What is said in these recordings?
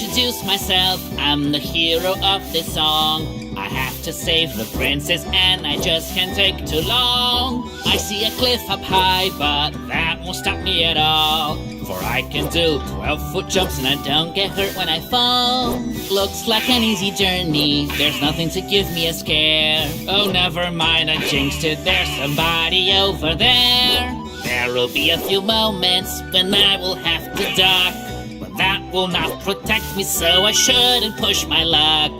introduce myself, I'm the hero of this song. I have to save the princess and I just can't take too long. I see a cliff up high, but that won't stop me at all. For I can do 12-foot jumps and I don't get hurt when I fall. Looks like an easy journey, there's nothing to give me a scare. Oh, never mind, I jinxed it, there's somebody over there. There'll be a few moments when I will have to duck, but that will not protect me, so I shouldn't push my luck.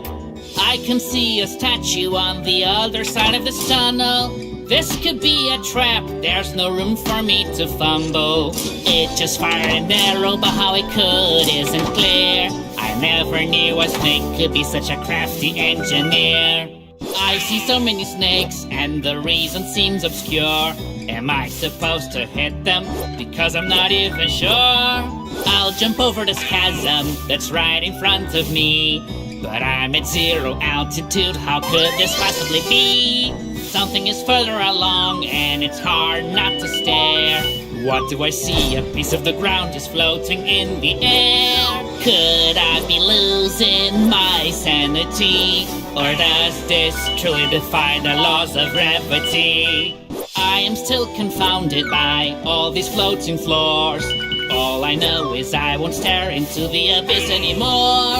I can see a statue on the other side of this tunnel. This could be a trap, there's no room for me to fumble. It just fired an arrow, but how it could isn't clear. I never knew a snake could be such a crafty engineer. I see so many snakes, and the reason seems obscure. Am I supposed to hit them? Because I'm not even sure. I'll jump over this chasm that's right in front of me. But I'm at 0 altitude, how could this possibly be? Something is further along, and it's hard not to stare. What do I see? A piece of the ground is floating in the air. Could I be losing my sanity? Or does this truly defy the laws of gravity? I am still confounded by all these floating floors. All I know is I won't stare into the abyss anymore.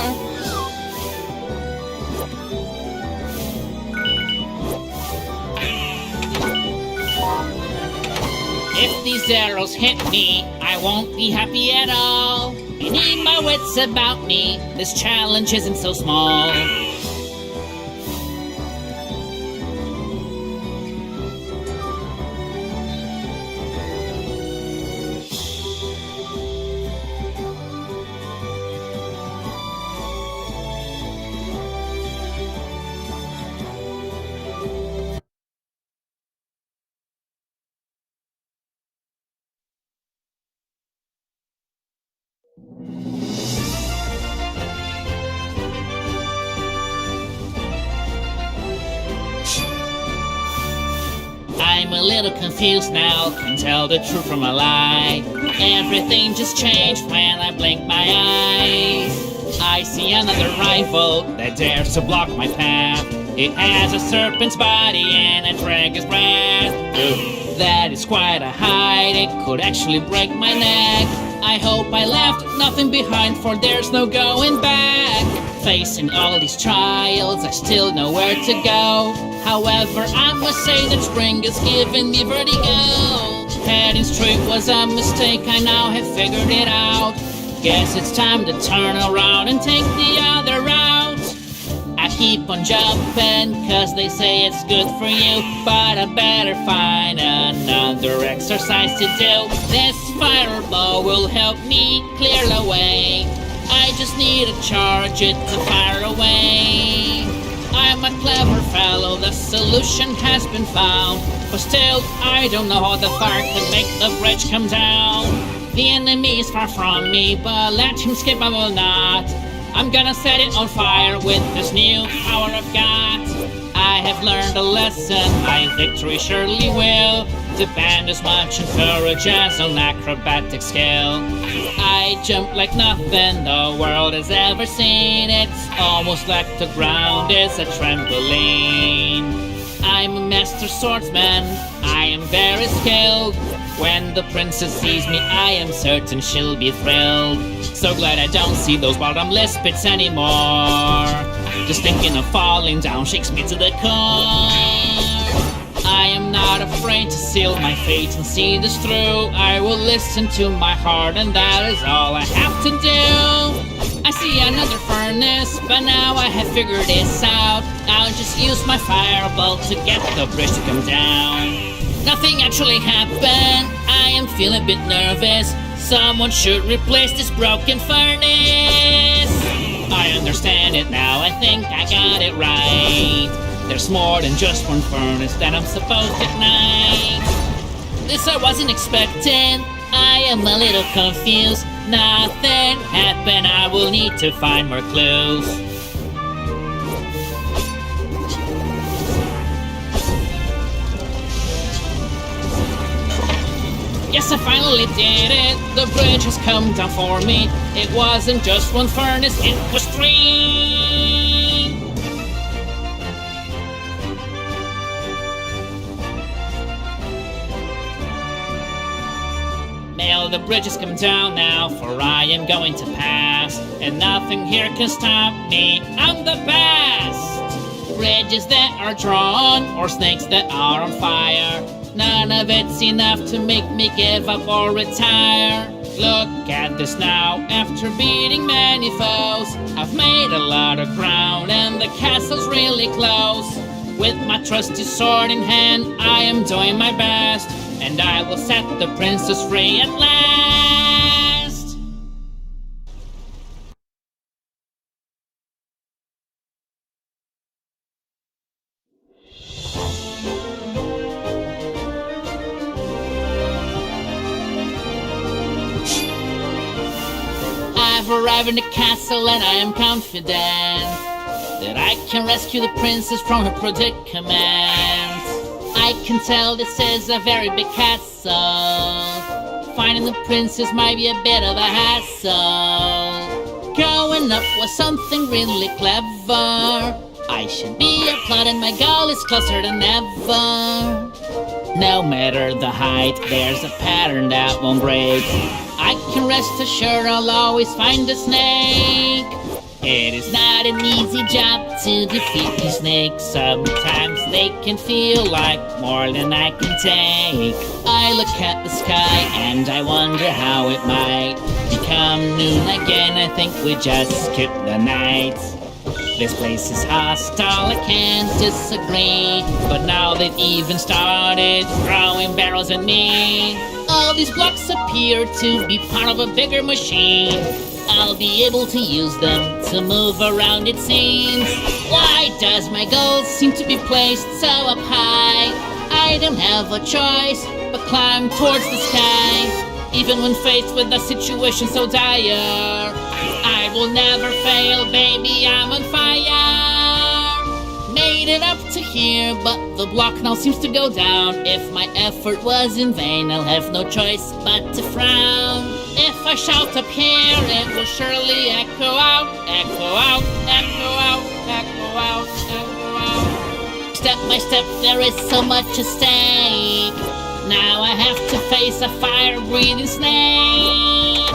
If these arrows hit me, I won't be happy at all. I need my wits about me, this challenge isn't so small. I'm a little confused now, can't tell the truth from a lie. Everything just changed when I blink my eyes. I see another rival that dares to block my path. It has a serpent's body and a dragon's breath. That is quite a height, it could actually break my neck. I hope I left nothing behind, for there's no going back. Facing all these trials, I still know where to go. However, I must say that spring is giving me vertigo. Heading straight was a mistake, I now have figured it out. Guess it's time to turn around and take the other route. I keep on jumping, cause they say it's good for you, but I better find another exercise to do. This fireball will help me clear the way. I just need to charge it to fire away. I'm a clever fellow, the solution has been found. But still, I don't know how the fire could make the bridge come down. The enemy is far from me, but let him skip I will not. I'm gonna set it on fire with this new power I've got. I have learned a lesson, my victory surely will depend as much on courage as on acrobatic skill. I jump like nothing the world has ever seen. It's almost like the ground is a trampoline. I'm a master swordsman, I am very skilled. When the princess sees me, I am certain she'll be thrilled. So glad I don't see those bottomless pits anymore. Just thinking of falling down shakes me to the core. I am not afraid to seal my fate and see this through. I will listen to my heart and that is all I have to do. I see another furnace, but now I have figured this out. I'll just use my fireball to get the bridge to come down. Nothing actually happened, I am feeling a bit nervous. Someone should replace this broken furnace. I understand it now, I think I got it right. There's more than just one furnace that I'm supposed to ignite. This I wasn't expecting, I am a little confused. Nothing happened, I will need to find more clues. Yes, I finally did it. The bridge has come down for me. It wasn't just one furnace, it was three. Now the bridge has come down now, for I am going to pass, and nothing here can stop me. I'm the best. Bridges that are drawn, or snakes that are on fire, none of it's enough to make me give up or retire. Look at this now, after beating many foes, I've made a lot of ground and the castle's really close. With my trusty sword in hand, I am doing my best, and I will set the princess free at last. I've arrived in the castle and I am confident that I can rescue the princess from her predicament. I can tell this is a very big castle. Finding the princess might be a bit of a hassle. Growing up was something really clever. I should be applauded, my goal is closer than ever. No matter the height, there's a pattern that won't break. I can rest assured I'll always find a snake. It is not an easy job to defeat these snakes. Sometimes they can feel like more than I can take. I look at the sky and I wonder how it might become noon again. I think we just skipped the night. This place is hostile, I can't disagree, but now they've even started throwing barrels at me. All these blocks appear to be part of a bigger machine. I'll be able to use them to move around, it seems. Why does my goal seem to be placed so up high? I don't have a choice but climb towards the sky. Even when faced with a situation so dire, I will never fail, baby, I'm on fire. Made it up to here, but the block now seems to go down. If my effort was in vain, I'll have no choice but to frown. If I shout up here, it will surely echo out, echo out, echo out, echo out, echo out. Step by step, there is so much at stake. Now I have to face a fire-breathing snake.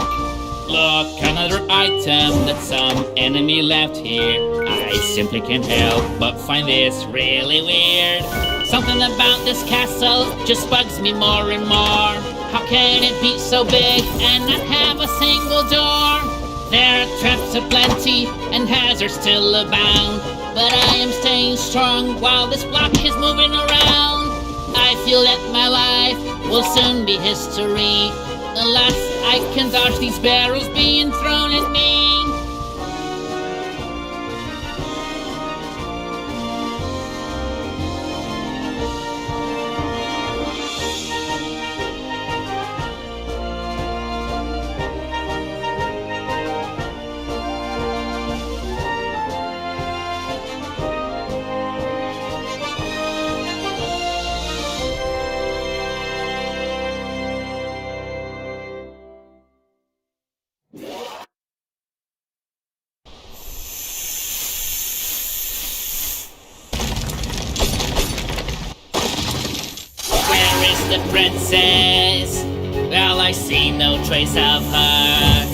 Look, another item that some enemy left here. I simply can't help but find this really weird. Something about this castle just bugs me more and more. How can it be so big and not have a single door? There are traps aplenty and hazards still abound, but I am staying strong while this block is moving around. I feel that my life will soon be history, unless I can dodge these barrels being thrown at me. The princess, well, I see no trace of her.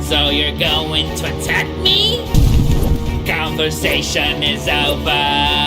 So you're going to attack me? Conversation is over.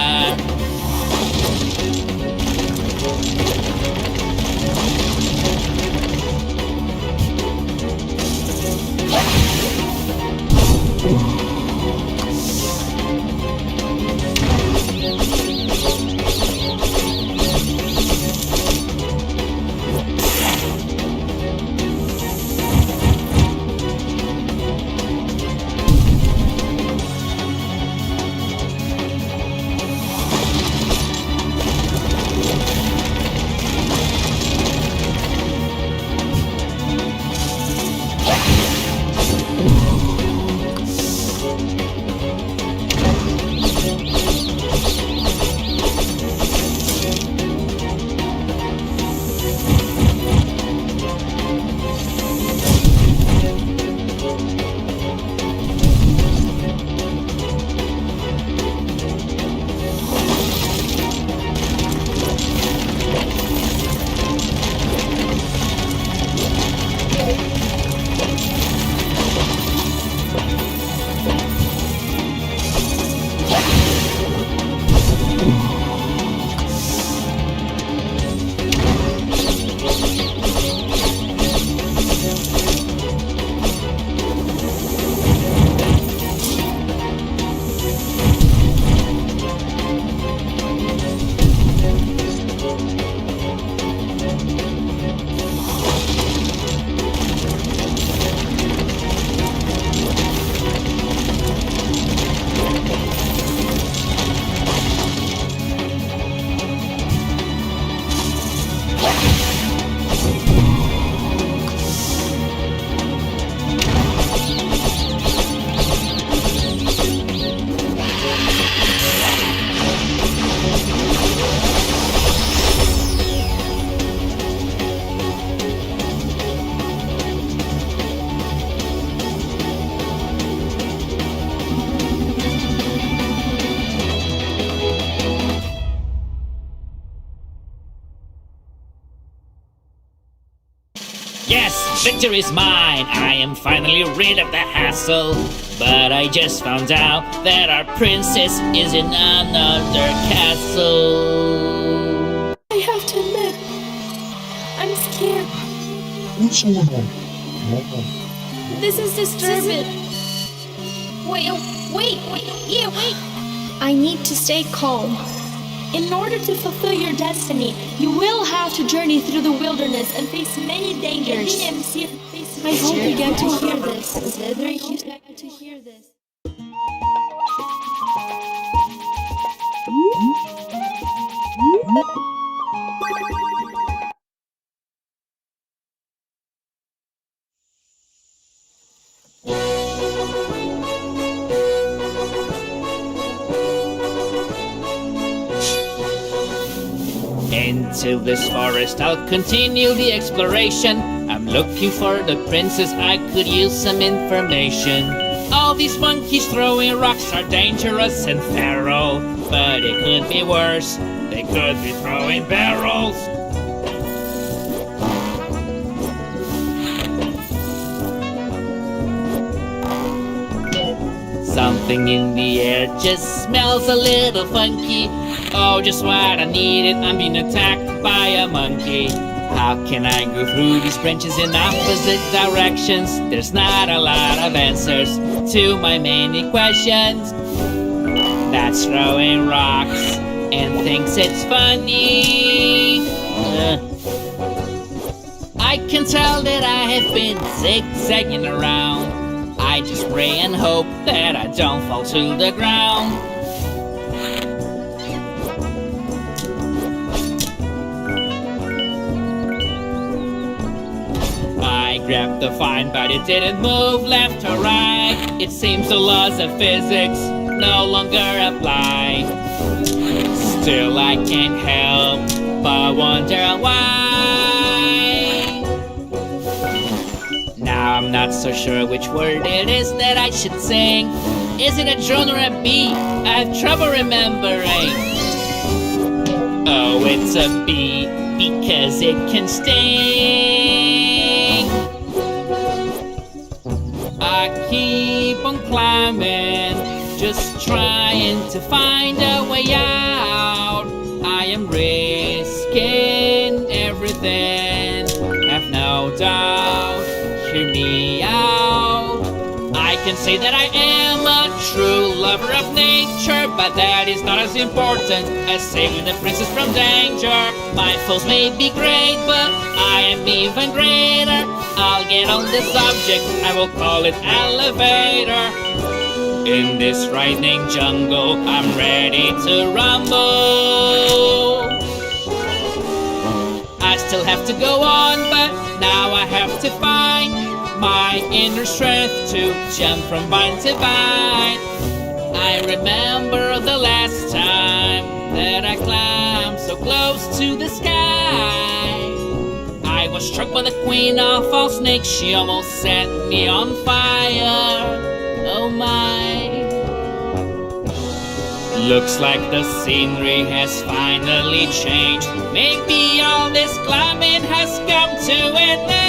Yes, victory is mine. I am finally rid of the hassle. But I just found out that our princess is in another castle. I have to admit, I'm scared. What's going on? This is disturbing. Wait. I need to stay calm. In order to fulfill your destiny, you will have to journey through the wilderness and face many dangers. I hope you get to hear this. Into this forest, I'll continue the exploration. I'm looking for the princess, I could use some information. All these monkeys throwing rocks are dangerous and feral, but it could be worse. They could be throwing barrels. Something in the air just smells a little funky. Oh, just what I needed, I'm being attacked by a monkey. How can I go through these branches in opposite directions? There's not a lot of answers to my many questions. That's throwing rocks and thinks it's funny. I can tell that I have been zigzagging around. I just pray and hope that I don't fall to the ground. I grabbed the vine, but it didn't move left or right. It seems the laws of physics no longer apply. Still I can't help but wonder why. Now I'm not so sure which word it is that I should sing. Is it a drone or a bee? I have trouble remembering. Oh, it's a bee because it can sting. I keep on climbing, just trying to find a way out. I am risking everything, have no doubt. Hear me out. I can say that I am a true lover of nature, but that is not as important as saving the princess from danger. My foes may be great, but I am even greater. I'll get on this object, I will call it elevator. In this frightening jungle, I'm ready to rumble. I still have to go on, but now I have to find my inner strength to jump from vine to vine. I remember the last time that I climbed so close to the sky. I was struck by the queen of all snakes, she almost set me on fire. Oh my. Looks like the scenery has finally changed. Maybe all this climbing has come to an end.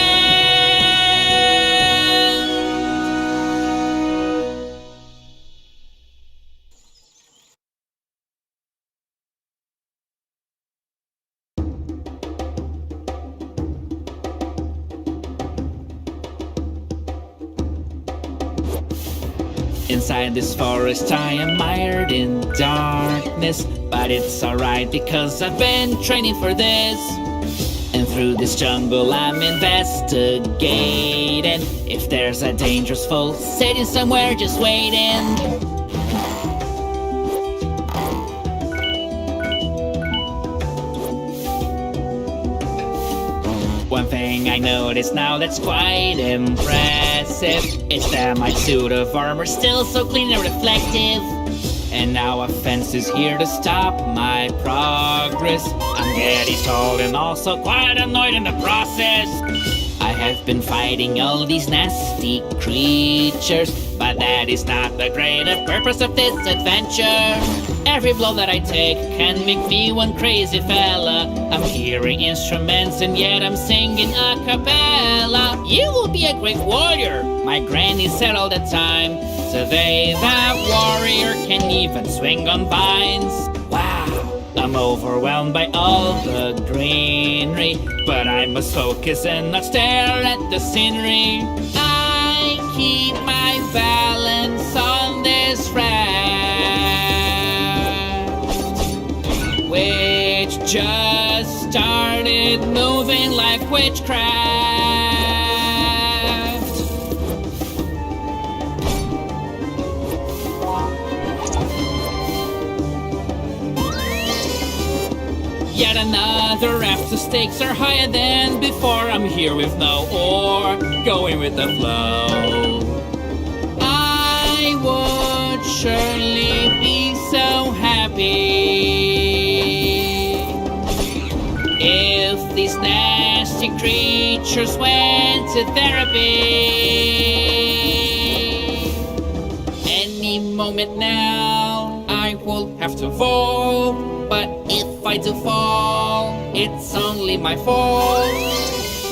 Inside this forest I am mired in darkness, but it's alright because I've been training for this. And through this jungle I'm investigating. If there's a dangerous foe sitting somewhere just waiting. One thing I notice now that's quite impressive is that my suit of armor's still so clean and reflective. And now a fence is here to stop my progress. I'm getting tall and also quite annoyed in the process. I have been fighting all these nasty creatures, but that is not the greater purpose of this adventure. Every blow that I take can make me one crazy fella. I'm hearing instruments and yet I'm singing a cappella. You will be a great warrior, my granny said all the time. Today that warrior can even swing on vines. Wow, I'm overwhelmed by all the greenery, but I must focus and not stare at the scenery. I keep my balance on this raft, which just started moving like witchcraft. Yet another raft, the stakes are higher than before. I'm here with no oar, going with the flow. I would surely be so happy if these nasty creatures went to therapy. Any moment now, I will have to fall, but if I do fall, it's only my fault.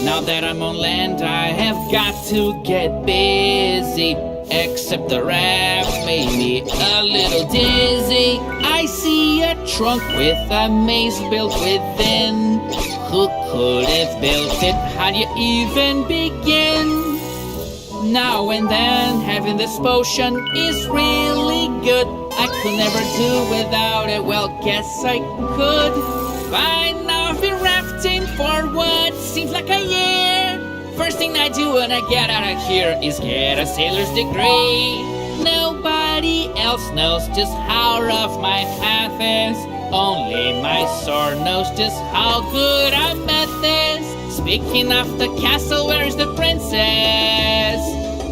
Now that I'm on land, I have got to get busy. Except the raft made me a little dizzy. I see a trunk with a maze built within. Who could have built it? How do you even begin? Now and then, having this potion is really good. I could never do without it, well, guess I could. By now I've been rafting for what seems like a year. First thing I do when I get out of here is get a sailor's degree. Nobody else knows just how rough my path is. Only my sword knows just how good I'm at this. Speaking of the castle, where is the princess?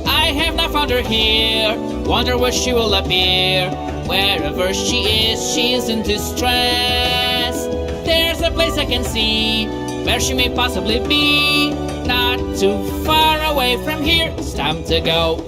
I have not found her here. Wonder where she will appear. Wherever she is, she's in distress. There's a place I can see where she may possibly be. Not too far away from here. It's time to go.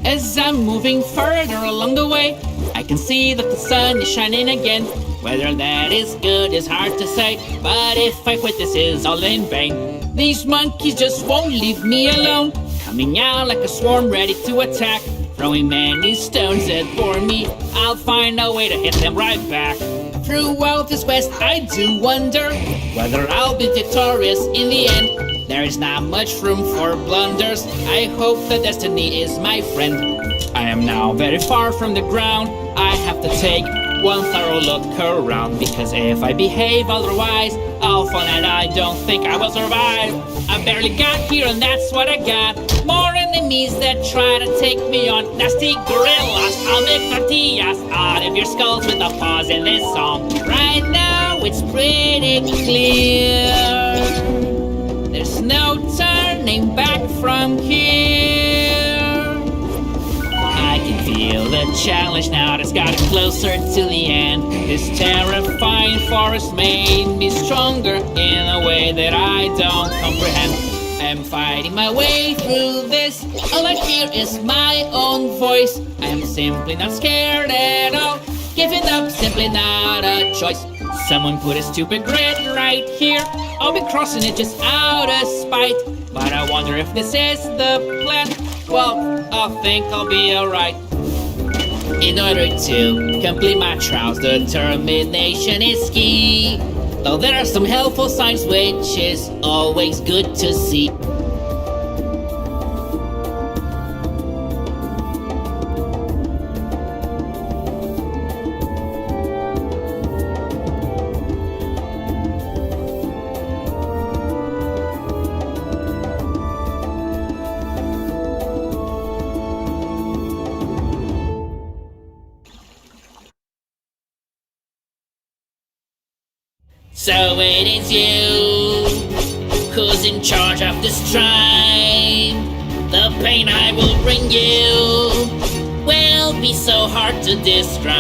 As I'm moving further along the way, I can see that the sun is shining again. Whether that is good is hard to say, but if I quit, this is all in vain. These monkeys just won't leave me alone, coming out like a swarm ready to attack, throwing many stones that bore me. I'll find a way to hit them right back. Throughout this quest, I do wonder whether I'll be victorious in the end. There is not much room for blunders. I hope that destiny is my friend. I am now very far from the ground. I have to take one thorough look around, because if I behave otherwise, I'll find that I don't think I will survive. I barely got here and that's what I got. More enemies that try to take me on. Nasty gorillas, I'll make tortillas out of your skulls with the pause in this song. Right now it's pretty clear, there's no turning back from here. I can feel the challenge now that's gotten closer to the end. This terrifying forest made me stronger in a way that I don't comprehend. I'm fighting my way through this. All I hear is my own voice. I am simply not scared at all. Giving up, simply not a choice. Someone put a stupid grid right here. I'll be crossing it just out of spite. But I wonder if this is the plan. Well, I think I'll be alright. In order to complete my trials, determination is key. Though there are some helpful signs, which is always good to see. So it is you charge of this tribe. The pain I will bring you will be so hard to describe.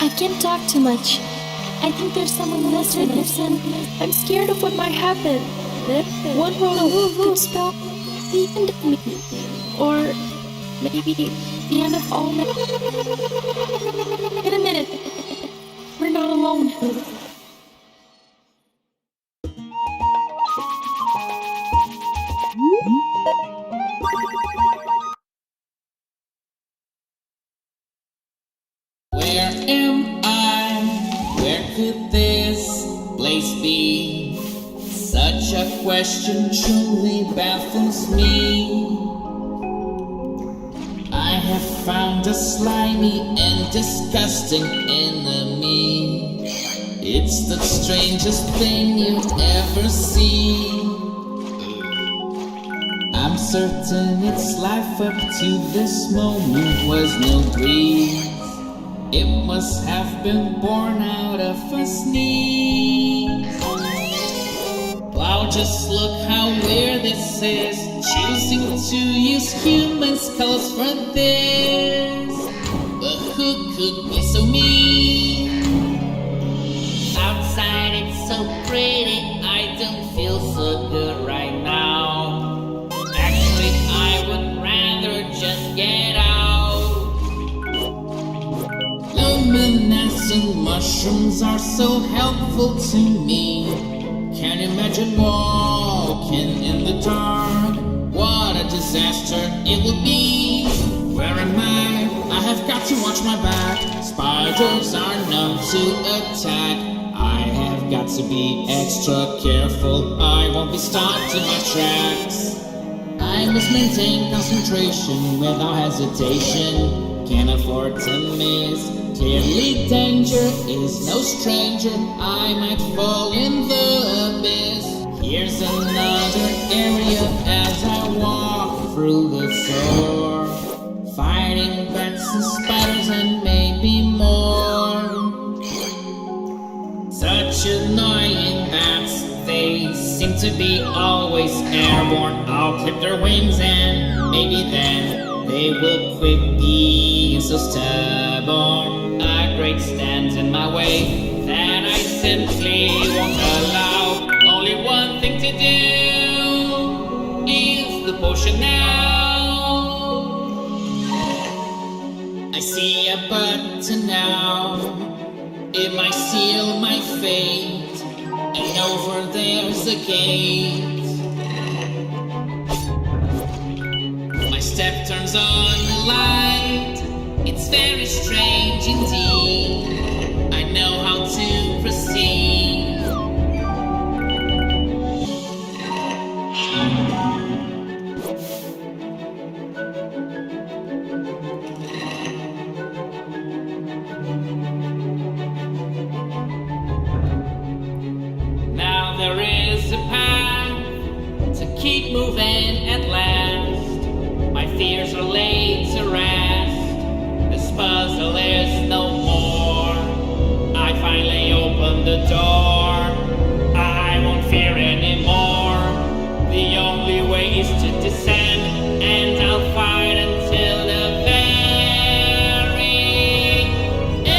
I can't talk too much. I think there's someone listening. I'm scared of what might happen. One wrong move could spell the end of me. Or maybe the end of all. In a minute. We're not alone. Where am I? Where could this place be? Such a question truly baffles me. I have found a slimy and disgusting enemy. It's the strangest thing you'd ever see. I'm certain its life up to this moment was no breeze. It must have been born out of a sneeze. Wow, just look how weird this is, choosing to use human skulls for this. But who could be so mean? Outside it's so pretty, I don't feel so good right now. Actually, I would rather just get out. Luminescent mushrooms are so helpful to me. Can't imagine walking in the dark. What a disaster it would be. Where am I? I have got to watch my back. Spiders are known to attack. I have got to be extra careful. I won't be stopped in my tracks. I must maintain concentration without hesitation. Can't afford to miss. Clearly danger is no stranger. I might fall in the abyss. Here's another area as I walk through the floor, fighting bats and spiders and maybe more. Such annoying bats, they seem to be always airborne. I'll clip their wings and maybe then they will quit being so stubborn. A grate stands in my way that I simply won't allow. thing to do is the potion now. I see a button now. It might seal my fate. And over there's a gate. My step turns on the light. It's very strange indeed. I know how to proceed. Now there is a path to keep moving at last. My fears are laid to rest. This puzzle is no more. I finally open the door. I won't fear anymore. The only way is to descend, and I'll fight until the very end.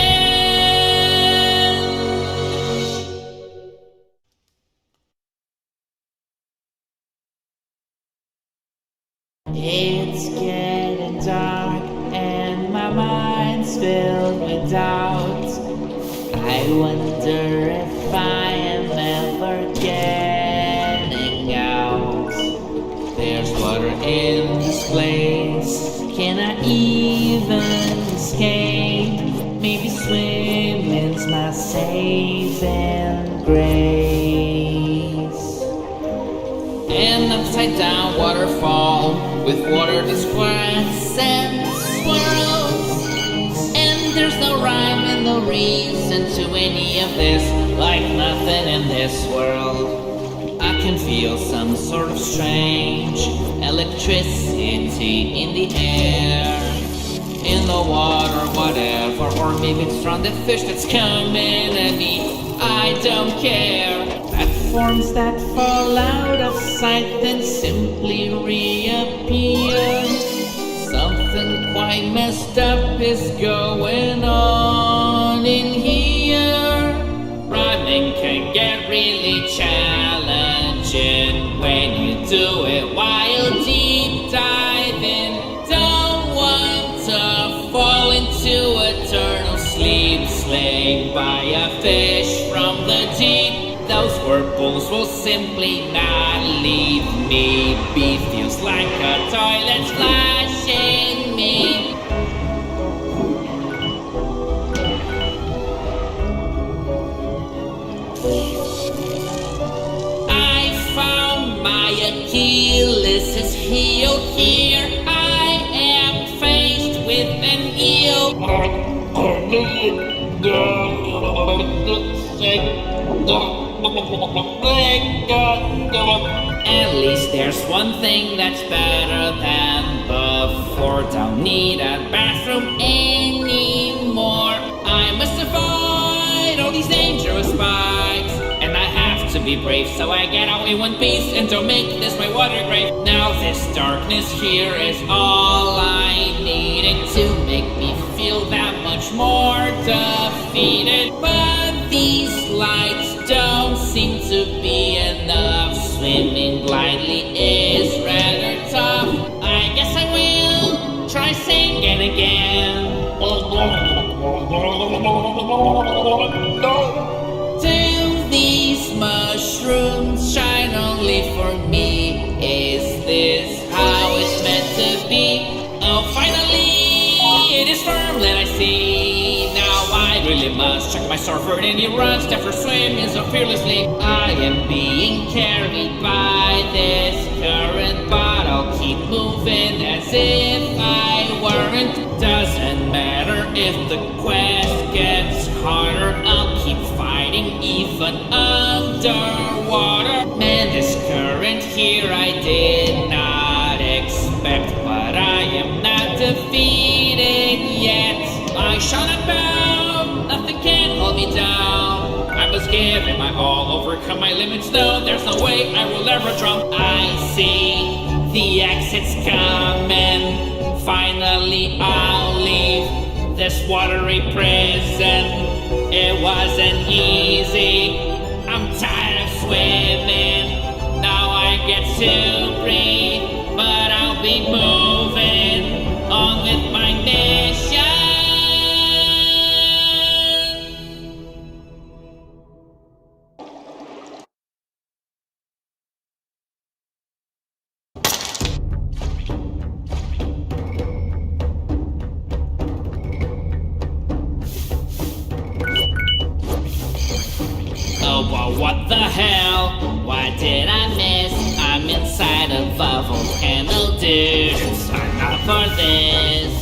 It's getting dark and my mind's filled with doubt. I wonder if I am ever getting out. There's water in this place. Can I even escape? Maybe swimming's my saving grace. An upside down waterfall with water that squirts and swirls. And there's no rhyme and no reason to any of this, like nothing in this world. I can feel some sort of strange electricity in the air, in the water, whatever. Or maybe it's from the fish that's coming at me. I don't care. Platforms that fall out of sight then simply reappear. Something quite messed up is going on in here. Rhyming can get really challenging when you do it while deep diving. Don't want to fall into eternal sleep, slayed by a fish from the deep. Those whirlpools will simply not leave me be. Feels like a toilet flashing me. I found my Achilles' heel here. I am faced with an eel. At least there's one thing that's better than before. Don't need a bathroom anymore. I must avoid all these dangerous spikes, and I have to be brave, so I get out in one piece and don't make this my water grave. Now this darkness here is all I needed to make me feel that much more defeated. But these lights don't seem to be enough. Swimming blindly is rather tough. I guess I will try singing again. Do these mushrooms shine only for me? Is this how it's meant to be? Oh, finally, it is firmly I see. Now I really must check my surfer, and he runs after swimming so fearlessly. I am being carried by this current, but I'll keep moving as if I weren't. Doesn't matter if the quest gets harder, I'll keep fighting even underwater. Man, this current here I did not expect, but I am not defeated yet. I shall not bow, nothing can hold me down. I must give it my all, overcome my limits. No, there's no way I will ever drown. I see the exit's coming. Finally I'll leave this watery prison. It wasn't easy. I'm tired of swimming to breathe, but I'll be moving on with my mission. Oh, but what the hell? What did I miss? I'm inside of a volcano, dude. I'm not for this.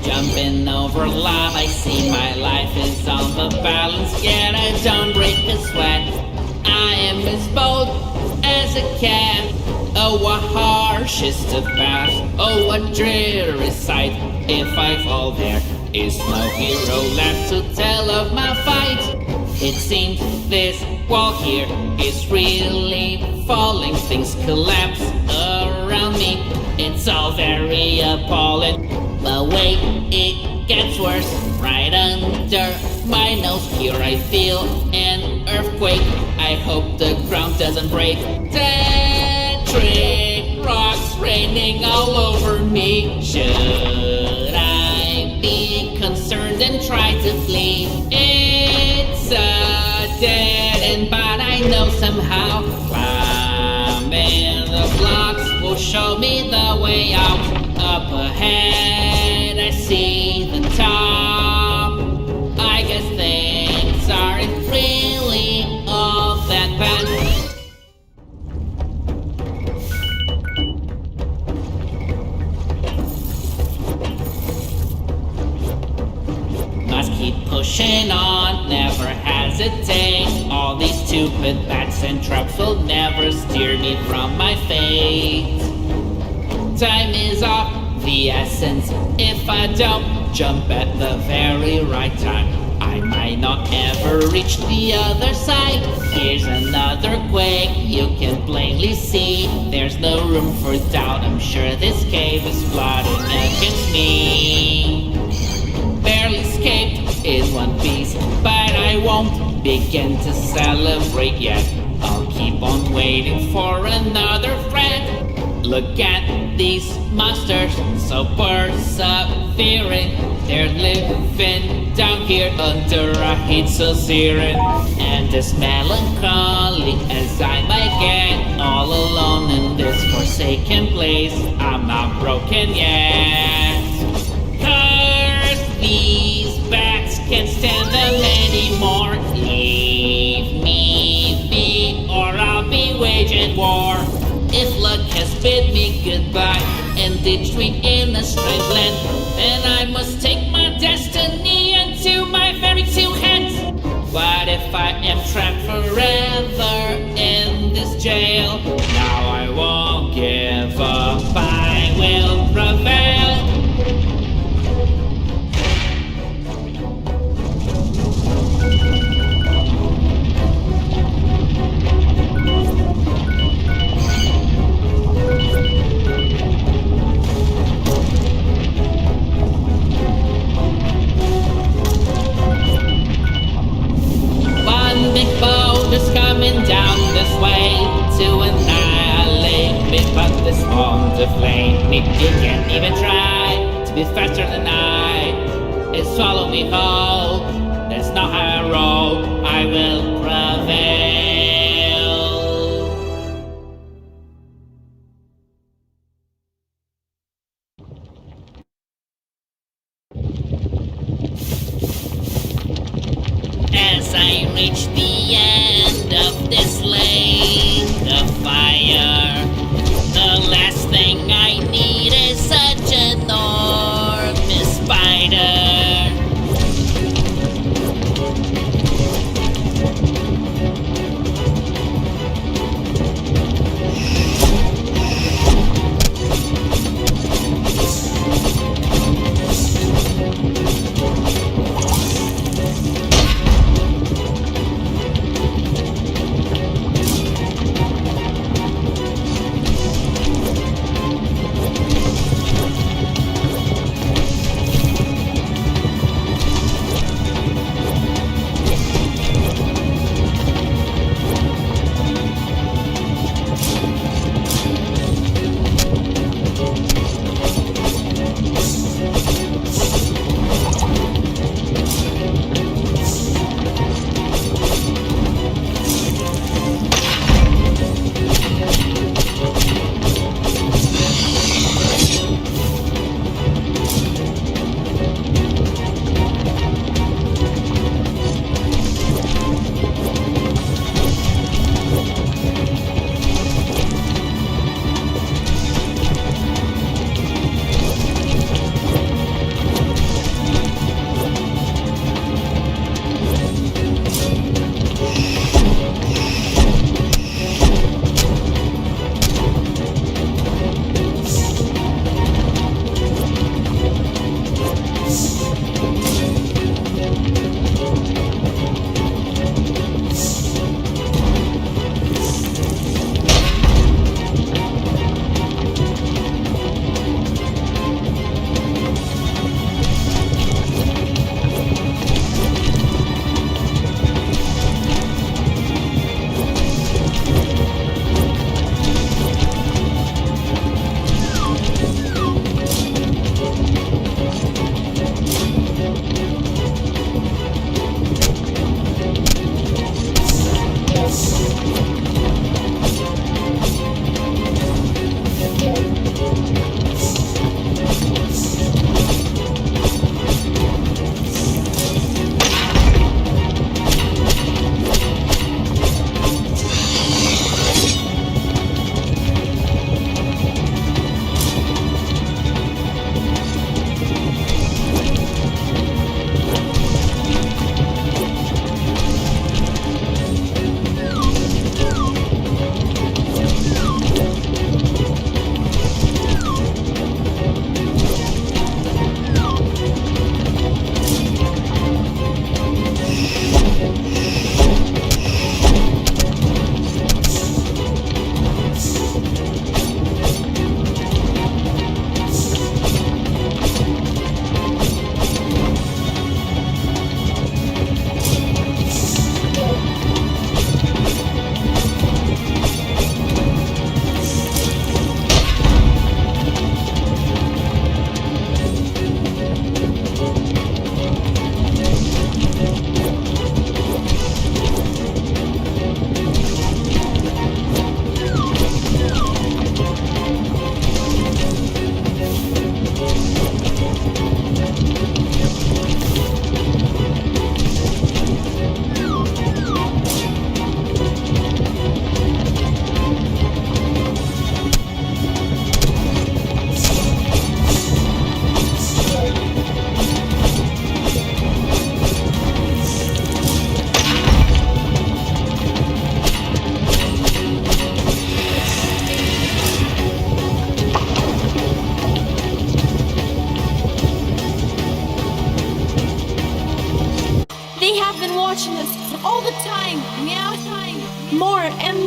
Jumping over lava, I see my life is on the balance, yet I don't break a sweat. I am as bold as a cat. Oh, what harsh is the path. Oh, what dreary sight. If I fall, there is no hero left to tell of my fight. It seems this wall here is really falling. Things collapse around me. It's all very appalling. But wait, it gets worse. Right under my nose here I feel an earthquake. I hope the ground doesn't break. Trick rocks raining all over me. Should I be concerned and try to flee? It's a dead end, but I know somehow climbing the blocks will show me the way out. Up ahead I see the top. I guess things aren't really all that bad. Must keep pushing on, never hesitate. All these stupid bats and traps will never steer me from my fate. Time is of the essence. If I don't jump at the very right time, I might not ever reach the other side. Here's another quake, you can plainly see. There's no room for doubt, I'm sure this cave is plotting against me. Barely escaped in one piece, but I won't begin to celebrate yet. I'll keep on waiting for another threat. Look at these monsters, so persevering. They're living down here under a heat so searing. And as melancholy as I might get, all alone in this forsaken place, I'm not broken yet. Curse these bats, can't stand them anymore. Leave me be, or I'll be waging war. If luck has bid me goodbye and ditched me in a strange land, then I must take my destiny into my very two hands. What if I am trapped forever in this jail? Now I won't give up, I will prevail. Big boulders coming down this way to annihilate me, but this won't deflate me. You can't even try to be faster than I. It swallow me whole. That's not how I roll. I will prevail. As I reach the end of this lake of fire, the last thing I need is such an enormous spider.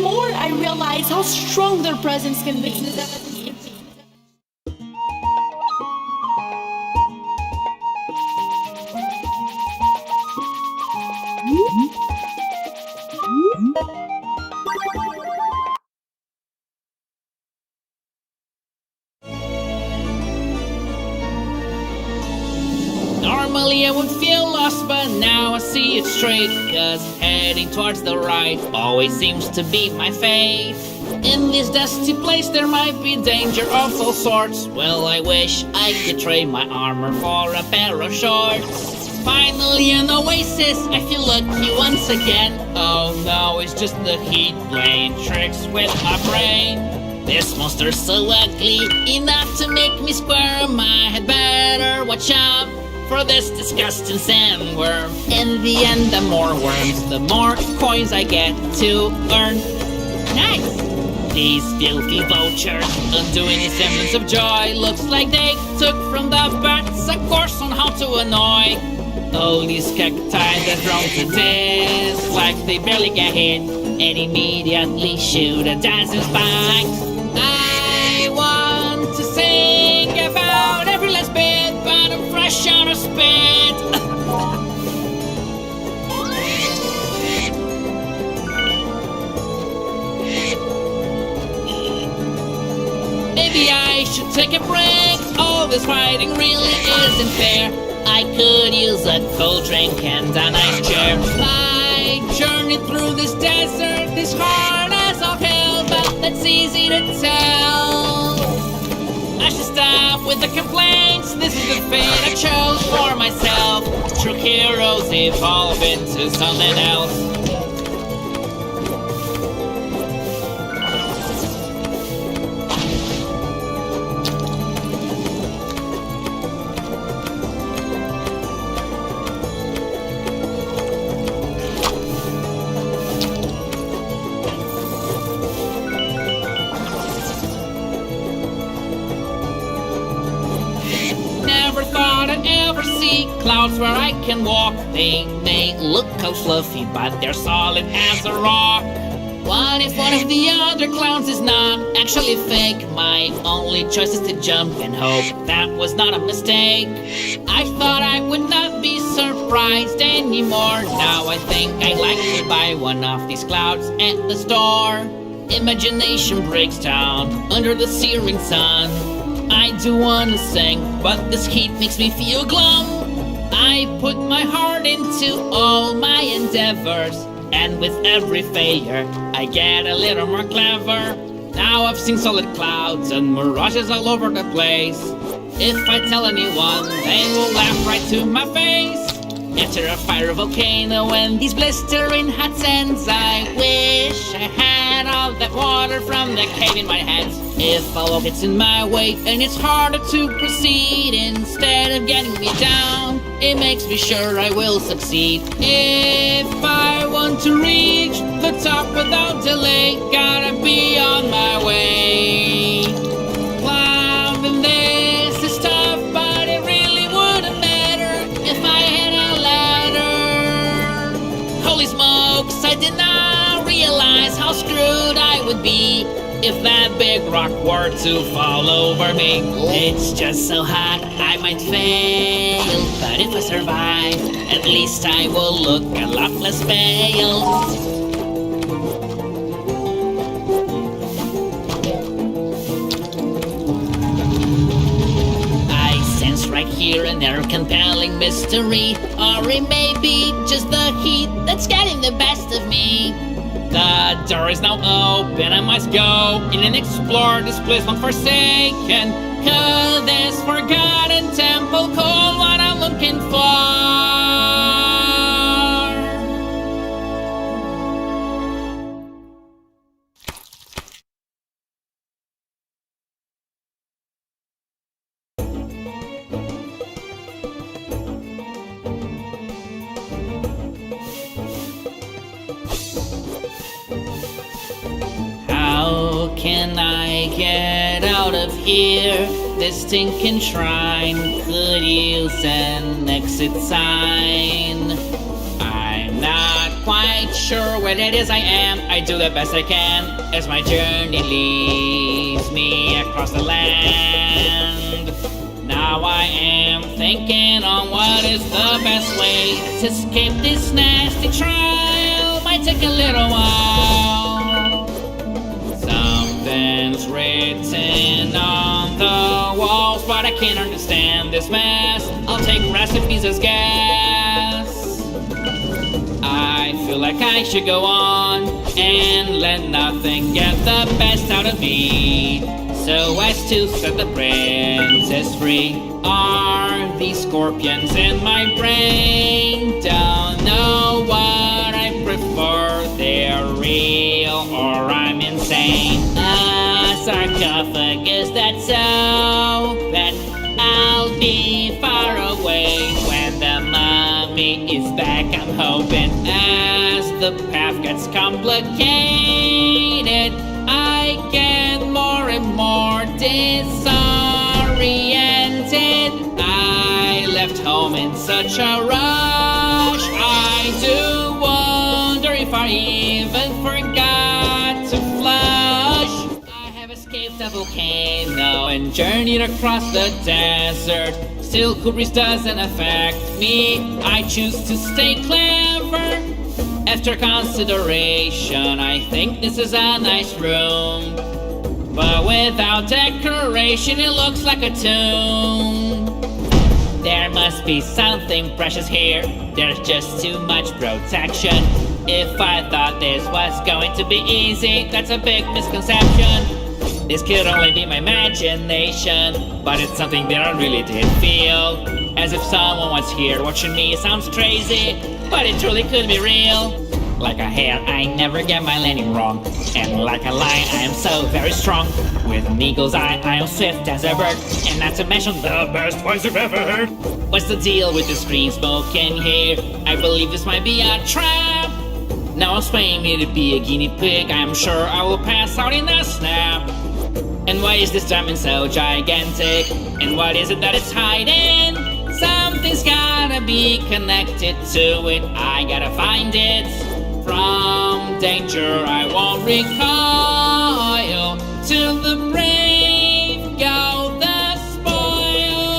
more I realize how strong their presence can be. Normally I would feel lost, but now I see it straight, 'cause heading towards the right always seems to be my fate. In this dusty place there might be danger of all sorts. Well, I wish I could trade my armor for a pair of shorts. Finally an oasis, I feel lucky once again. Oh no, it's just the heat playing tricks with my brain. This monster's so ugly, enough to make me squirm. I had better watch out for this disgusting sandworm. In the end, the more worms, the more coins I get to earn. Nice! These filthy vultures, undoing a semblance of joy. Looks like they took from the birds a course on how to annoy. All these cacti that thrown to this, like they barely get hit, and immediately shoot a dancing spike. I want to sing about every last bit, but I'm fresh out of spit. Maybe I should take a break. All this fighting really isn't fair. I could use a cold drink and a nice chair. I journeyed through this desert, this hard as all hell, but that's easy to tell. I should stop with the complaints. This is the fate I chose for myself. True heroes evolve into something else. Clouds where I can walk, they may look all fluffy, but they're solid as a rock. What if one of the other clouds is not actually fake? My only choice is to jump and hope that was not a mistake. I thought I would not be surprised anymore. Now I think I'd like to buy one of these clouds at the store. Imagination breaks down under the searing sun. I do want to sing, but this heat makes me feel glum. I put my heart into all my endeavors, and with every failure, I get a little more clever. Now I've seen solid clouds and mirages all over the place. If I tell anyone, they will laugh right to my face. After a fire volcano and these blistering hot sands, I wish I had all that water from the cave in my hands. If a wall gets in my way and it's harder to proceed, instead of getting me down, it makes me sure I will succeed. If I want to reach the top without delay, gotta be on my way. Climbing this is tough, but it really wouldn't matter if I had a ladder. Holy smokes, I did not realize how screwed I would be if that big rock were to fall over me. It's just so hot, I might fail, but if I survive, at least I will look a lot less pale. I sense right here an air compelling mystery, or it may be just the heat that's getting the best of me. The door is now open, I must go in and explore this place long forsaken, 'cause this forgotten temple called what I'm looking for. How can I get out of here? This stinking shrine could use an exit sign. I'm I'm not quite sure what it is I am. I do the best I can as my journey leads me across the land. Now I am thinking on what is the best way to escape this nasty trial. Might take a little while. Something's written on the walls, but I can't understand this mess. I'll take recipes as guess. I feel like I should go on and let nothing get the best out of me, so as to set the princess free. Are these scorpions in my brain? Don't know what I prefer. They're real or I'm insane. A sarcophagus that's so that I'll be far away when the mummy is back. I'm hoping as the path gets complicated, I get more and more disoriented. I left home in such a rush. I do wonder if I even forgot to flush. I have escaped a volcano and journeyed across the desert. Still, Kubris doesn't affect me. I choose to stay clever. After consideration, I think this is a nice room, but without decoration, it looks like a tomb. There must be something precious here. There's just too much protection. If I thought this was going to be easy, that's a big misconception. This could only be my imagination, but it's something that I really did feel. As if someone was here watching me. Sounds crazy, but it truly could be real. Like a hare, I never get my landing wrong. And like a lion, I am so very strong. With an eagle's eye, I am swift as a bird. And not to mention the best voice I've ever heard. What's the deal with this green smoke in here? I believe this might be a trap. Now I'm swaying me to be a guinea pig. I'm sure I will pass out in a snap. And why is this diamond so gigantic? And what is it that it's hiding? Something's gotta be connected to it. I gotta find it. From danger I won't recoil. To the brave go the spoils.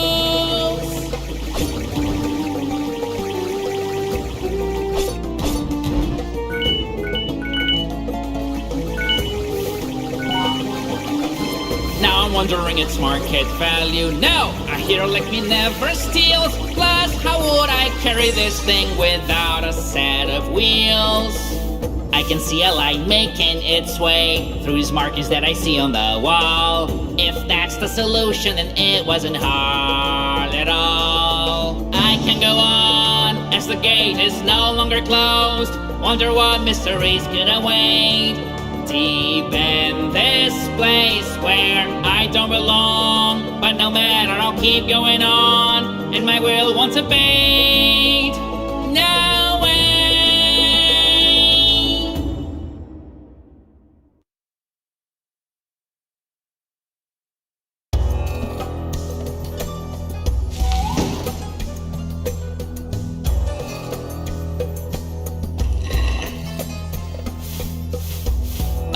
Now I'm wondering its market value. No, a hero like me never steals. Plus, how would I carry this thing without a set of wheels? I can see a light making its way through these markings that I see on the wall. If that's the solution, then it wasn't hard at all. I can go on as the gate is no longer closed. Wonder what mysteries could await deep in this place where I don't belong. But no matter, I'll keep going on, and my will won't abate. No way.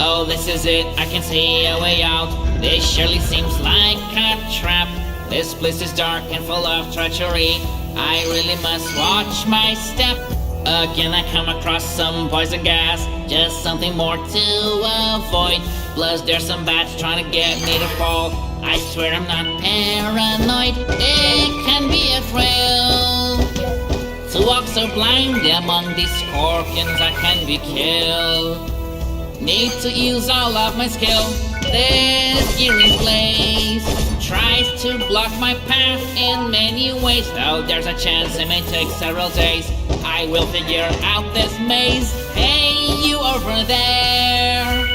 Oh, this is it, I can see a way out. This surely seems like a trap. This place is dark and full of treachery. I really must watch my step. Again I come across some poison gas. Just something more to avoid. Plus there's some bats trying to get me to fall. I swear I'm not paranoid. It can be a thrill to walk so blind among these scorpions I can be killed. Need to use all of my skill. This gear in place tries to block my path in many ways. Though there's a chance it may take several days, I will figure out this maze. Hey, you over there,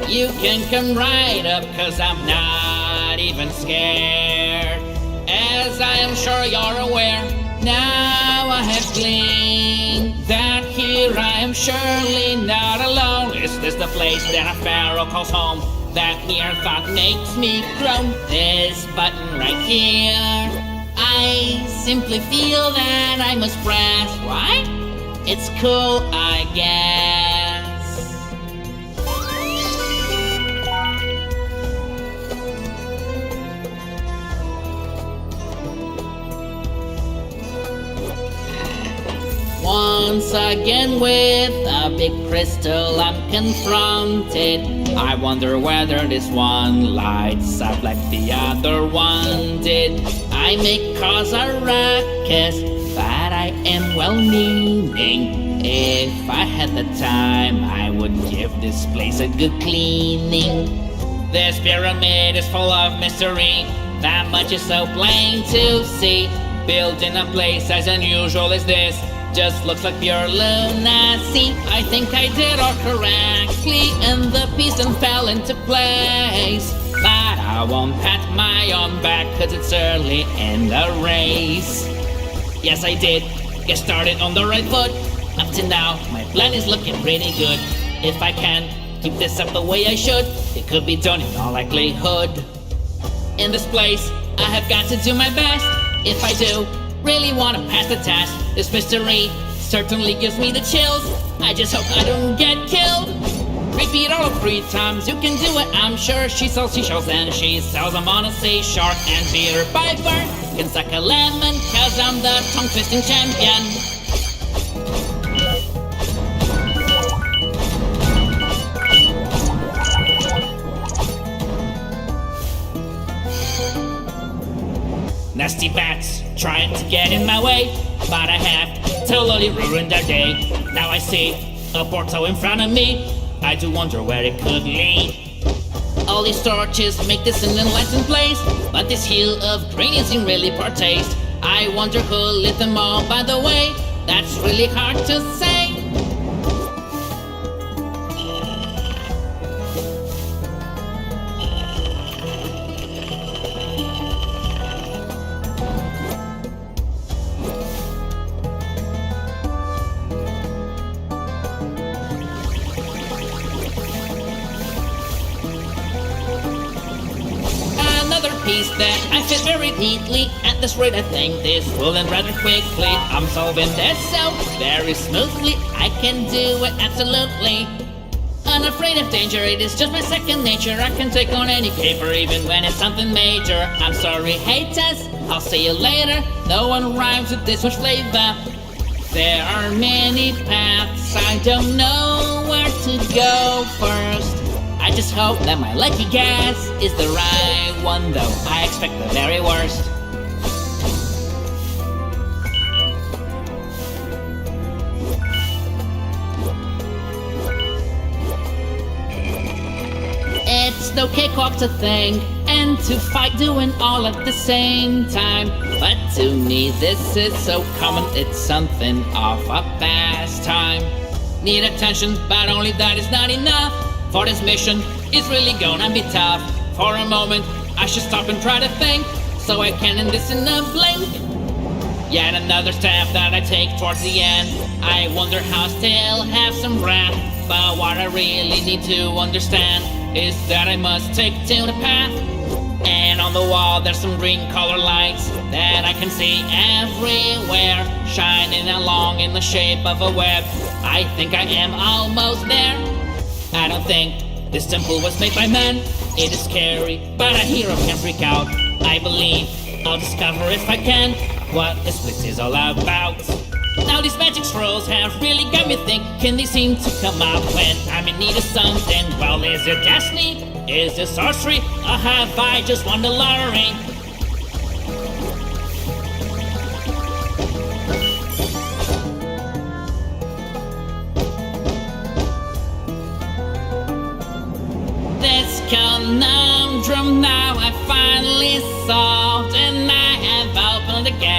you can come right up, cause I'm not even scared. As I am sure you're aware, now I have gleaned that here I am surely not alone. Is this the place that a pharaoh calls home? That mere thought makes me groan. This button right here, I simply feel that I must press. What? It's cool, I guess. Once again with a big crystal I'm confronted. I wonder whether this one lights up like the other one did. I may cause a ruckus, but I am well-meaning. If I had the time, I would give this place a good cleaning. This pyramid is full of mystery, that much is so plain to see. Built in a place as unusual as this just looks like pure lunacy. I think I did all correctly and the pieces fell into place. But I won't pat my own back cause it's early in the race. Yes, I did get started on the right foot. Up to now, my plan is looking pretty good. If I can keep this up the way I should, it could be done in all likelihood. In this place, I have got to do my best. If I do really want to pass the test, this mystery certainly gives me the chills. I just hope I don't get killed. Repeat all 3 times, you can do it, I'm sure. She sells seashells and she sells them on a seashore. And Peter Piper can suck a lemon cause I'm the tongue-twisting champion. Nasty bats trying to get in my way, but I have totally ruined their day. Now I see a portal in front of me, I do wonder where it could lead. All these torches make this an enlightened place, but this hill of green isn't really poor taste. I wonder who lit them all, by the way, that's really hard to say. Piece that I fit very neatly. At this rate I think this will end rather quickly. I'm solving this so very smoothly. I can do it absolutely. Unafraid of danger, it is just my second nature. I can take on any caper even when it's something major. I'm sorry haters, I'll see you later. No one rhymes with this much flavor. There are many paths, I don't know where to go first. I just hope that my lucky guess is the right one, though I expect the very worst. It's no cakewalk to think and to fight doing all at the same time. But to me this is so common, it's something of a pastime. Need attention, but only that is not enough. For this mission, it's really gonna be tough. For a moment, I should stop and try to think, so I can end this in a blink. Yet another step that I take towards the end. I wonder how I still have some breath. But what I really need to understand is that I must take to the path. And on the wall there's some green color lights that I can see everywhere, shining along in the shape of a web. I think I am almost there. I don't think this temple was made by man. It is scary, but a hero can freak out. I believe I'll discover if I can what this place is all about. Now these magic scrolls have really got me thinking. They seem to come up when I'm in need of something. Well, is it destiny? Is it sorcery? Or have I just won the lottery? This conundrum now I finally solved, and I have opened the gate.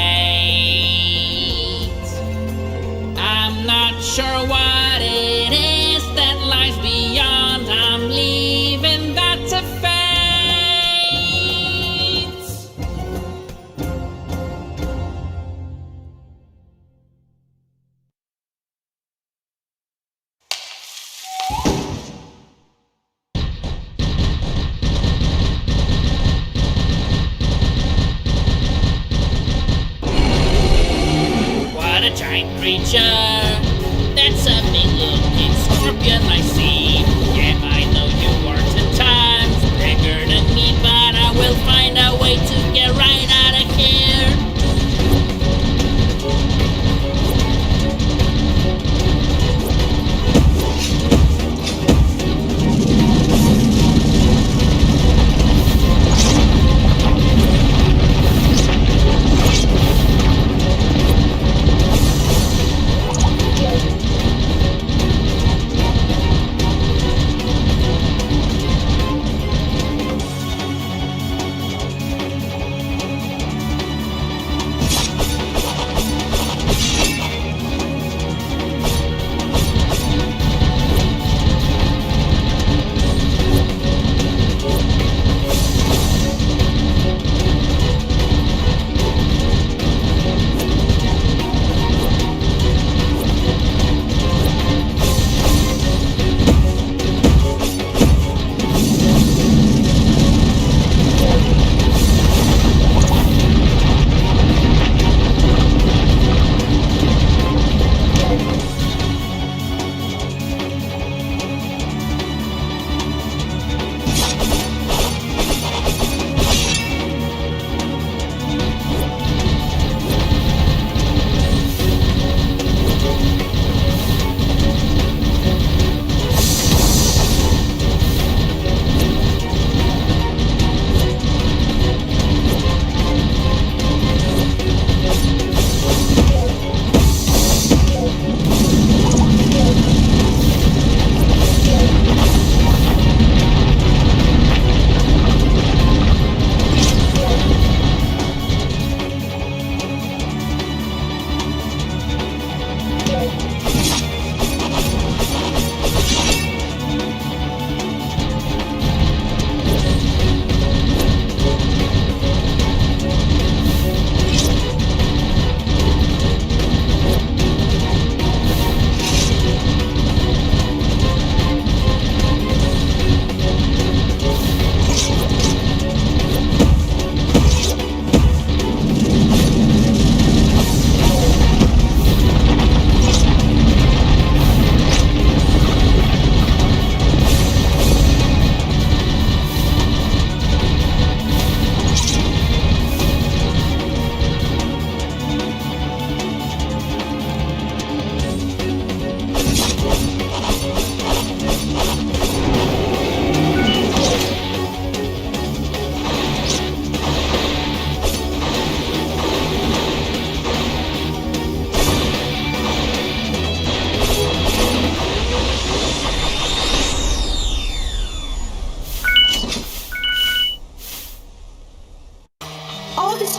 I'm not sure what it is that lies beyond. I'm leaving that to fate. What a giant creature!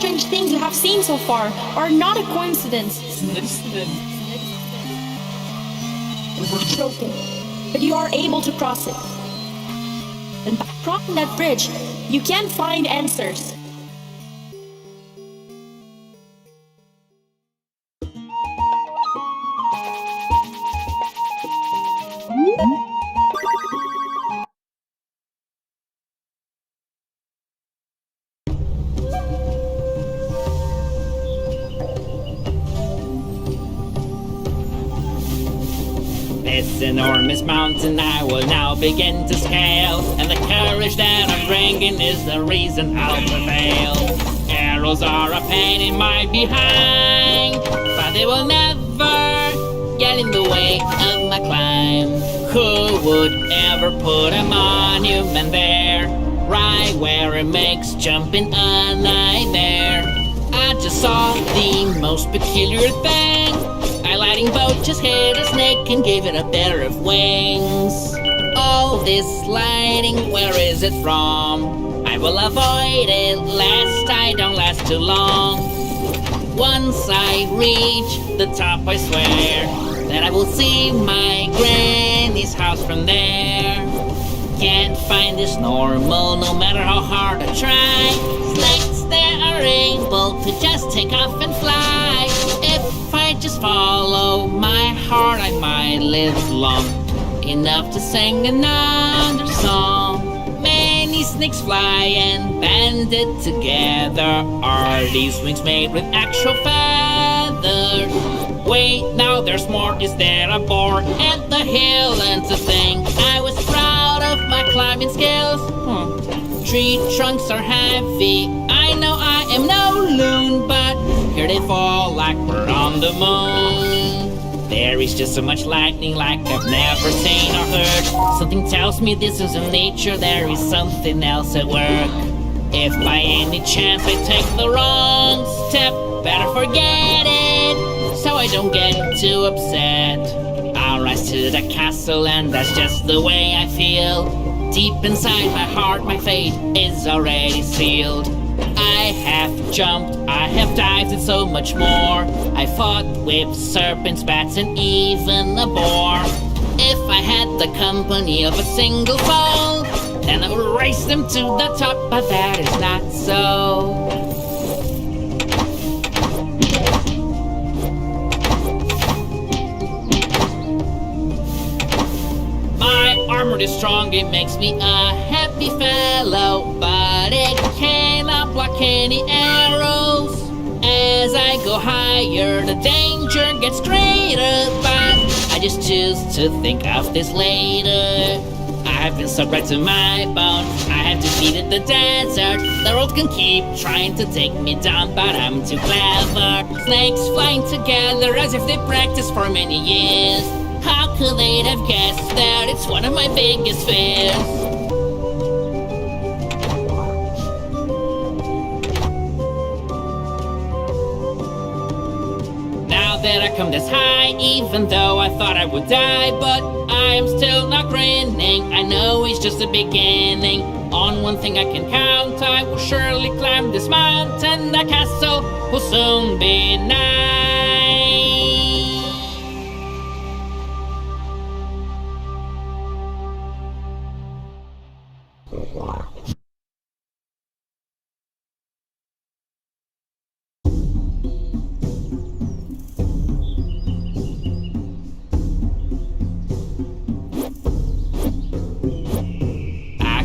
strange things you have seen so far are not a coincidence. It's broken, but you are able to cross it. And by crossing that bridge, you can find answers. This enormous mountain I will now begin to scale, and the courage that I'm bringing is the reason I'll prevail. Arrows are a pain in my behind, but they will never get in the way of my climb. Who would ever put a monument there, right where it makes jumping a nightmare? I just saw the most peculiar thing. A lightning bolt just hit a snake and gave it a pair of wings. All this lightning, where is it from? I will avoid it lest I don't last too long. Once I reach the top, I swear that I will see my granny's house from there. Can't find this normal no matter how hard I try. Snakes that are able to just take off and fly. If I just follow my heart, I might live long enough to sing another song. Many snakes fly and banded together. Are these wings made with actual feathers? Wait, now there's more. Is there a board at the hill? And to think I was proud of my climbing skills. Tree trunks are heavy. I know I am no loon, but here they fall like we're on the moon. There is just so much lightning like I've never seen or heard. Something tells me this isn't nature, there is something else at work. If by any chance I take the wrong step, better forget it, so I don't get too upset. I'll rise to the castle and that's just the way I feel. Deep inside my heart, my fate is already sealed. I have jumped, I have dived, and so much more. I fought with serpents, bats, and even a boar. If I had the company of a single foe, then I would race them to the top, but that is not so. Armor is strong, it makes me a happy fellow, but it cannot block any arrows. As I go higher, the danger gets greater, but I just choose to think of this later. I've been sucked right to my bones, I have defeated the desert. The world can keep trying to take me down, but I'm too clever. Snakes flying together as if they practiced for many years. How could they have guessed that it's one of my biggest fears? Now that I come this high, even though I thought I would die, but I'm still not grinning. I know it's just the beginning. On one thing I can count, I will surely climb this mountain. The castle will soon be nice.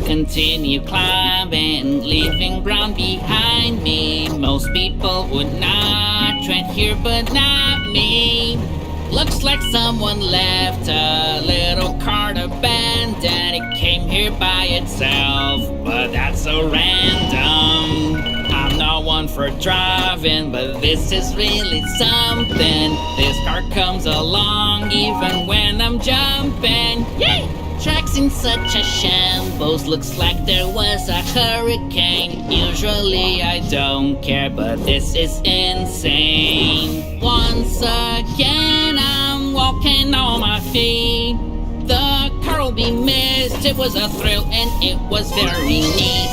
Continue climbing, leaving ground behind me. Most people would not tread here, but not me. Looks like someone left a little cart abandoned. It came here by itself, but that's so random. I'm not one for driving, but this is really something. This car comes along even when I'm jumping. Yay! Tracks in such a shambles, looks like there was a hurricane. Usually I don't care, but this is insane. Once again I'm walking on my feet. The car will be missed, it was a thrill and it was very neat.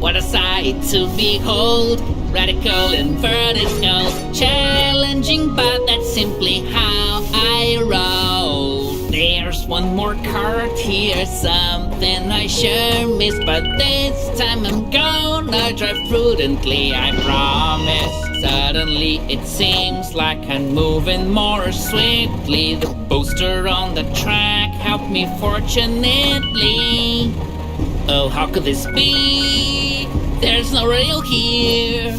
What a sight to behold, Radical and vertical, challenging, but that's simply how I roll. There's one more card here, something I sure missed, but this time I'm gonna drive prudently, I promise. Suddenly it seems like I'm moving more swiftly. The booster on the track helped me fortunately. Oh, how could this be? There's no rail here,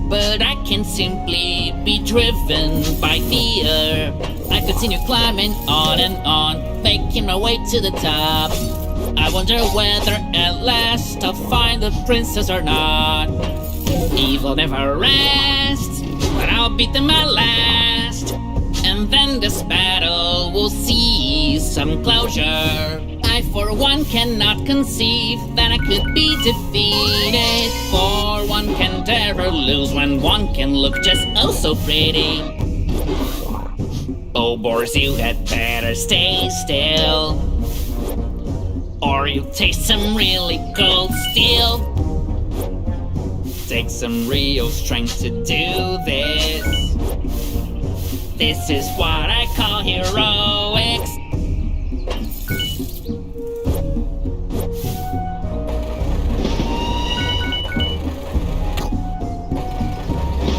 but I can simply be driven by fear. I continue climbing on and on, making my way to the top. I wonder whether at last I'll find the princess or not. Evil never rests, but I'll beat them at last. And then this battle will see some closure. I for one cannot conceive that I could be defeated, for one can never lose when one can look just oh so pretty. Oh boars, you had better stay still, or you'll taste some really cold steel. Take some real strength to do this. This is what I call heroics.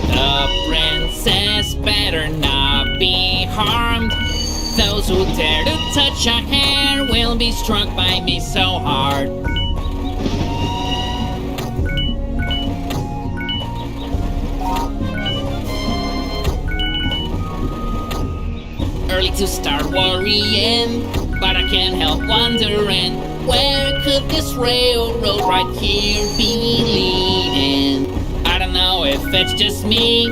The princess better not be harmed. Those who dare to touch her hair will be struck by me so hard. Early to start worrying, but I can't help wondering, where could this railroad right here be leading? I don't know if it's just me,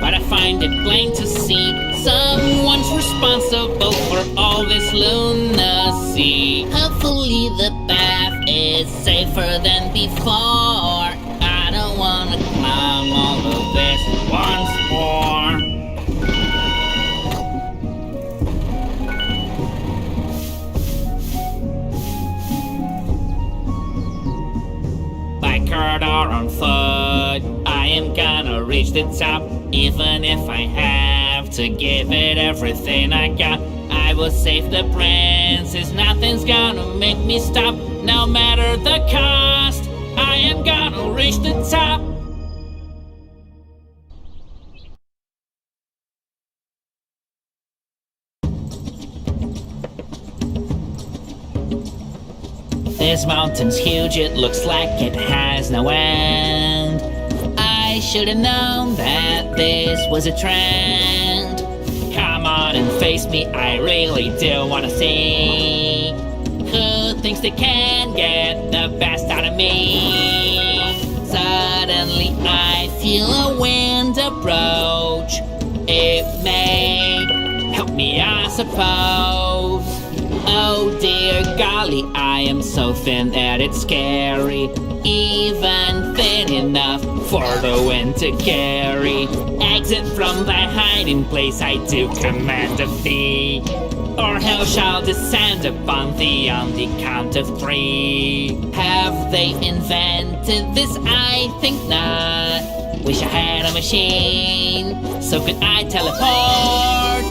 but I find it plain to see someone's responsible for all this lunacy. Hopefully the path is safer than before. I don't wanna climb all of this once more. By car or on foot, I am gonna reach the top. Even if I have to give it everything I got, I will save the princess. Nothing's gonna make me stop. No matter the cost, I am gonna reach the top. This mountain's huge, it looks like it has no end. I should have known that this was a trend. Come on and face me, I really do wanna see who thinks they can get the best out of me. Suddenly I feel a wind approach. It may help me, I suppose. Oh dear golly, I am so thin that it's scary, even thin enough for the wind to carry. Exit from thy hiding place, I do command of thee, or hell shall descend upon thee on the count of 3. Have they invented this? I think not. Wish I had a machine, so could I teleport?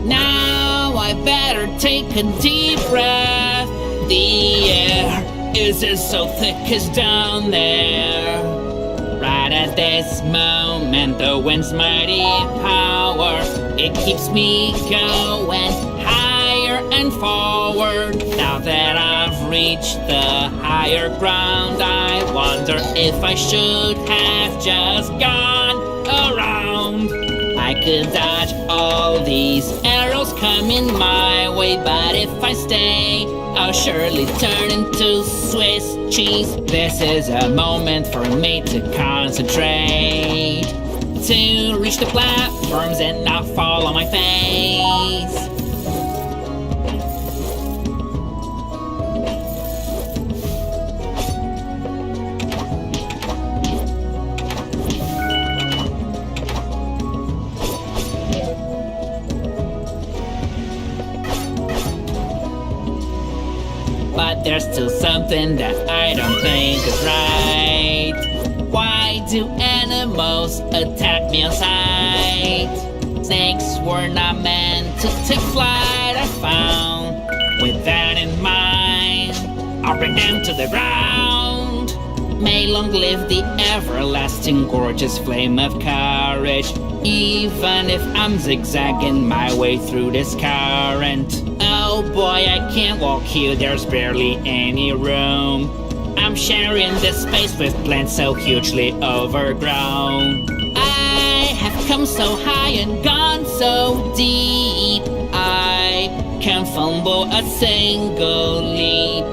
Now I better take a deep breath. The air isn't so thick as down there. Right at this moment, the wind's mighty power, it keeps me going higher and forward. Now that I've reached the higher ground, I wonder if I should have just gone around. I could dodge all these arrows coming my way, but if I stay, I'll surely turn into Swiss cheese. This is a moment for me to concentrate, to reach the platforms and not fall on my face. But there's still something that I don't think is right. Why do animals almost attacked me on sight. Snakes were not meant to take flight, I found. With that in mind, I'll bring them to the ground. May long live the everlasting gorgeous flame of courage. Even if I'm zigzagging my way through this current. Oh boy, I can't walk here, there's barely any room. I'm sharing this space with plants so hugely overgrown. I have come so high and gone so deep, I can't fumble a single leap.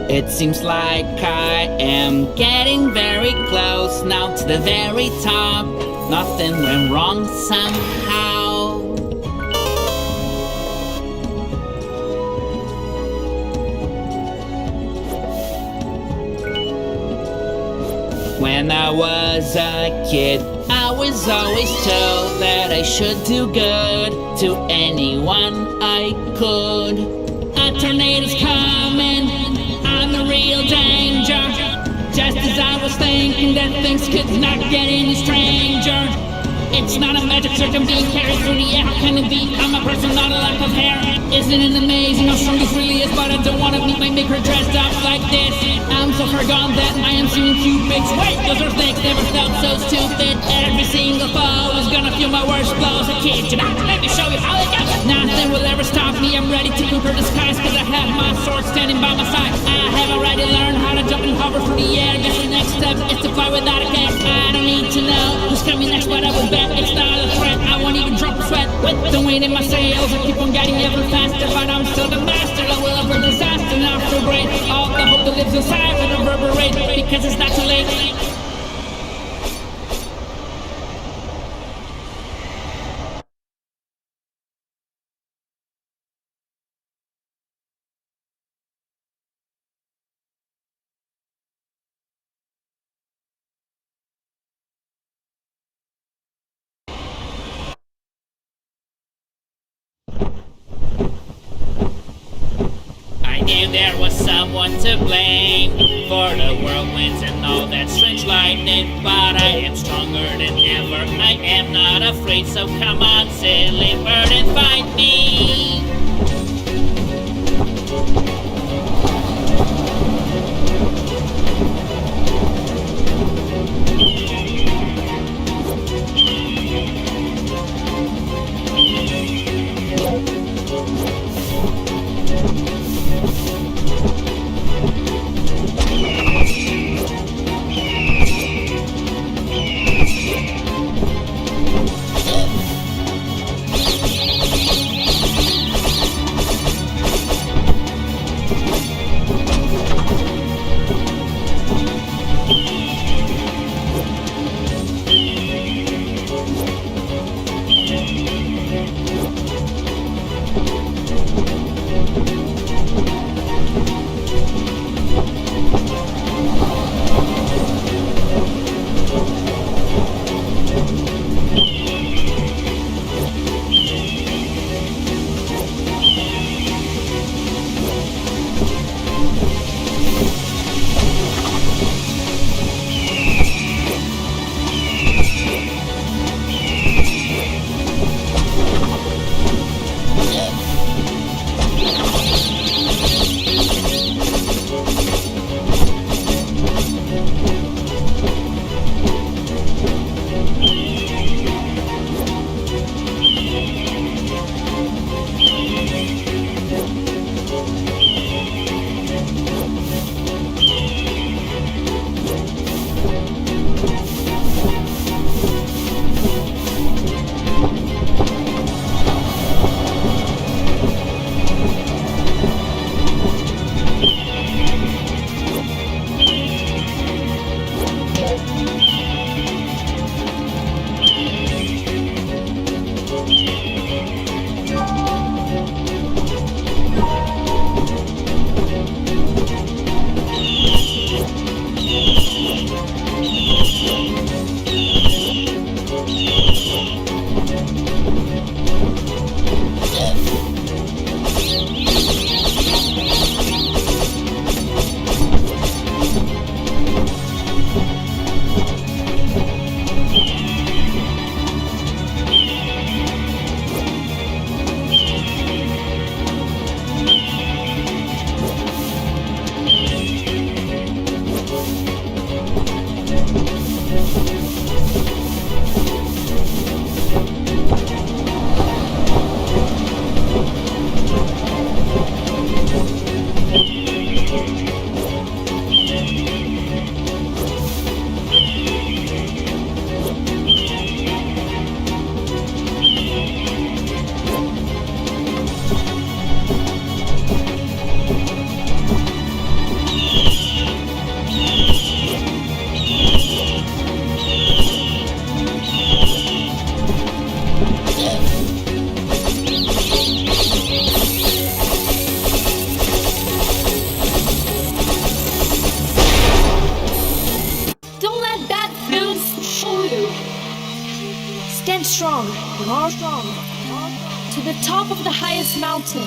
It seems like I am getting very close now to the very top. Nothing went wrong somehow. When I was a kid, I was always told that I should do good to anyone I could. A tornado's coming, I'm a real danger. Just as I was thinking that things could not get any stranger. It's not a magic trick, I'm being carried through the air. How can it be? I'm a person, not a lack of hair. Isn't it amazing how strong this really is? But I don't wanna meet my maker dressed up like this. I'm so far gone that I am seeing cubics. Wait, those are things never felt so stupid. Every single foe is gonna feel my worst blows. I kid you not, let me show you how it goes. Nothing will ever stop me, I'm ready to conquer the skies. Cause I have my sword standing by my side. I have already learned how to jump and hover through the air. Guess the next step is to fly without a care. I don't need to know who's coming next, but I will bet it's not a threat. I won't even drop a sweat with the wind in my sails. I keep on getting ever faster, but I'm still the master. I will ever disaster, not so great. All the hope that lives inside will reverberate, because it's not too late. I knew there was someone to blame for the whirlwinds and all that strange lightning, but I am stronger than ever. I am not afraid, so come on, silly bird, and fight me. Stand strong, to the top of the highest mountain.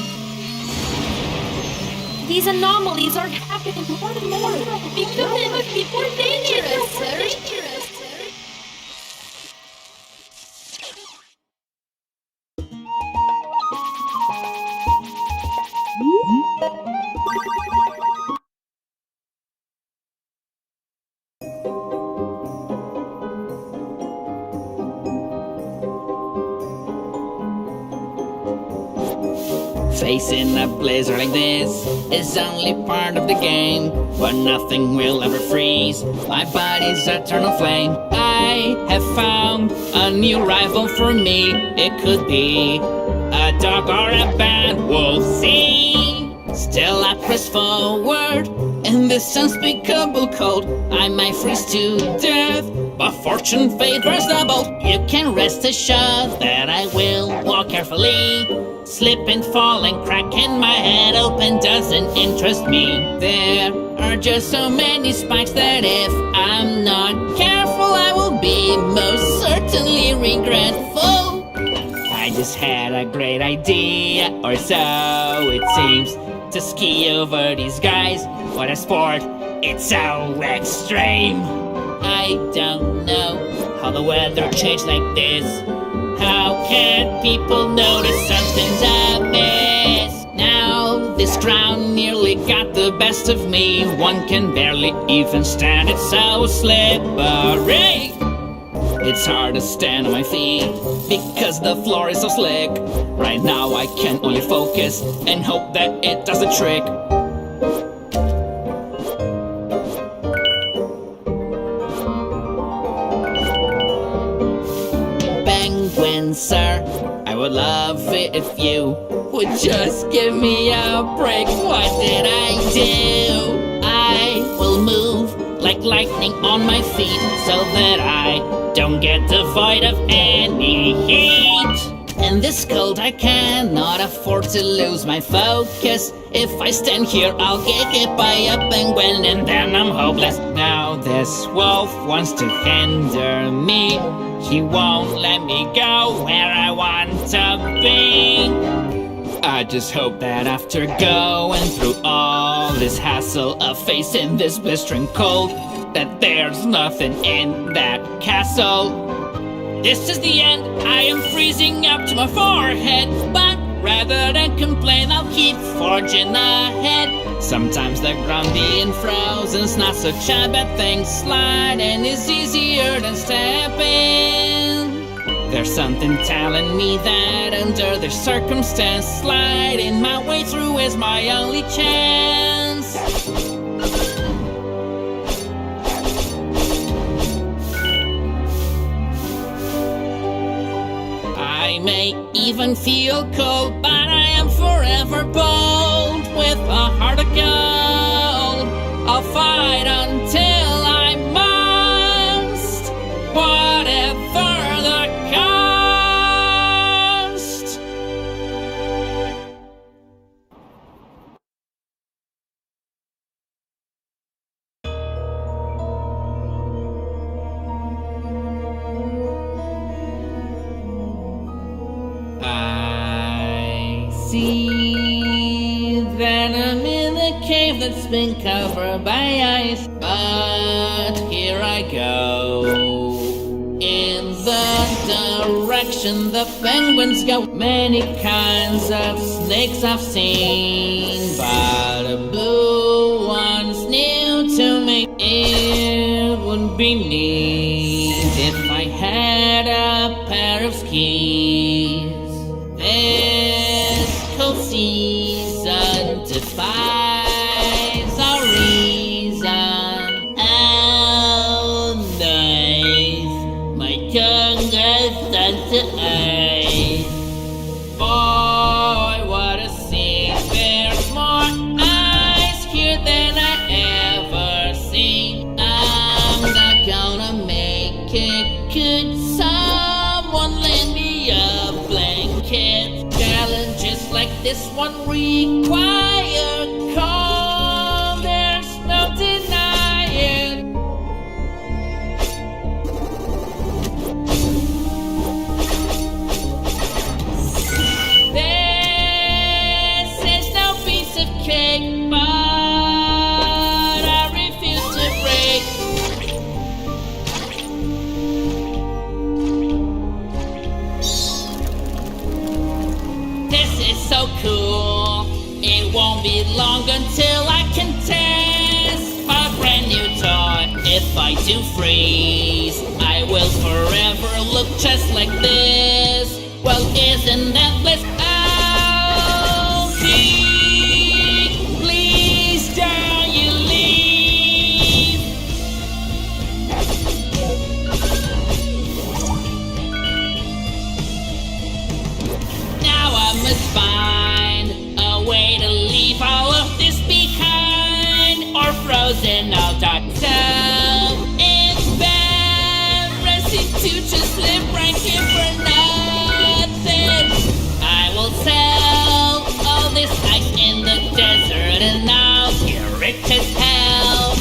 These anomalies are happening more and more. Becoming more dangerous, sir. Facing a blizzard like this is only part of the game, but nothing will ever freeze my body's eternal flame. I have found a new rival for me. It could be a dog or a bad wolf. See, still I press forward in this unspeakable cold. I might freeze to death, but fortune favors the bold. You can rest assured that I will walk carefully. Slip and fall and cracking my head open doesn't interest me. There are just so many spikes that if I'm not careful I will be most certainly regretful. I just had a great idea, or so it seems, to ski over these guys. What a sport, it's so extreme. I don't know how the weather changed like this. How can people notice something's amiss? Now this ground nearly got the best of me. One can barely even stand, it's so slippery. It's hard to stand on my feet because the floor is so slick. Right now I can only focus and hope that it does the trick. Sir, I would love it if you would just give me a break. What did I do? I will move like lightning on my feet so that I don't get devoid of any heat. In this cold I cannot afford to lose my focus. If I stand here I'll get hit by a penguin and then I'm hopeless. Now this wolf wants to hinder me. He won't let me go where I want to be. I just hope that after going through all this hassle of facing this blistering cold, that there's nothing in that castle. This is the end, I am freezing up to my forehead, but rather than complain I'll keep forging ahead. Sometimes the ground being frozen's not such a bad thing. Sliding is easier than stepping. There's something telling me that under this circumstance, sliding my way through is my only chance. I may even feel cold, but I am forever bold. With a heart of gold, I'll fight until I must, whatever the cost. I see venom in the cave that's been covered by ice, but here I go in the direction the penguins go. Many kinds of snakes I've seen, but a blue one's new to me. It would be neat if I had a pair of skis. This cold season defies our reason. Oh, nice, my tongue has turned to ice. Boy, what a scene! There's more ice here than I ever seen. I'm not gonna make it. Could someone lend me a blanket? Challenges like this one require calm. There's no denying. so cool. It won't be long until I can test my brand new toy. If I do freeze, I will forever look just like this. Well, isn't that bliss? Oh, please don't you leave. Now I must find a way to leave all of this behind, or frozen I'll die. So embarrassing to just live right here for nothing. I will sell all this ice in the desert and I'll get rich as hell.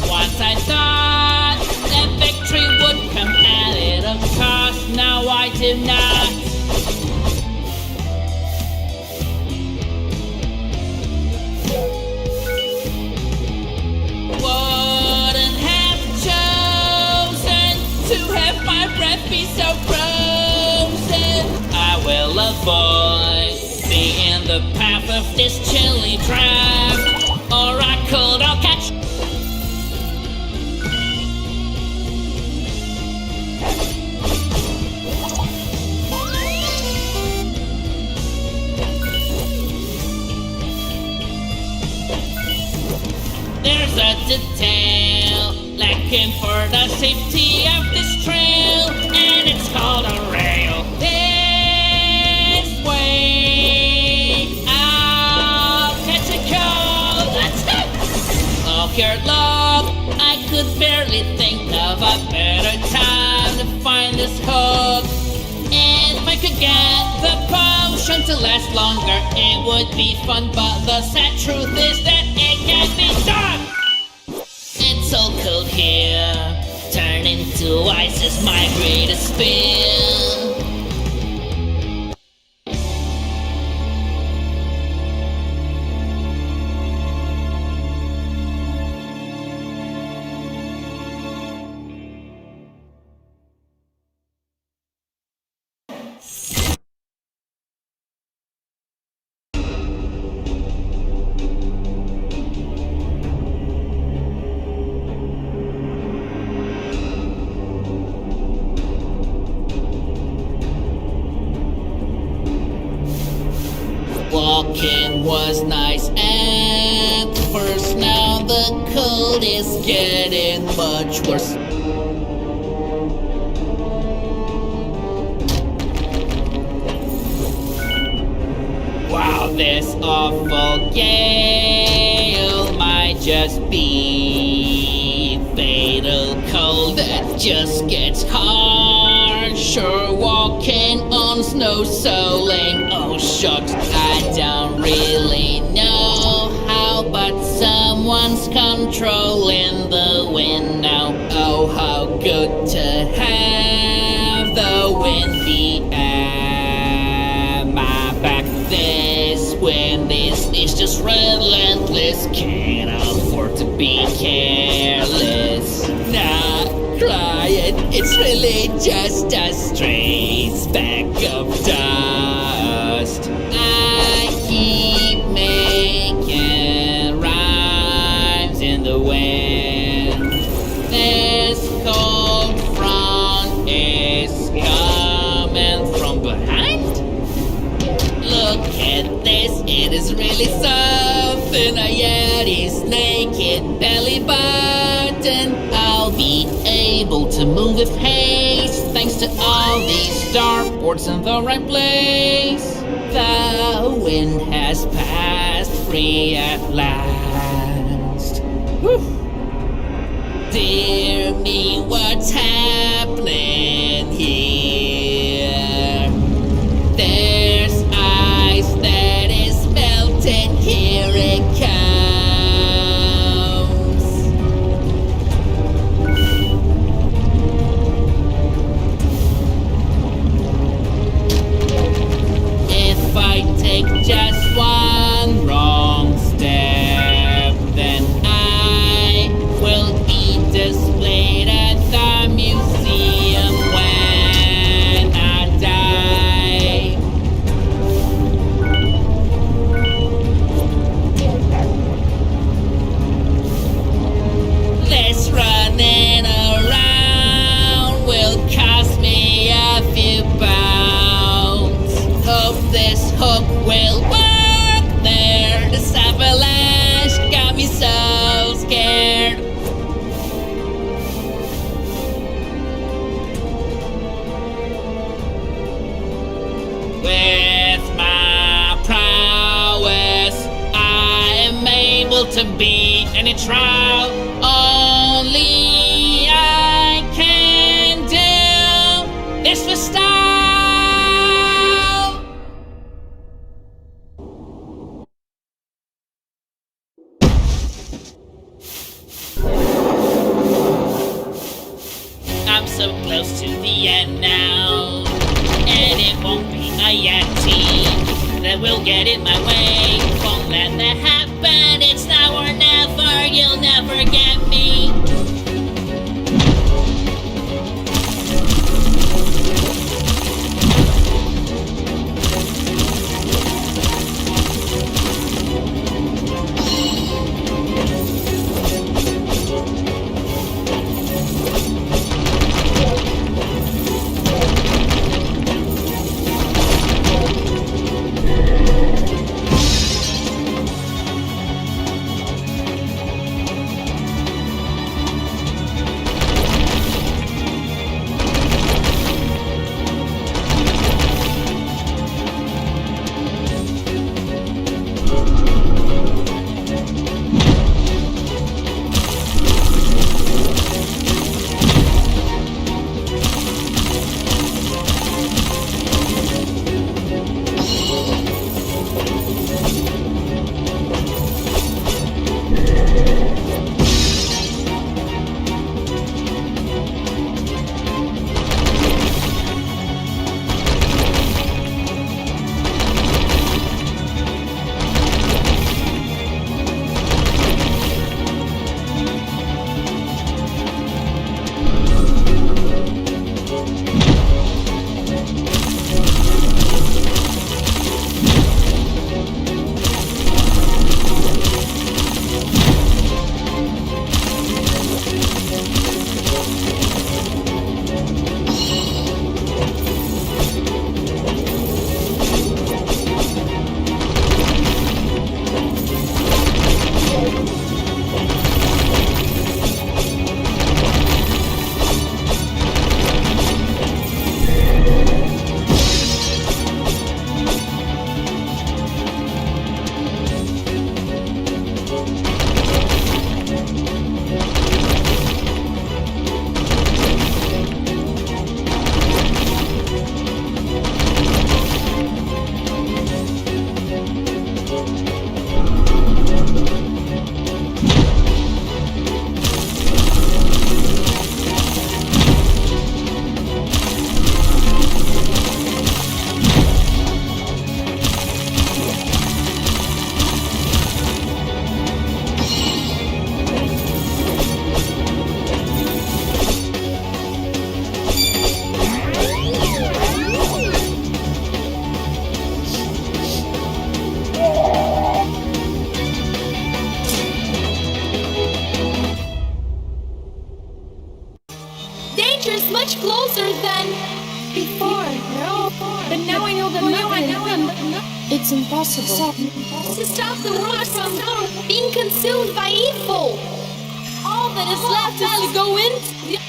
Once I thought that victory would come at it of cost, now I do not. Wouldn't have chosen to have my breath be so frozen. I will avoid being the path of this chilly draft, or I could all catch. There's a detail lacking for the safety of this trail, and it's called a rail. This way, I'll catch a cold. Let's go! All cured long, I could barely think of a better time to find this hook. If I could get the potion to last longer, it would be fun, but the sad truth is that it can't be done. It's so cold here, turn into ice is my greatest fear. Walking was nice at first, now the cold is getting much worse. Wow, this awful gale might just be fatal cold that just gets harsher. Walking on snow so lame. Oh shucks, I don't really know how, but someone's controlling the wind now. Oh, how good to have the wind be at my back. This wind is just relentless. Can't afford to be careless. Not crying, it's really just a straight speck of dust. I keep making rhymes in the wind. This cold front is coming from behind. Look at this, it is really something. A Yeti's naked belly button. I'll be able to move with haste, thanks to all these starboards in the right place. The wind has passed free at last. Whew. Dear me, what's happening here? There's ice that is melting, here it comes. If I take just one wrong step, then I will be displayed at to beat any trial. Only I can do this with style. I'm so close to the end now, and it won't be a Yeti that will get in my way. Won't let that happen. It's now or never. You'll never get me. Much closer than before. No, but now I know that it's impossible to stop the world from being consumed by evil. All that is left is to go in.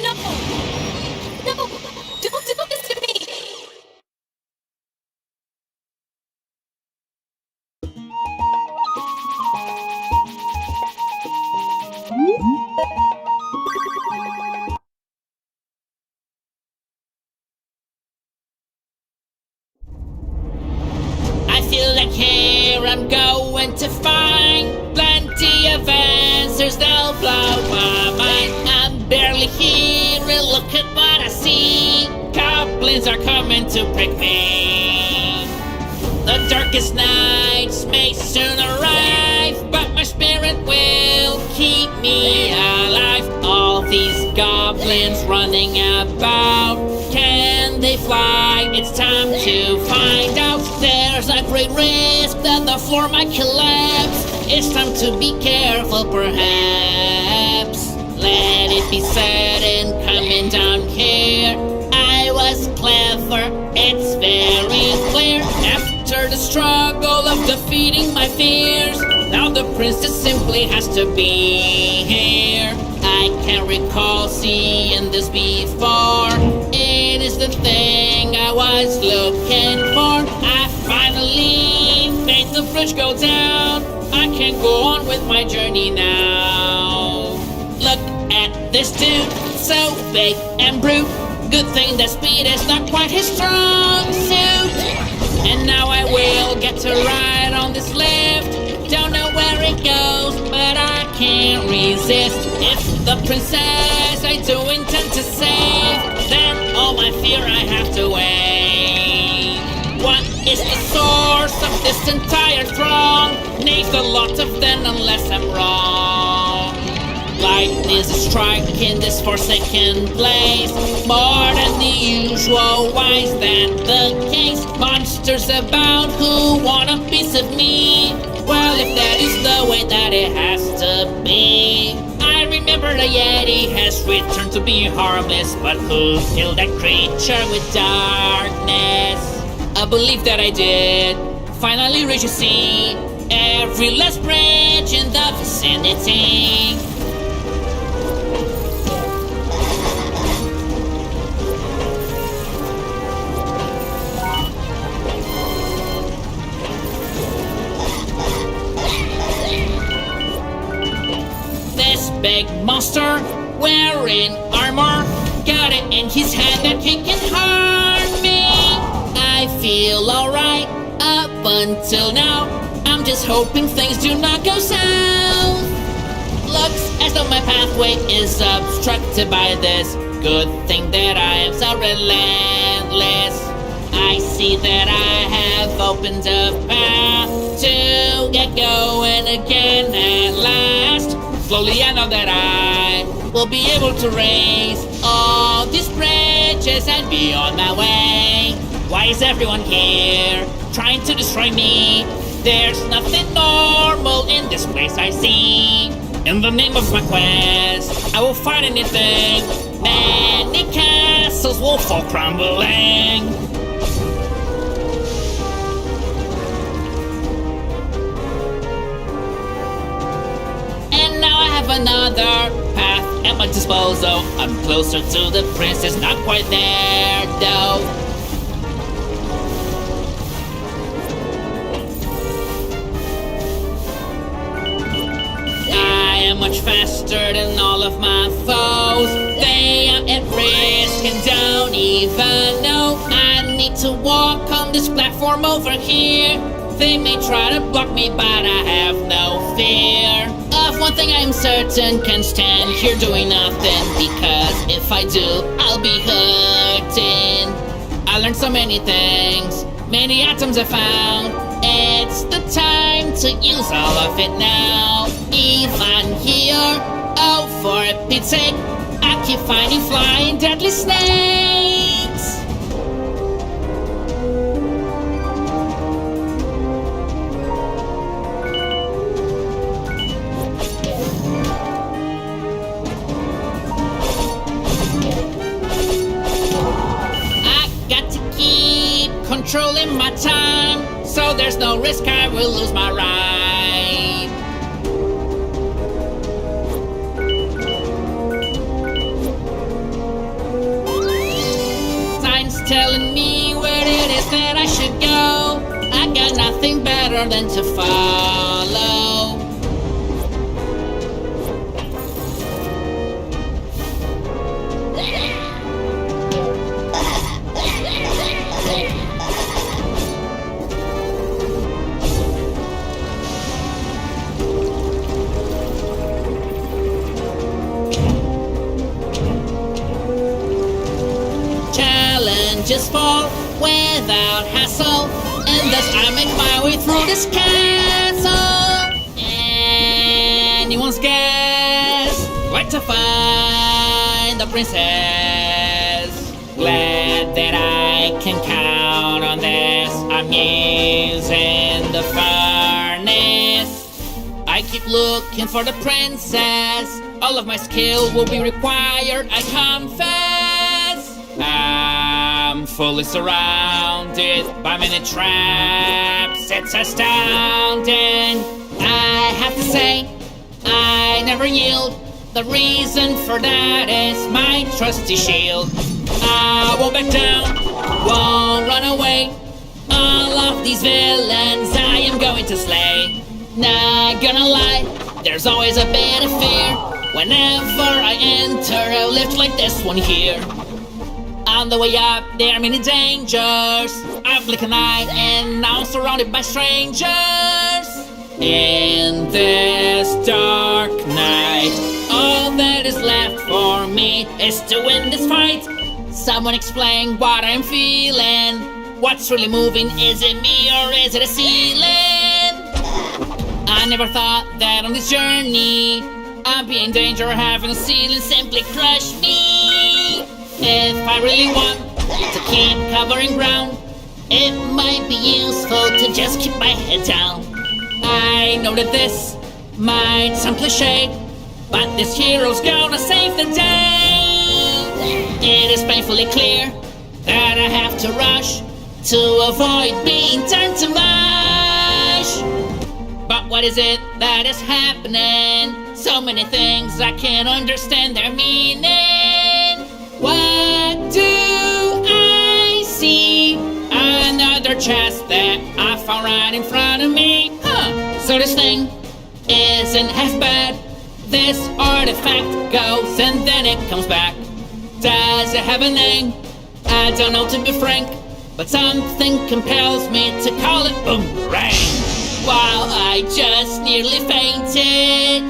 No, don't do this to me. Here I'm going to find plenty of answers that'll blow my mind. I'm barely here and look at what I see. Goblins are coming to prick me. The darkest nights may soon arrive, but my spirit will keep me alive. All these goblins running about, can they fly? It's time to find out. There's a great risk that the floor might collapse. It's time to be careful, perhaps. Let it be said in coming down here, I was clever, it's very clear. After the struggle of defeating my fears, now the princess simply has to be here. I can't recall seeing this before. It is the thing I was looking for. I finally made the bridge go down. I can go on with my journey now. Look at this dude, so big and brute. Good thing that speed is not quite his strong suit. And now I will get to ride on this lift. Don't know where it goes, but I can't resist. If the princess I do intend to save, then all my fear I have to wait. What is the source of this entire throng? Names a lot of them unless I'm wrong. Lightning is striking this forsaken place, more than the usual. Why is that the case? Monsters abound who want a piece of me. Well, if that is the way that it has to be. I remember the Yeti has returned to be harmless, but who killed that creature with darkness? I believe that I did finally reach the sea, every last bridge in the vicinity. Big monster wearing armor got it in his head that he can harm me. I feel alright up until now. I'm just hoping things do not go south. Looks as though my pathway is obstructed by this. Good thing that I am so relentless. I see that I have opened a path to get going again at last. Slowly I know that I will be able to raise all these bridges and be on my way. Why is everyone here trying to destroy me? There's nothing normal in this place I see. In the name of my quest, I will fight anything. Many castles will fall crumbling. Another path at my disposal. I'm closer to the princess, not quite there though. I am much faster than all of my foes. They are at risk and don't even know. I need to walk on this platform over here. They may try to block me, but I have no fear. Of one thing I'm certain, can't stand here doing nothing, because if I do, I'll be hurting. I learned so many things, many atoms I found. It's the time to use all of it now. Even here, oh for Pete's sake, I keep finding flying deadly snakes. Controlling my time, so there's no risk I will lose my ride. Signs telling me where it is that I should go. I got nothing better than to follow. Just fall without hassle, and thus I make my way through this castle. Anyone's guess, where to find the princess? Glad that I can count on this. I'm using the furnace. I keep looking for the princess. All of my skill will be required, I confess. I'm fully surrounded by many traps. It's astounding. I have to say, I never yield. The reason for that is my trusty shield. I won't back down, won't run away. All of these villains I am going to slay. Not gonna lie, there's always a bit of fear whenever I enter a lift like this one here. On the way up, there are many dangers. I blink an eye and now I'm surrounded by strangers. In this dark night, all that is left for me is to win this fight. Someone explain what I'm feeling. What's really moving? Is it me or is it a ceiling? I never thought that on this journey I'd be in danger of having a ceiling simply crush me. If I really want to keep covering ground, it might be useful to just keep my head down. I know that this might sound cliche, but this hero's gonna save the day. It is painfully clear that I have to rush to avoid being turned to mush. But what is it that is happening? So many things I can't understand their meaning. What do I see? Another chest that I found right in front of me. So this thing isn't half bad. This artifact goes and then it comes back. Does it have a name? I don't know, to be frank, but something compels me to call it Boomerang. Wow, I just nearly fainted.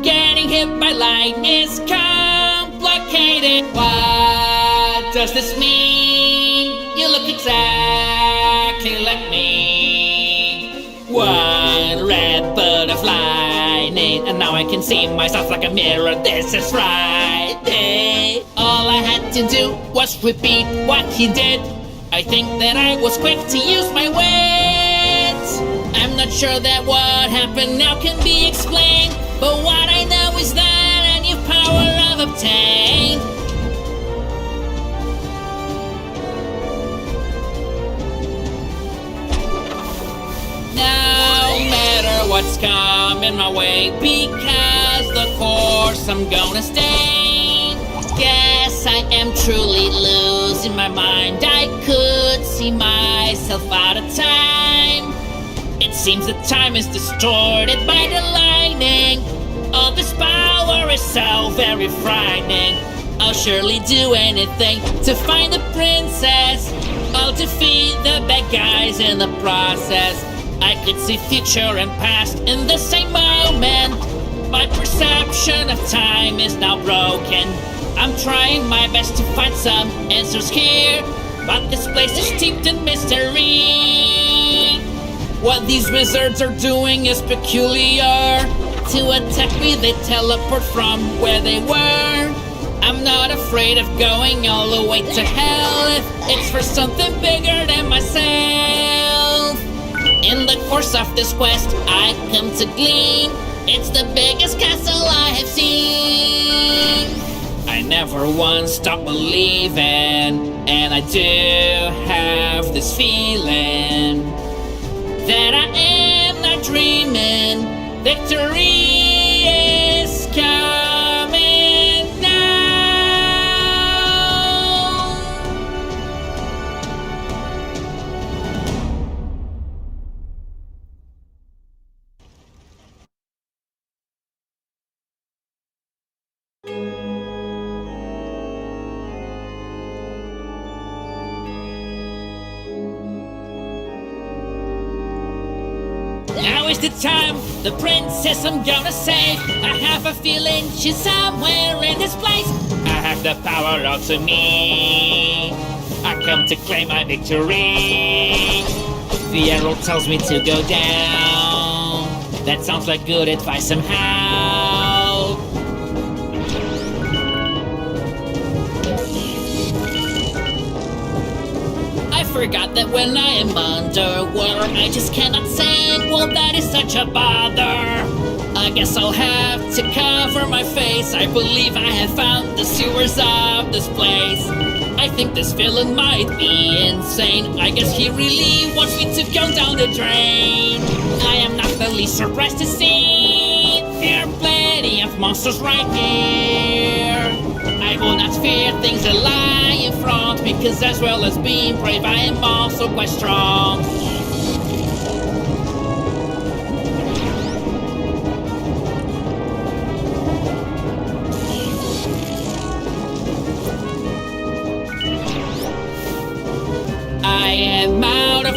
Getting hit by lightning is complicated. What does this mean? You look exactly like me. One red bud of lightning, and now I can see myself like a mirror. This is Friday. All I had to do was repeat what he did. I think that I was quick to use my wits. I'm not sure that what happened now can be explained, but what I know is that a new power I've obtained. No matter what's coming my way, because the course I'm gonna stay. Guess I am truly losing my mind. I could see myself out of time. It seems that time is distorted by the lightning. All this power is so very frightening. I'll surely do anything to find the princess. I'll defeat the bad guys in the process. I could see future and past in the same moment. My perception of time is now broken. I'm trying my best to find some answers here, but this place is steeped in mystery. What these wizards are doing is peculiar. To attack me, they teleport from where they were. I'm not afraid of going all the way to hell if it's for something bigger than myself. In the course of this quest, I come to glean it's the biggest castle I have seen. I never once stopped believing, and I do have this feeling that I am not dreaming. Victory is coming now. Now is the time, the princess I'm gonna save. I have a feeling she's somewhere in this place. I have the power all to me. I come to claim my victory. The arrow tells me to go down. That sounds like good advice somehow. I forgot that when I am underwater, I just cannot sing. Well, that is such a bother. I guess I'll have to cover my face. I believe I have found the sewers of this place. I think this villain might be insane. I guess he really wants me to go down the drain. I am not the least surprised to see there are plenty of monsters right here. I will not fear things that lie in front, because as well as being brave, I am also quite strong.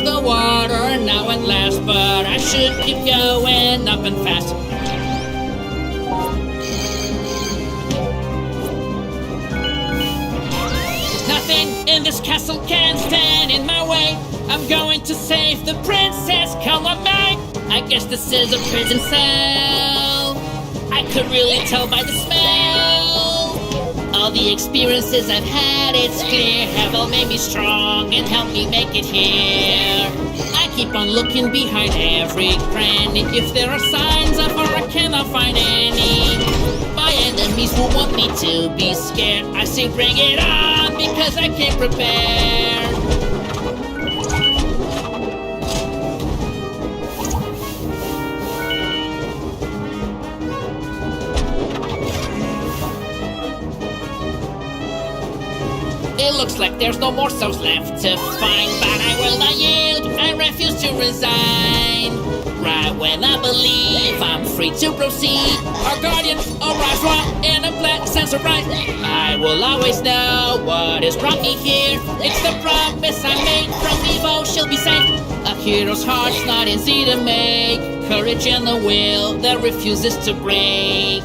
the water now and last, but I should keep going up and fast. Nothing in this castle can stand in my way. I'm going to save the princess, come on back. I guess this is a prison cell. I could really tell by the smell. All the experiences I've had, it's clear, have all made me strong and helped me make it here. I keep on looking behind every cranny. If there are signs of her, I cannot find any. My enemies will want me to be scared. I say bring it on, because I came prepared. It looks like there's no more souls left to find, but I will not yield, I refuse to resign. Right when I believe I'm free to proceed, our guardian arrives right in a black sensor right. I will always know what has brought me here. It's the promise I made, from evil she'll be saved. A hero's heart's not easy to make, courage and the will that refuses to break.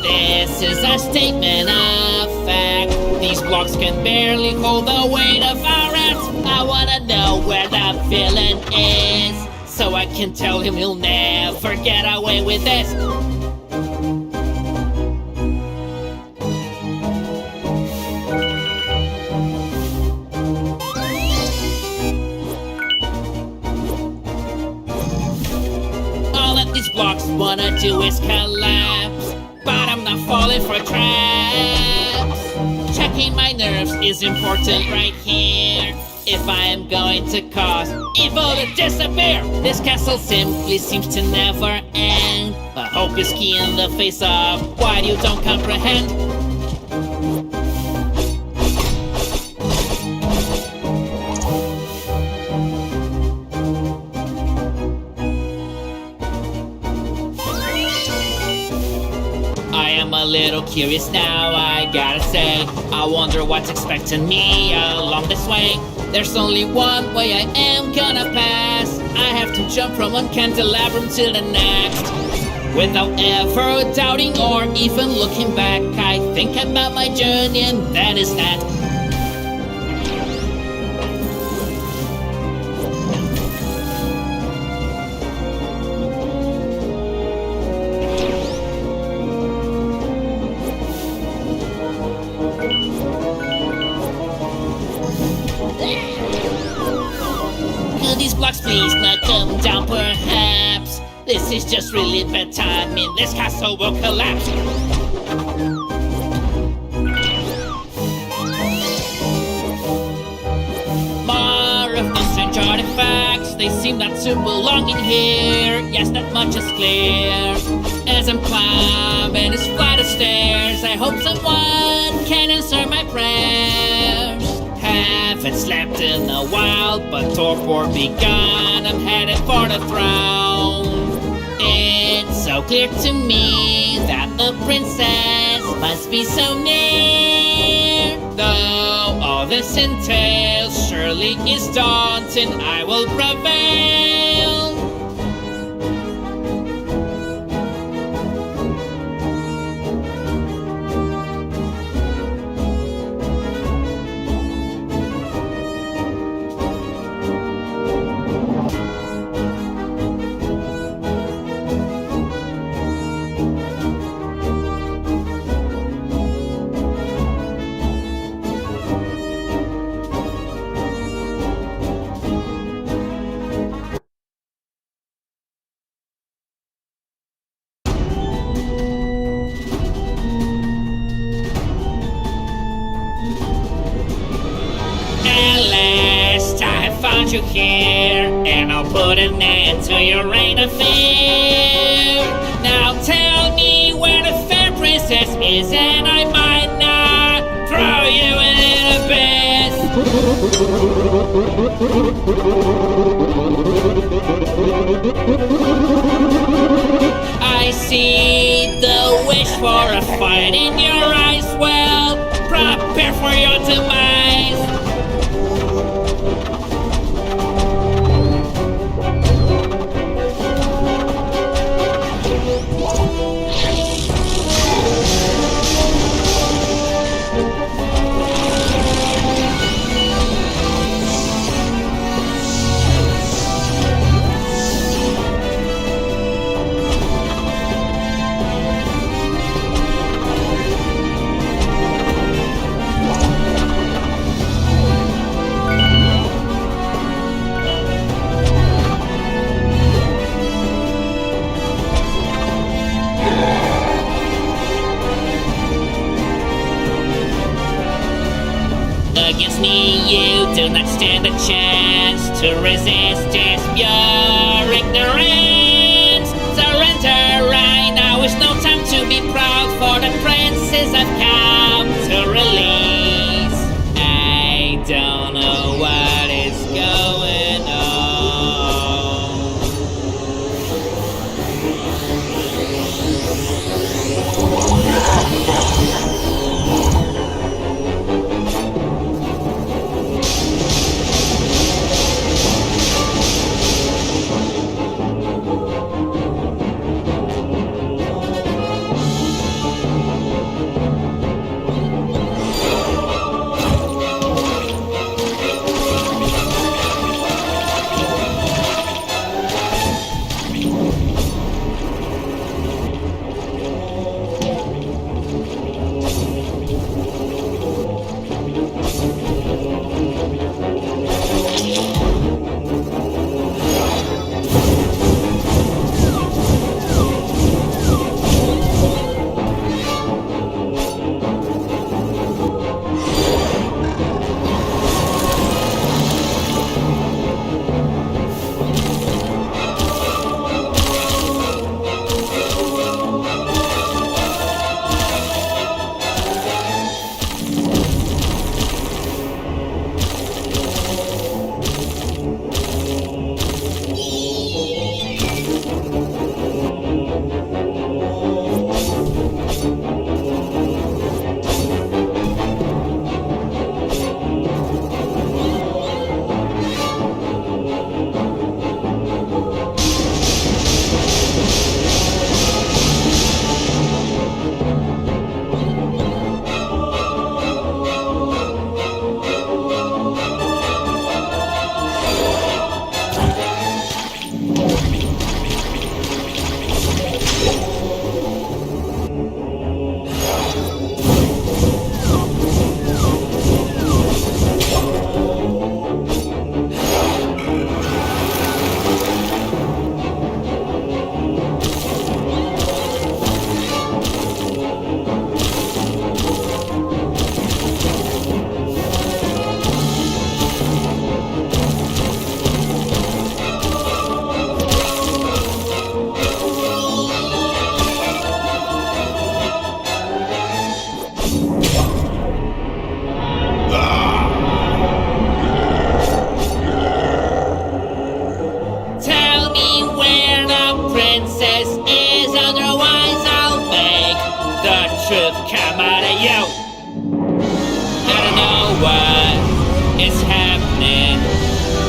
This is a statement of fact. These blocks can barely hold the weight of our wrath. I wanna know where the villain is, so I can tell him he'll never get away with this. All that these blocks wanna do is collapse, but I'm not falling for traps. Checking my nerves is important right here, if I am going to cause evil to disappear. This castle simply seems to never end, but hope is key in the face of what you don't comprehend. I'm a little curious now, I gotta say. I wonder what's expecting me along this way. There's only one way I am gonna pass. I have to jump from one candelabrum to the next, without ever doubting or even looking back. I think about my journey and that is that. These blocks please not come down perhaps. This is just really bad timing, this castle will collapse. More of those strange artifacts, they seem not to belong in here. Yes, that much is clear. As I'm climbing this flight of stairs, I hope someone can answer my prayers. Haven't slept in a while, but torpor begun, I'm headed for the throne. It's so clear to me that the princess must be so near. Though all this entails surely is daunting, I will prevail. You here, and I'll put an end to your reign of fear. Now tell me where the fair princess is, and I might not throw you in an abyss. I see the wish for a fight in your eyes. Well, prepare for your demise. Against me you do not stand a chance to resist this pure ignorance. Surrender right now is no time to be proud, for the princes have come to release. I don't know what is going on.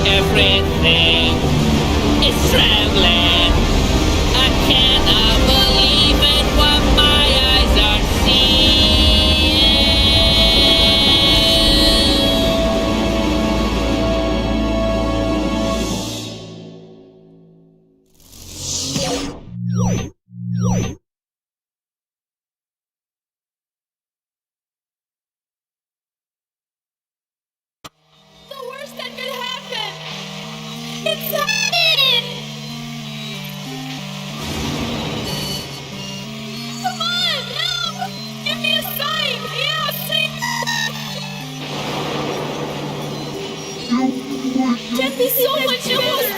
Everything is trembling. I cannot believe in what my eyes are seeing. The worst that could happen! It's happening! Come on, help! Give me a sign! Yeah, say Can't be so much better!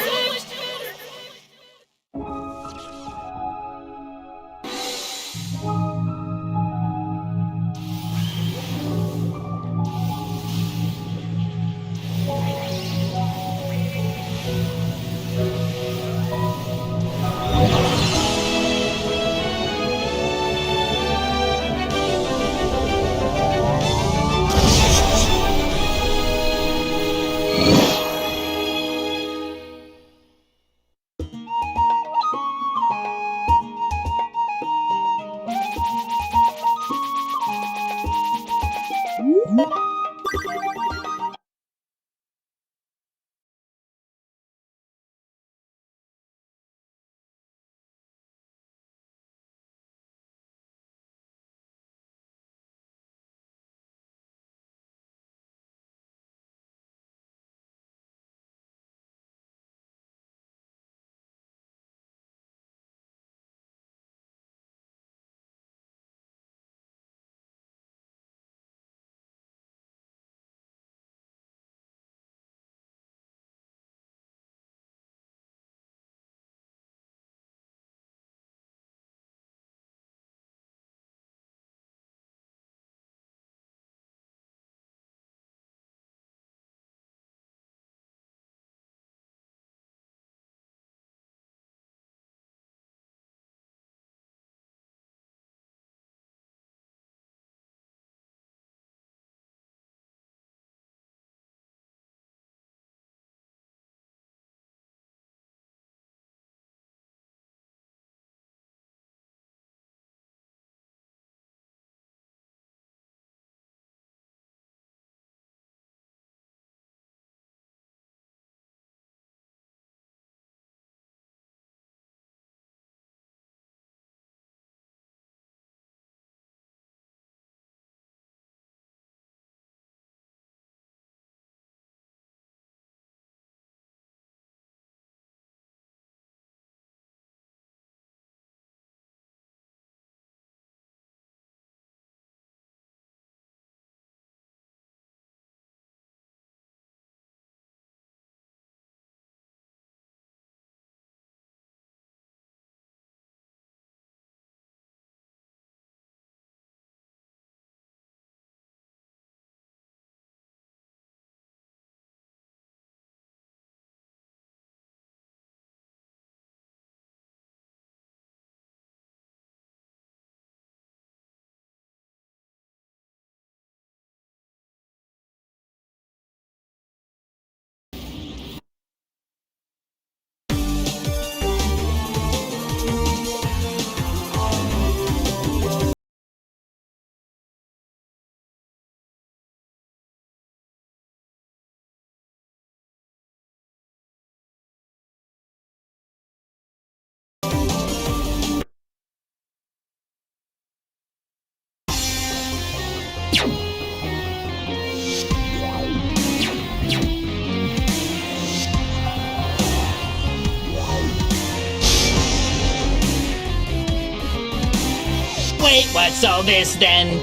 What's all this then?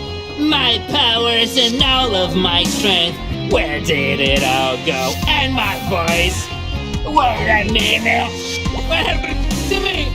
My powers and all of my strength. Where did it all go? And my voice? Wait a minute. What happened to me?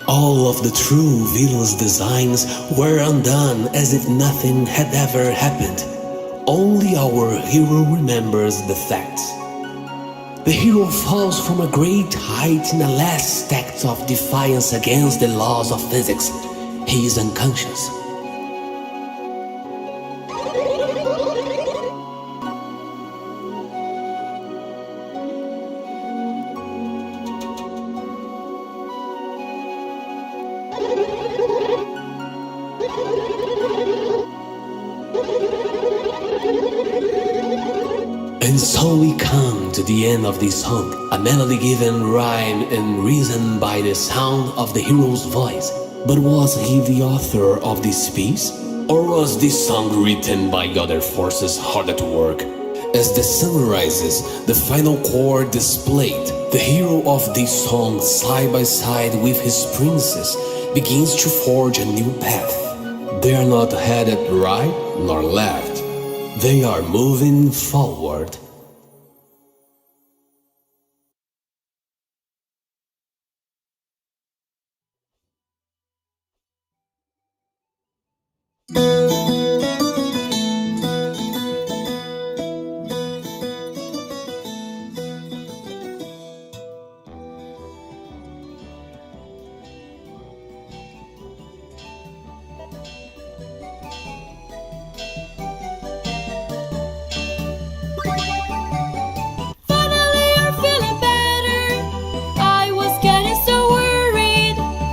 All of the true villain's designs were undone as if nothing had ever happened. Only our hero remembers the facts. The hero falls from a great height in a last act of defiance against the laws of physics. He is unconscious. And so we come to the end of this song, a melody given rhyme and reason by the sound of the hero's voice. But was he the author of this piece? Or was this song written by other forces hard at work? As the sun rises, the final chord displayed, the hero of this song side by side with his princess begins to forge a new path. They are not headed right nor left. They are moving forward.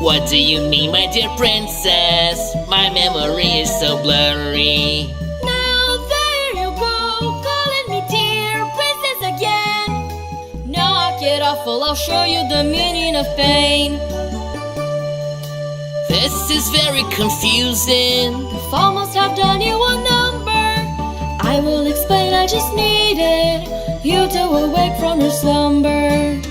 What do you mean, my dear princess? My memory is so blurry. Now there you go, calling me dear princess again. Knock it off, I'll show you the meaning of pain. This is very confusing. The fall must have done you a number. I will explain, I just needed you to awake from your slumber.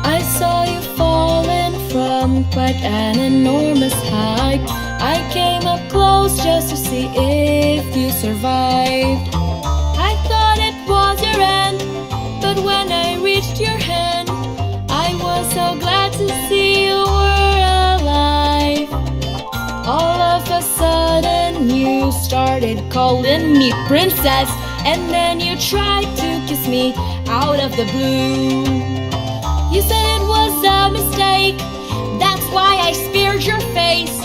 I saw you falling from quite an enormous height. I came up close just to see if you survived. I thought it was your end, but when I reached your hand, I was so glad to see you were alive. All of a sudden you started calling me princess, and then you tried to kiss me out of the blue. You said it was a mistake, that's why I spared your face.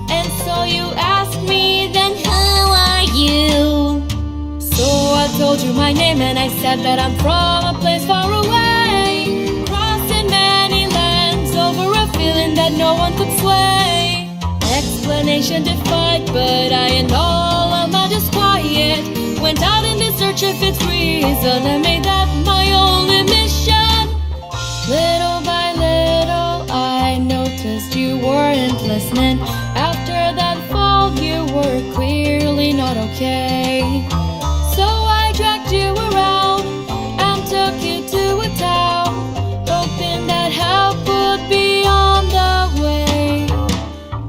And so you asked me then, who are you? So I told you my name and I said that I'm from a place far away, crossing many lands over a feeling that no one could sway. Explanation defied, but I and all of my disquiet went out in the search of its reason and made that my only mission. Little by little I noticed you weren't listening. After that fall you were clearly not okay. So I dragged you around and took you to a town, hoping that help would be on the way.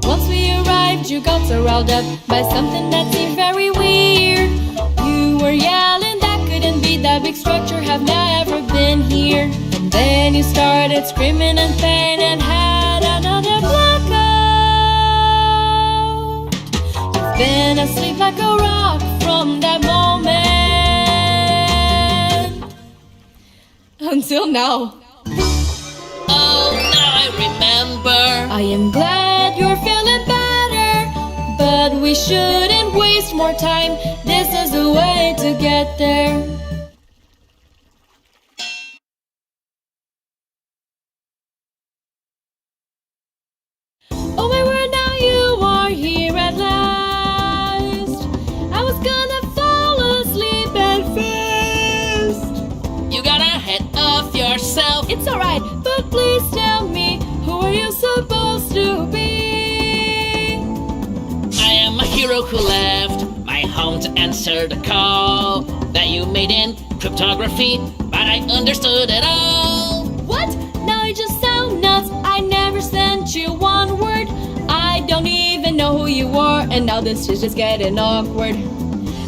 Once we arrived you got so riled up by something that seemed very weird. You were yelling that couldn't be, that big structure have never been here. And then you started screaming in pain and had another blackout. You've been asleep like a rock from that moment until now. Oh, now I remember. I am glad you're feeling better, but we shouldn't waste more time. This is the way to get there. Oh my word, now you are here at last. I was gonna fall asleep at first. You got ahead of yourself. It's alright, but please tell me, who are you supposed to be? I am a hero who left my home to answer the call that you made in cryptography, but I understood it all. What? Now you just sound nuts. I never sent you one word. I don't even know who you are, and now this is just getting awkward.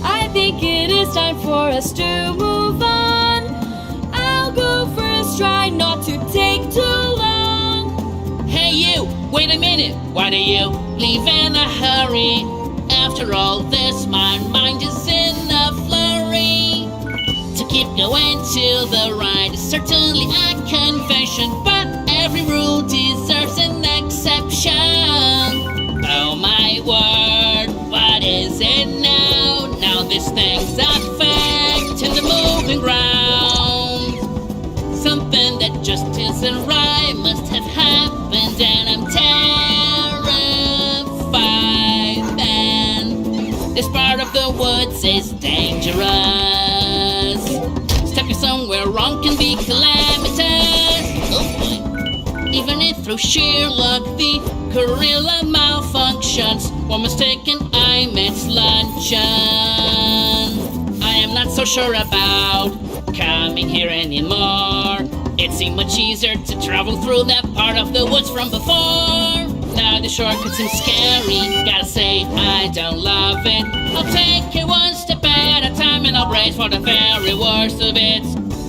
I think it is time for us to move on. I'll go first, try minute, why do you leave in a hurry? After all this, my mind is in a flurry. To keep going to the right is certainly a convention, but every rule deserves an exception. Oh my word, what is it now? Now this thing's affecting the moving ground. Something that just isn't right must have happened, and I'm terrified. And this part of the woods is dangerous. Stepping somewhere wrong can be calamitous. Oh boy. Even if through sheer luck the gorilla malfunctions, one mistaken I miss luncheon. I am not so sure about coming here anymore. It seemed much easier to travel through that part of the woods from before. Now the shortcut seems scary, gotta say I don't love it. I'll take it one step at a time and I'll brace for the very worst of it.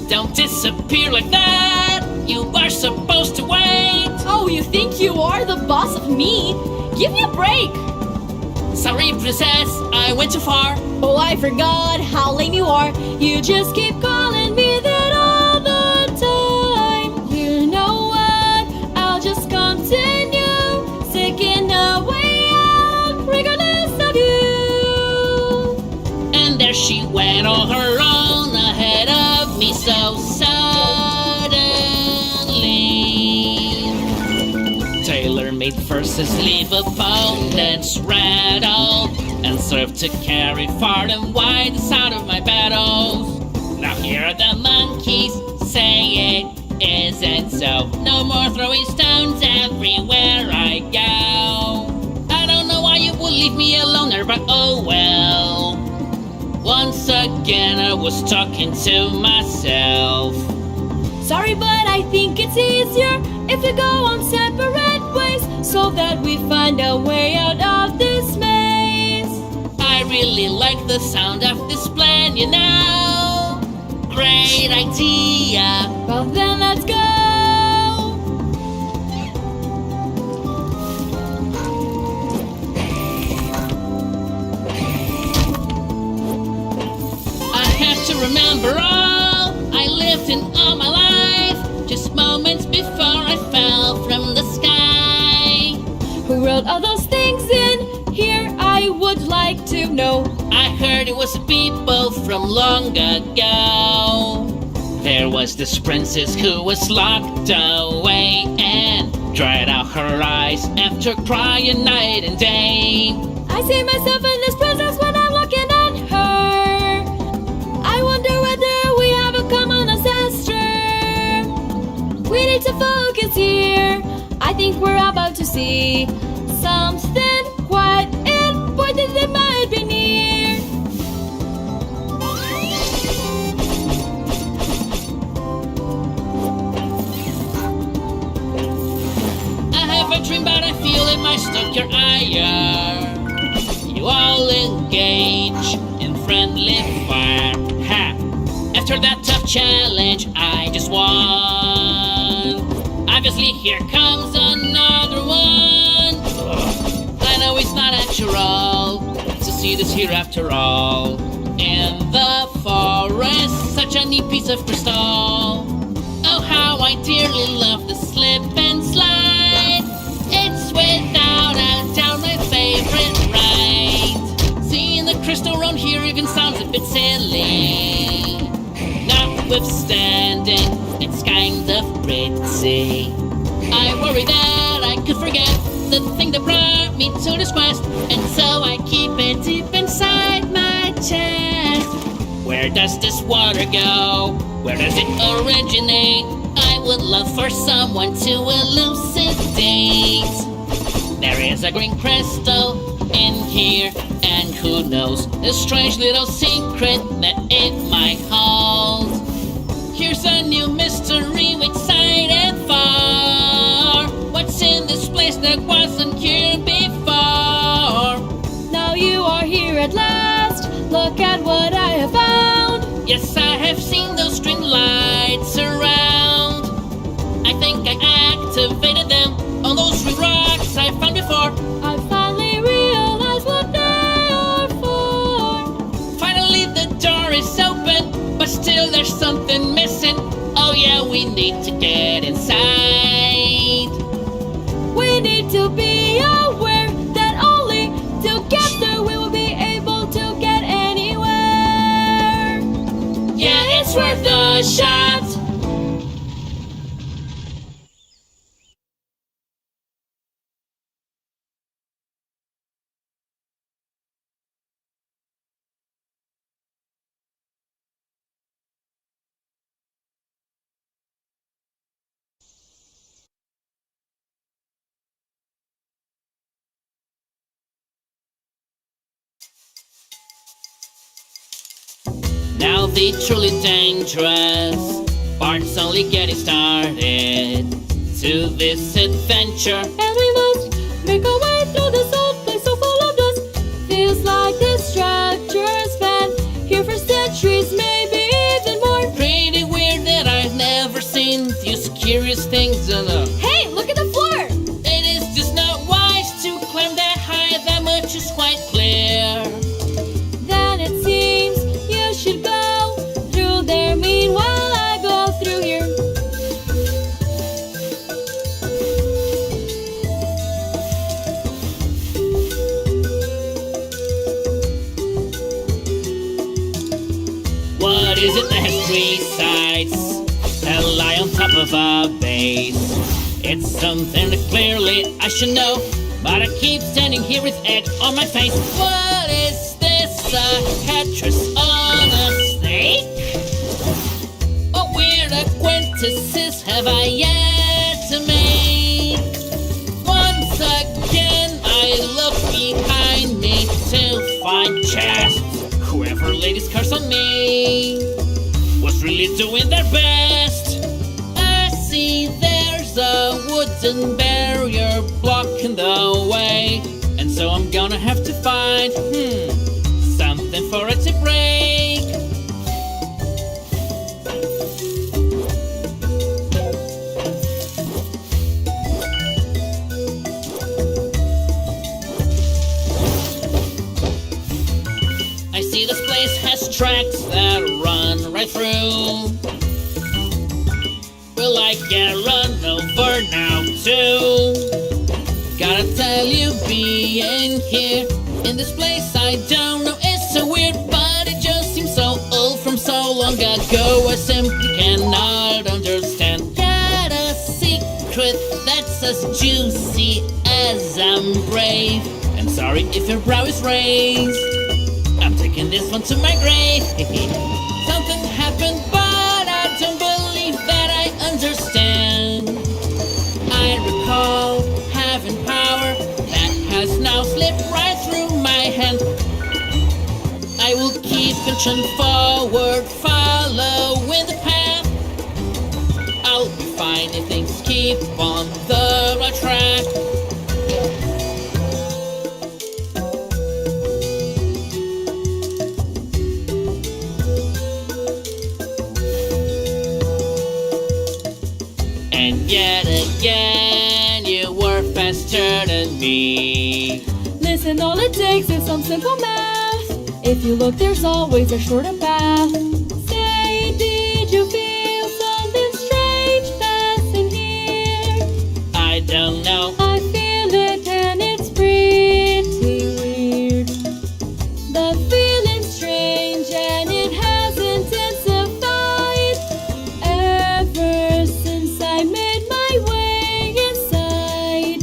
Don't disappear like that, you are supposed to wait. Oh, you think you are the boss of me? Give me a break! Sorry princess, I went too far. Oh, I forgot how lame you are. You just keep calling me that all the time. You know what? I'll just continue seeking a way out, regardless of you. And there she went on her own, ahead of me so suddenly. Tailor-made verses leave opponents rattled and serve to carry far and wide the sound of my battles. Now here are the monkeys say it isn't so. No more throwing stones everywhere I go. I don't know why you would leave me alone there, but oh well. Once again I was talking to myself. Sorry, but I think it's easier if we go on separate ways, so that we find a way out of this maze. I really like the sound of this plan, you know. Great idea. Well then let's go. I have to remember all I lived in all my life, just moments before I fell from the sky. Who wrote all those things in here? I would like to know. I heard it was people from long ago. There was this princess who was locked away and dried out her eyes after crying night and day. I see myself in this princess when I'm looking at her. I wonder whether we have a common ancestor. We need to focus here. I think we're about to see something quite important that might be near. I have a dream, but I feel it might stoke your ire. You all engage in friendly fire. Ha! After that tough challenge, I just won. Obviously, here comes another one. I know it's not natural to see this here after all. In the forest, such a neat piece of crystal. Oh, how I dearly love the slip and slide. It's without a doubt my favorite ride. Seeing the crystal around here even sounds a bit silly. Notwithstanding, it's kind of pretty. I worry that I could forget the thing that brought me to this quest, and so I keep it deep inside my chest. Where does this water go? Where does it originate? I would love for someone to elucidate. There is a green crystal in here, and who knows the strange little secret that it might hold. Here's a new mystery we're excited for. What's in this place that wasn't here before? Now you are here at last. Look at what I have found. Yes, I have seen those string lights around. I think I activated them on those three rocks I found before. I finally realized what they are for. Finally the door is open, but still there's something missing. Oh yeah, we need to get inside. We need to be aware that only together we will be able to get anywhere. Yeah, it's worth a shot. Now the truly dangerous part's only getting started to this adventure. And we must make our way through this old place so full of dust. Feels like this structure's been here for centuries, maybe even more. Pretty weird that I've never seen these curious things on a... Hey, look at the floor! It is just not wise to climb that high, that much is quite clear. Then it seems you should go through there, meanwhile I go through here. What is it that has three sides that lie on top of a base? It's something that clearly I should know, but I keep standing here with egg on my face. What is this? A headdress on a snake? What weird acquaintances have I yet to make? Once again I look behind me to find chests. Whoever laid his curse on me was really doing their best. I see there's a wooden barrier blocking the way, and so I'm gonna have to find something for it to break. I see this place has tracks that run right through. Will I get run over now too? Gotta tell you, being here in this place, I don't know, it's so weird, but it just seems so old from so long ago. I simply cannot understand. Got a secret that's as juicy as I'm brave. And sorry if your brow is raised, I'm taking this one to my grave. Something happened, but I don't believe that I understand. I recall having power that has now slipped right through my hand. I will keep pushing forward, following the path. I'll be fine if things keep on the right track. And yet again, you were faster than me. Listen, all it takes is some simple math. If you look, there's always a shorter path. Say, did you feel something strange passing here? I don't know. I feel it and it's pretty weird. The feeling's strange and it has intensified ever since I made my way inside.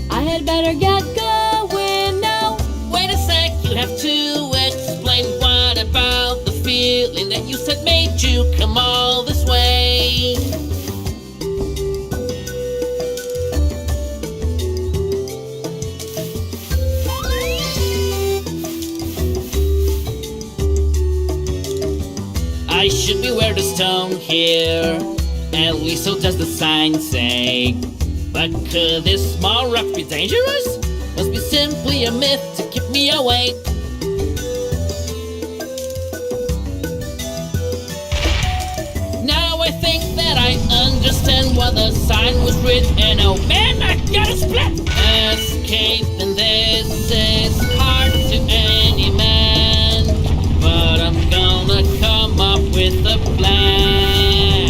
I had better get going now. Wait a sec, you have to explain. What about the feeling that you said made you come all this way? I should beware the stone here, at least so does the sign say. But could this small rock be dangerous? Must be simply a myth to keep me awake. Now I think that I understand what the sign was written. Oh man, I gotta split! Escaping this is hard to any man, but I'm gonna come up with a plan.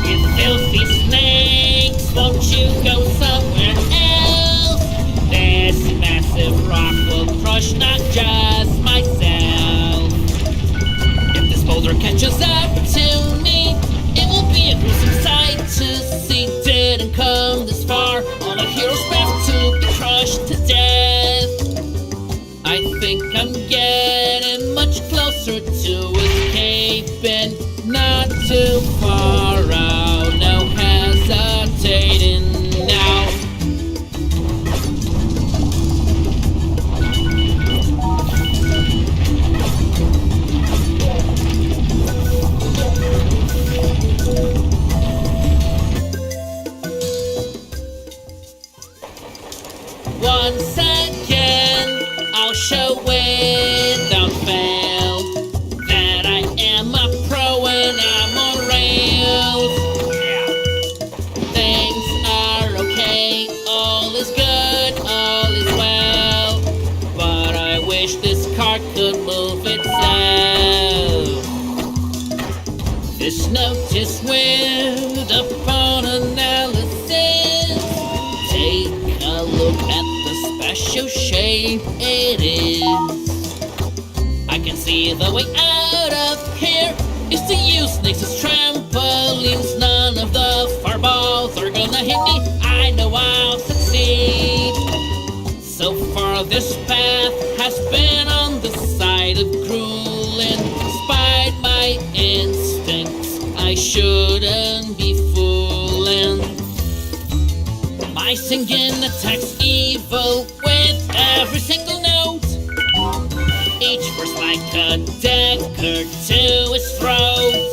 You filthy snakes, won't you go somewhere else? This massive rock will crush not just myself. If this boulder catches up to me, it will be a gruesome sight to see. Didn't come this far on a hero's path to be crushed to death. I think I'm getting much closer to escaping, not too far out, no hesitating now. Once again, I'll show without fail that I am a pro and I'm on rails. Things are okay, all is good, all is well, but I wish this car could move itself. This note is weird upon analysis. Take a look at the special shape it is. I can see the way out of here is to use snakes as trampolines. None of the fireballs are gonna hit me. I know I'll succeed. So far this path has been on the side of cruel, and despite my instincts, I shouldn't be fooling. My singing attacks evil with every single note, each verse like a dagger to his throat.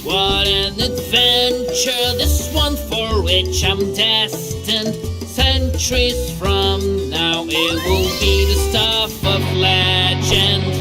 What an adventure, this one for which I'm destined. Centuries from now it will be the stuff of legend.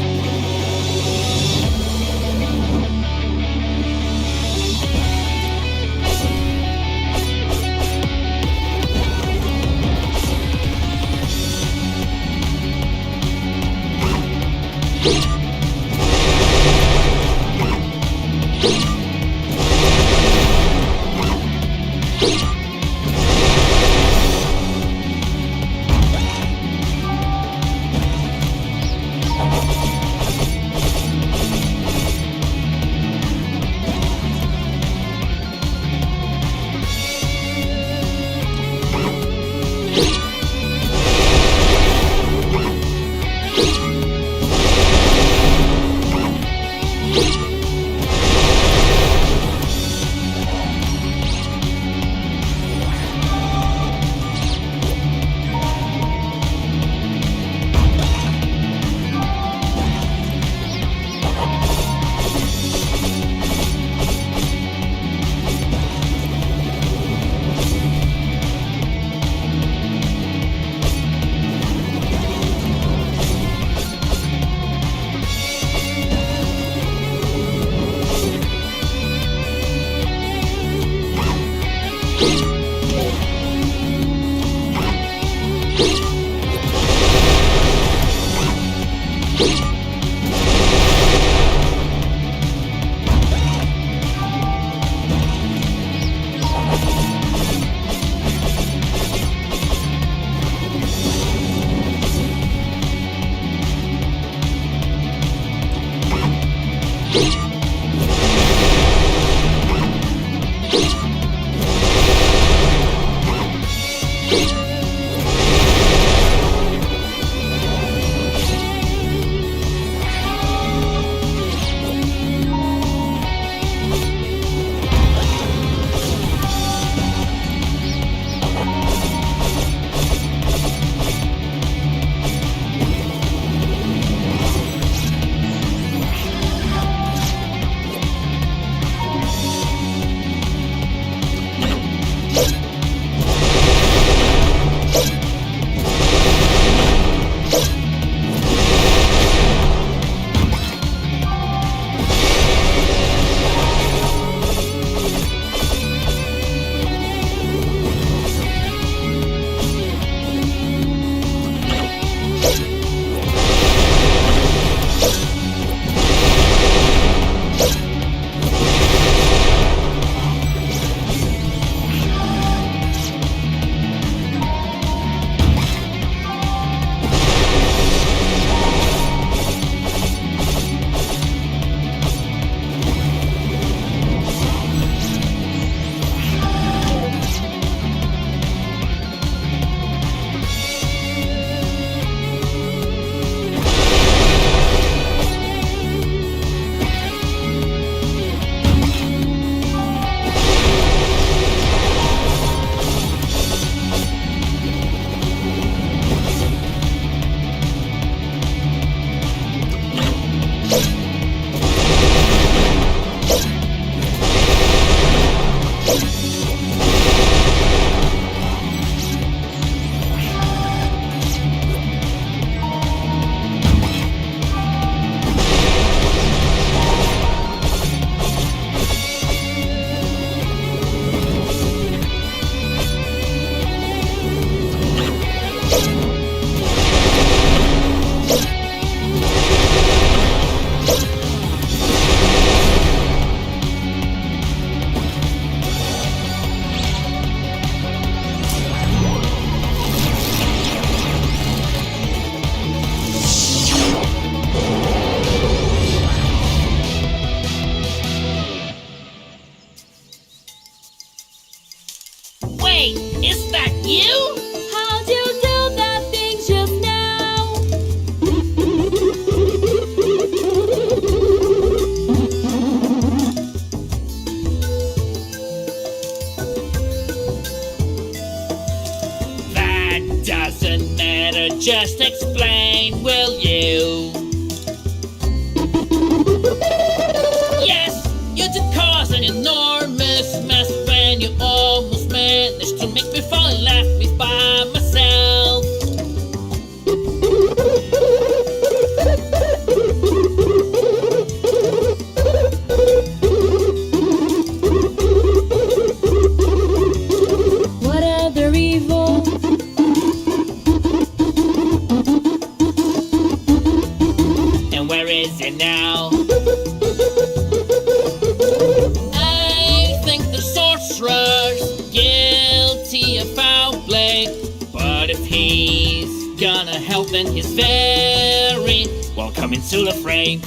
Just explain, will you? Yes, you did cause an enormous mess when you almost managed to make me fall and left me by myself. What other evil? And where is it now? I think the sorcerer's guilty of foul play, but if he's gonna help, then he's very welcome into the fray.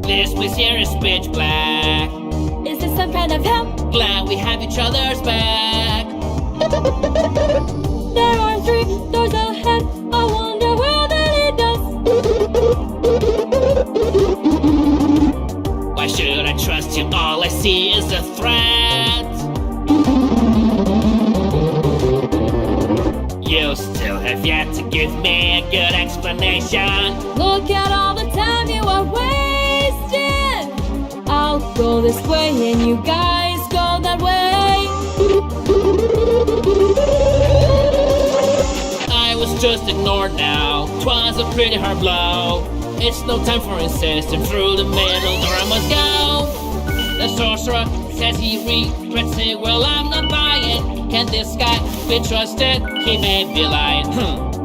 This place here is pitch black. Is this some kind of help? Glad we have each other's back. There are 3 doors ahead. I wonder where they lead us. Why should I trust you? All I see is a threat. You still have yet to give me a good explanation. Look at all the time you are wasting. I'll go this way and you guys go that way. I was just ignored now. 'Twas a pretty hard blow. It's no time for insisting. Through the middle door I must go. The sorcerer says he regrets it. Well, I'm not buying. Can this guy be trusted? He may be lying.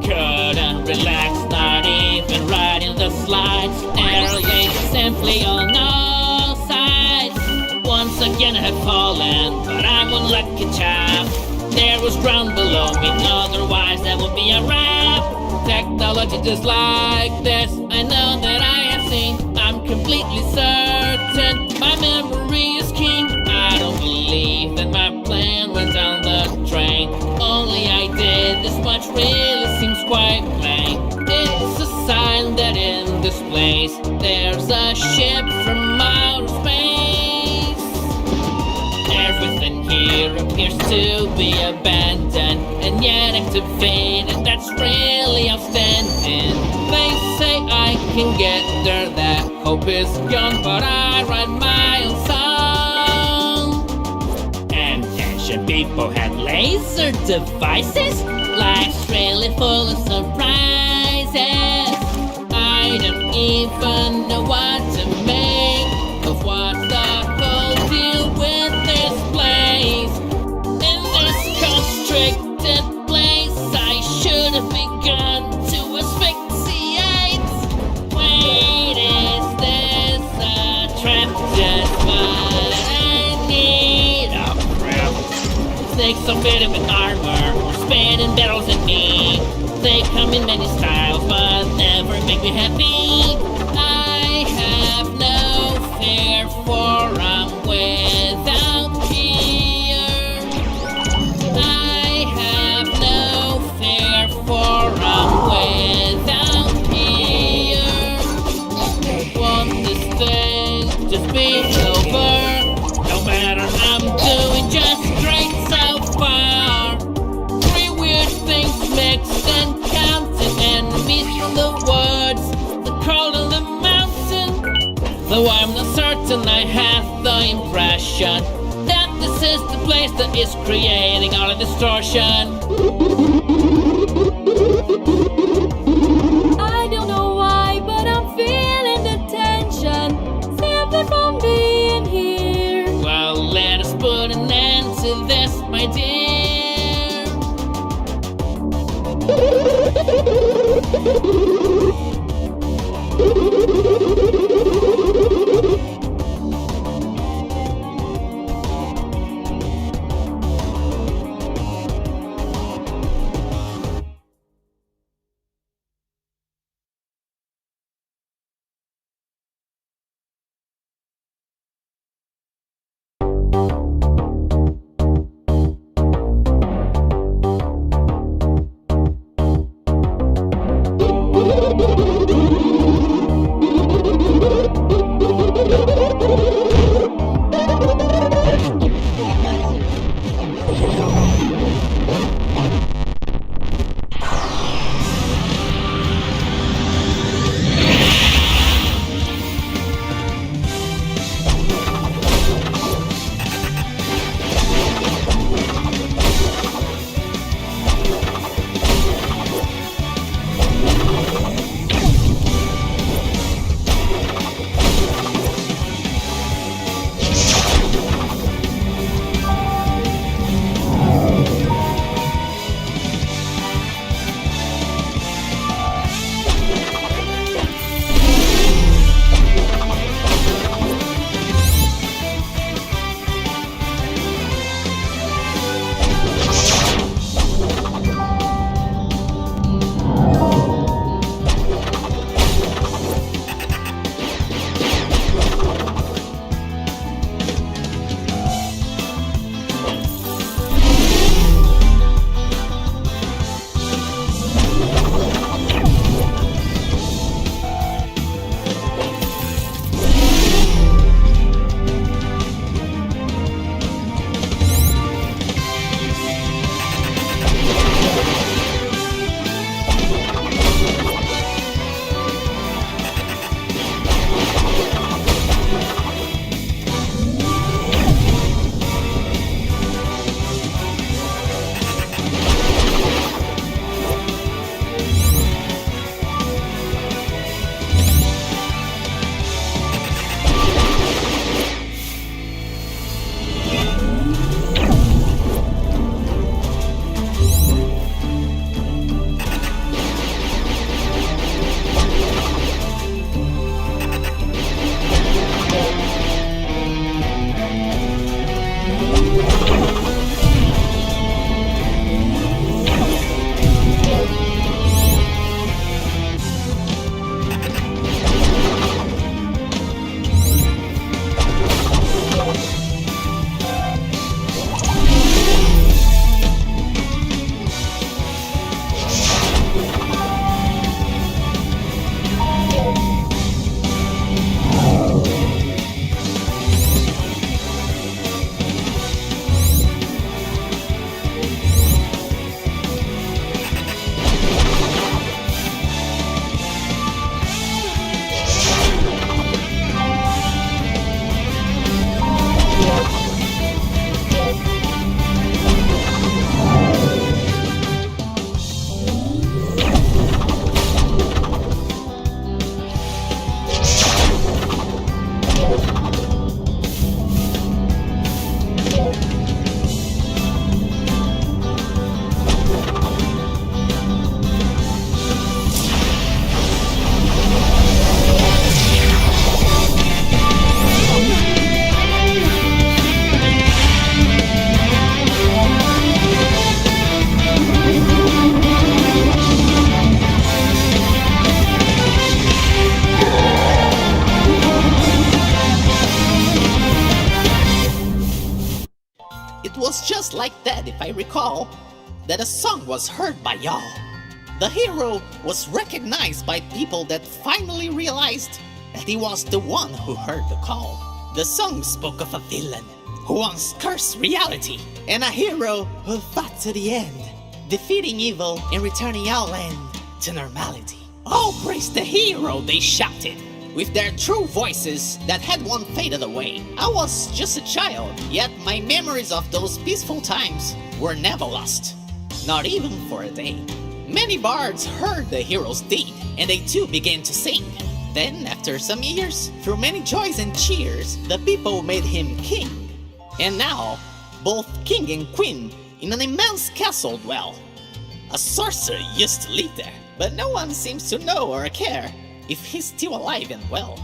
Couldn't relax, not even riding the slides. Airlane simply on all sides. Once again I have fallen, but I'm one lucky chap. There was ground below me, otherwise that would be a wrap. Technology just like this, I know that I have seen. I'm completely certain my memory is keen. I don't believe that my plan went down the drain. Only I did this much really seems quite plain. It's a sign that in this place there's a ship from outer space. Everything here appears to be abandoned and yet activated. That's really outstanding. They say I can get there, that hope is gone, but I write my own song. And ancient people had laser devices. Life's really full of surprises. I don't even know what to make of what the whole deal with this place. In this constricted place, I should have begun to asphyxiate. Wait, is this a trap? Just what I need. Oh crap. Snakes are fitted with armor, or spinning battles at me. They come in many styles, but never make me happy. I have no fear, for I'm without fear. I have no fear, for I'm without fear. Want this thing just be over? No matter, I'm doing just great so far. 3 weird things mixed and counting, enemies from the woods, the cold and the mountain. Though I'm not certain, I have the impression that this is the place that is creating all the distortion. I don't know why, but I'm feeling the tension simply from being here. Well, let us put an end to this, my dear. It was just like that, if I recall, that a song was heard by y'all. The hero was recognized by people that finally realized that he was the one who heard the call. The song spoke of a villain who once cursed reality, and a hero who fought to the end, defeating evil and returning our land to normality. All praise the hero, they shouted, with their true voices that had once faded away. I was just a child, yet my memories of those peaceful times were never lost, not even for a day. Many bards heard the hero's deed, and they too began to sing. Then, after some years, through many joys and cheers, the people made him king. And now, both king and queen in an immense castle dwell. A sorcerer used to live there, but no one seems to know or care if he's still alive and well.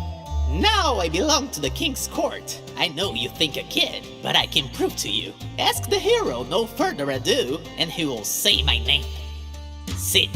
Now I belong to the king's court. I know you think a kid, but I can prove to you. Ask the hero no further ado, and he will say my name. Sid.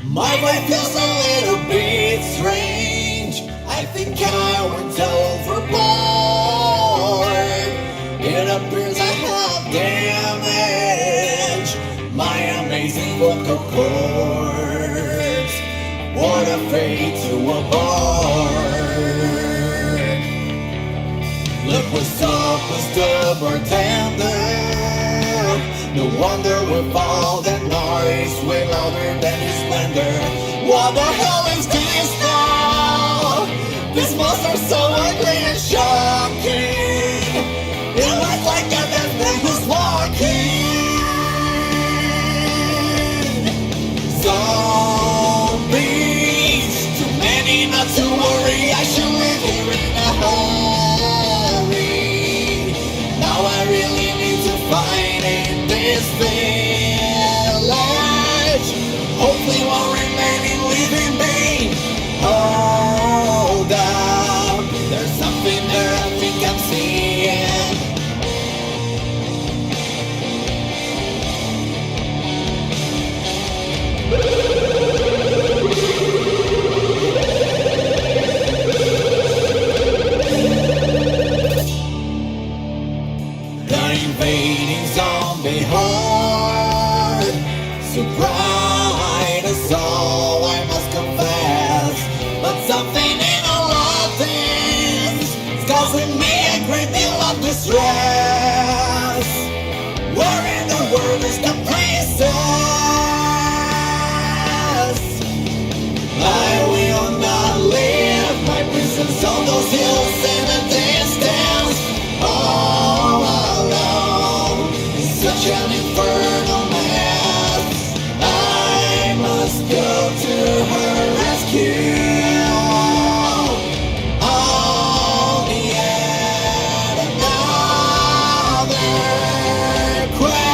My life feels a little bit strange. I think I went overboard. It appears I have damaged my amazing vocal cords. What a fate to abort. Look what's up with the bartender. No wonder with all that noise, way louder than his splendor. What the hell is this now? This monster's so ugly and shocking. It looks like a dead man who's walking. Zombies, too many not to worry. I should live here in a hurry. Now I really need to find it. This village hopefully won't remain in living pain. Hold up, there's something there I think I'm seeing. The invading zombie horde, so bright as all, I must confess. But something in all of this is causing me a great deal of distress. Where in the world is the princess? I will not leave my princess on those hills in the distance. All alone, it's such an infernal mess. I must go to her rescue. On the end, another quest.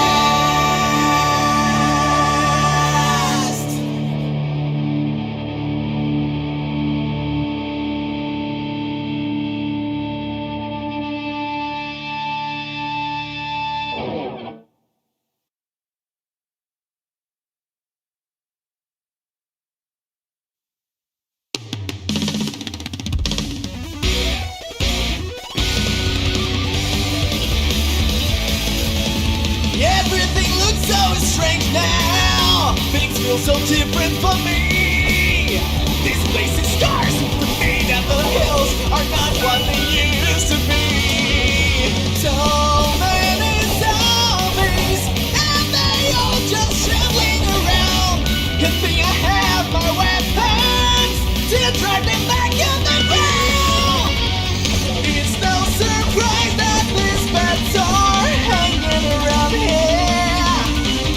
so strange now. Things feel so different for me. This place is scars to me, and the hills are not what they used to be. So many zombies, and they all just shambling around. Good thing I have my weapons to drive them back in the ground. It's no surprise that these bats are hanging around here.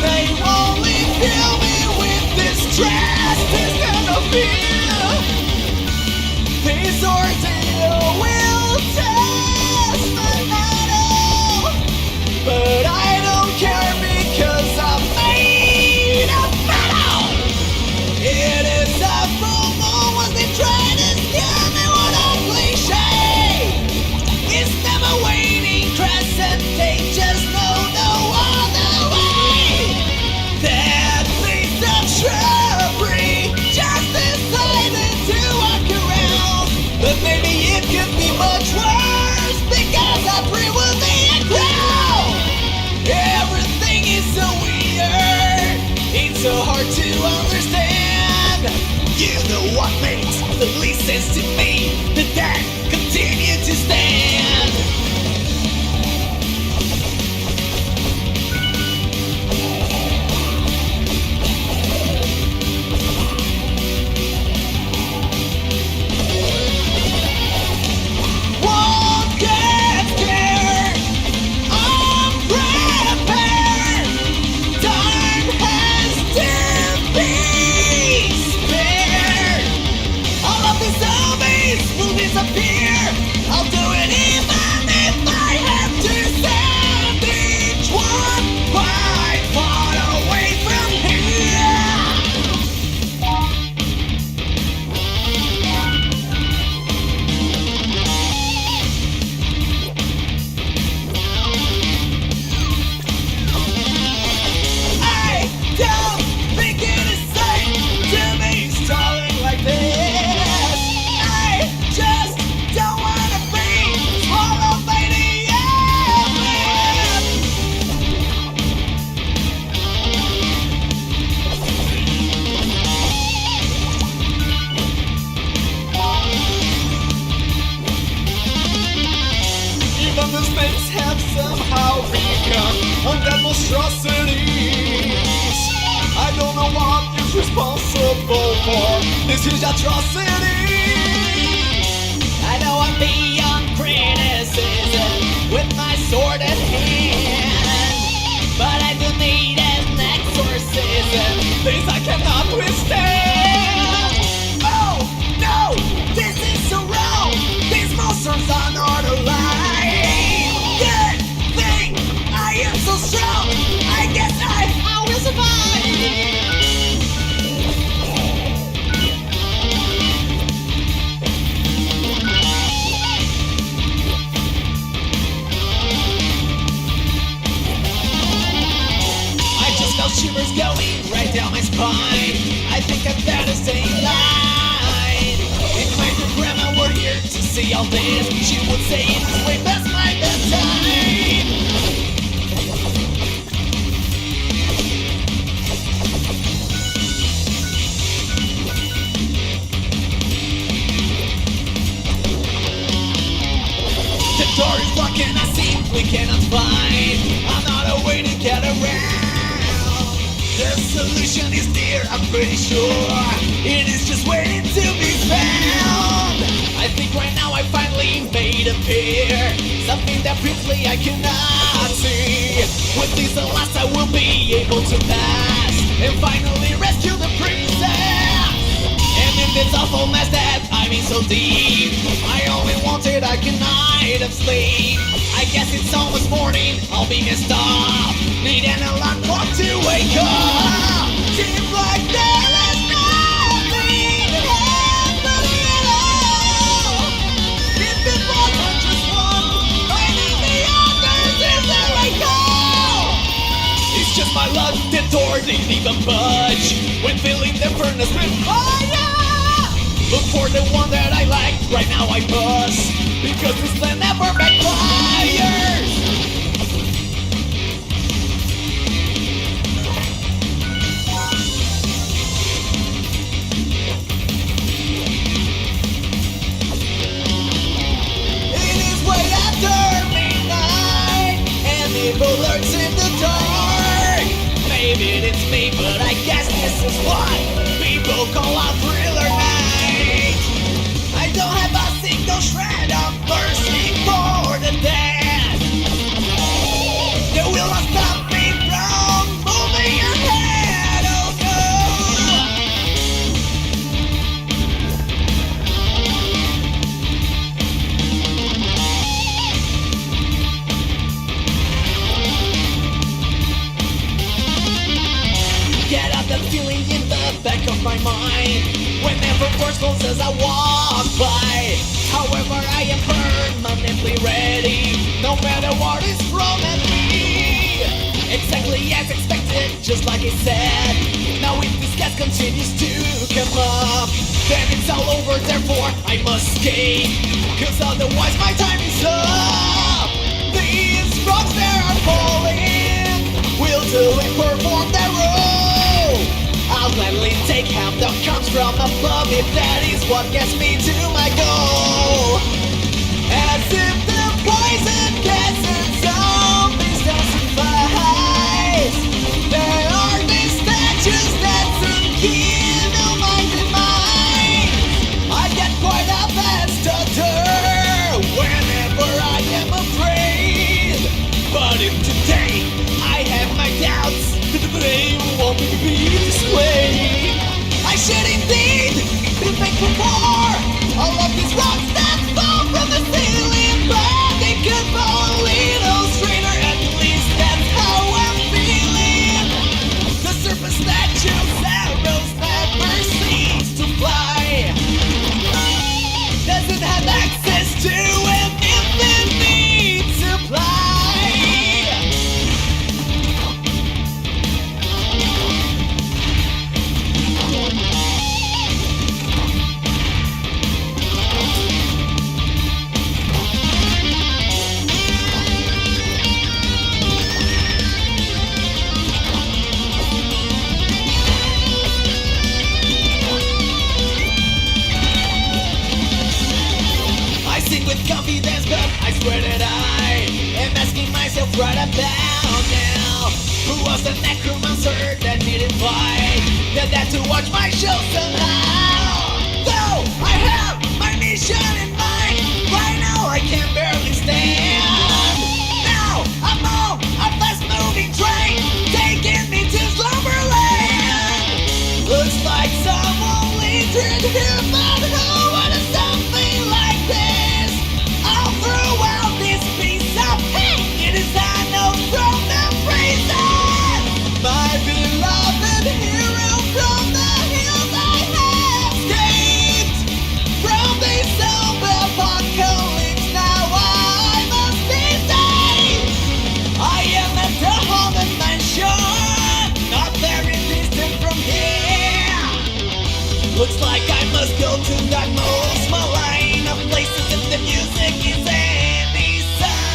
They only fill me with distress instead of fear. This ordeal will test my mettle, but I don't care because I'm made of metal. It is a full moon when they try to scare me with a cliche. It's never waning crescent, they just know no other way. That piece of shrubbery just decided to walk around, but maybe it could be much worse because a tree will be a crown. Everything is so weird, it's so hard to understand. You know what makes the least sense to me? The dead continue to stand. Won't get scared, I'm prepared. Time has to be spared. All of the zombies will disappear. I'll do it even if I have to send each one quite far away from here. I don't think it is safe to be stalling like this. I just don't wanna be swallowed by the abyss. Even the snakes have somehow become undead monstrosities. I don't know what is responsible for this huge atrocity. I know I'm beyond criticism with my sword at hand, but I do need an exorcism, things I cannot withstand. Oh no, this is so wrong. These monsters are not alive. Good thing I am so strong. I guess I will survive. I just felt shivers going right down my spine. I think I better stay in line. If my grandma were here to see all this, she would say it's way past my bedtime. The door is locked and I simply cannot find another way to get around. The solution is near, I'm pretty sure. It is just waiting to be found. I think right now I finally made a pair, something that previously I cannot see. With this at last I will be able to pass and finally rescue the princess. And in this awful mess that I'm in so deep, I only wanted a good night of sleep. I guess it's almost morning, I'll be messed up, need an alarm clock to wake up. Seems like there is nothing happening at all. If it wasn't just one, finding the others is a recall. It's just my luck, the door didn't even budge when filling the furnace with fire. Look for the one that I like, right now I bust, because this plan never backfires. believing it's me, but I guess this is what people call a thriller night. I don't have a single shred of mercy for the dead. You will not stop me from moving ahead, oh no. Get up that feeling in the back of my mind whenever words close as I walk by. However, I am permanently ready, no matter what is thrown at me. Exactly as expected, just like I said. Now if this gas continues to come up, then it's all over, therefore I must escape, cause otherwise my time is up. These rocks that are falling will do it, perform their role. I'll gladly take help that comes from above if that is what gets me to my goal. As if the poison gas and zombies don't suffice, there are these statues that soon kindle my demise. I get quite a bad stutter whenever I am afraid, but if today I have my doubts, they won't be this way. I should indeed be thankful for all of these rocks that fall from the ceiling, but they could fall a little straighter, at least that's how I'm feeling. The surface statue's arrows never cease to fly, doesn't have access to an infinite supply. With confidence, but I swear that I am asking myself right about now, who was the necromancer that didn't fight, that had to watch my show somehow? Though I have my mission in mind, right now I can barely stand. Now I'm on a fast-moving train, taking me to Slumberland. Looks like someone lingered here, but who would have something like this? Throughout this piece of hate, it is I know from the prison. My beloved hero from the hills I have escaped from the zombie apocalypse. Now I must be saved. I am at the haunted mansion, not very distant from here. Looks like I must go to that most malign of places if the music is any sign.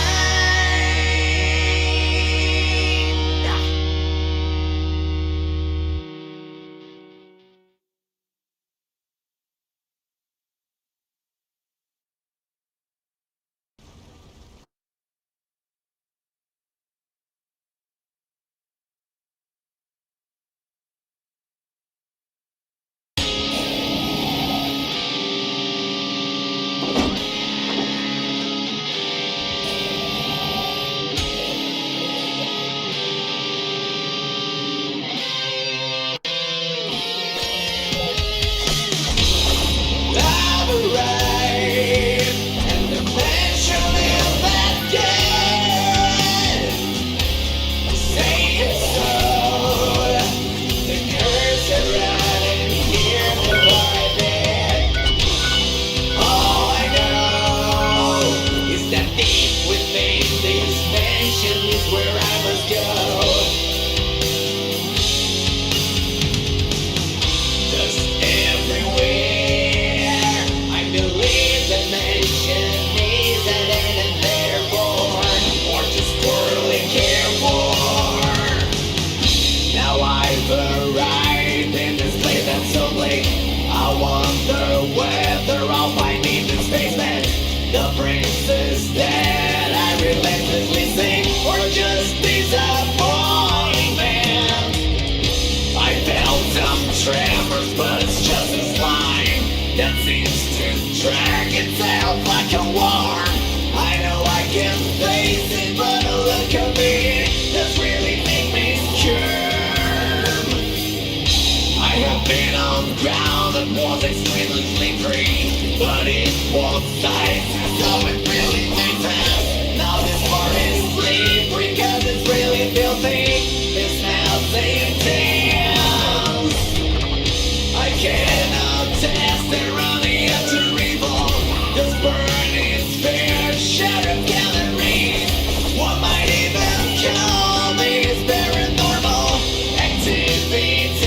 like a war. I know I can face it, but a look at me does really make me scared. I have been on ground that was extremely slippery, but it was ice, so it really makes sense. Now this part is slippery cause it's really filthy. It smells intense. I cannot test it running after evil. Just burn its fair share of calories. What might even call me is paranormal activity.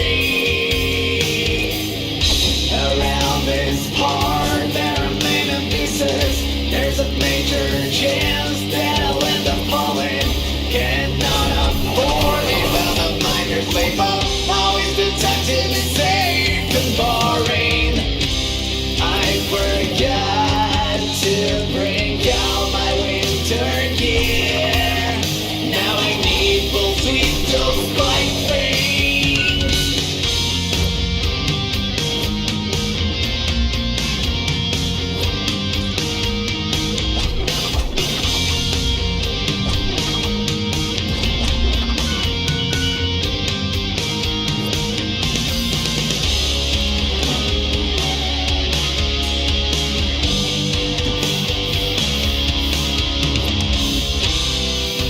Around this part there are many pieces. There's a major chance that I'll end up falling. Cannot afford even a minor sleep up. Now is the time to be safe and boring. I forgot to bring out my winter gear. Now I need full sweep to spike things.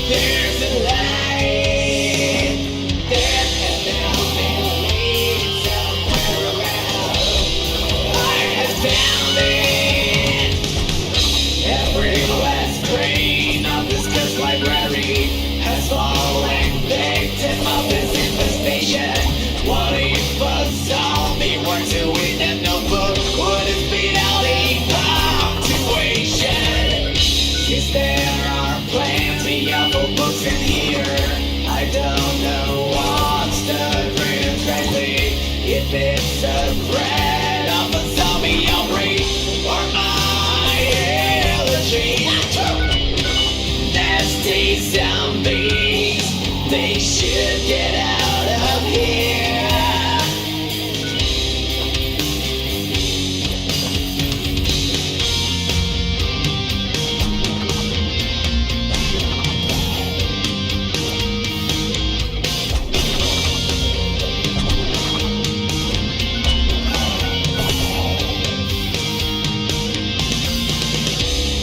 There's a light that has now been laid somewhere around. I have found it. Every last grain of this cursed library has fallen victim of this infestation. What if a zombie were to eat that notebook? Would it speed out evacuation? Is there are plenty of books in here. I don't know what's the greatest tragedy. If it's a threat of a zombie outbreak or my allergy. Nasty zombies, they should get out of here.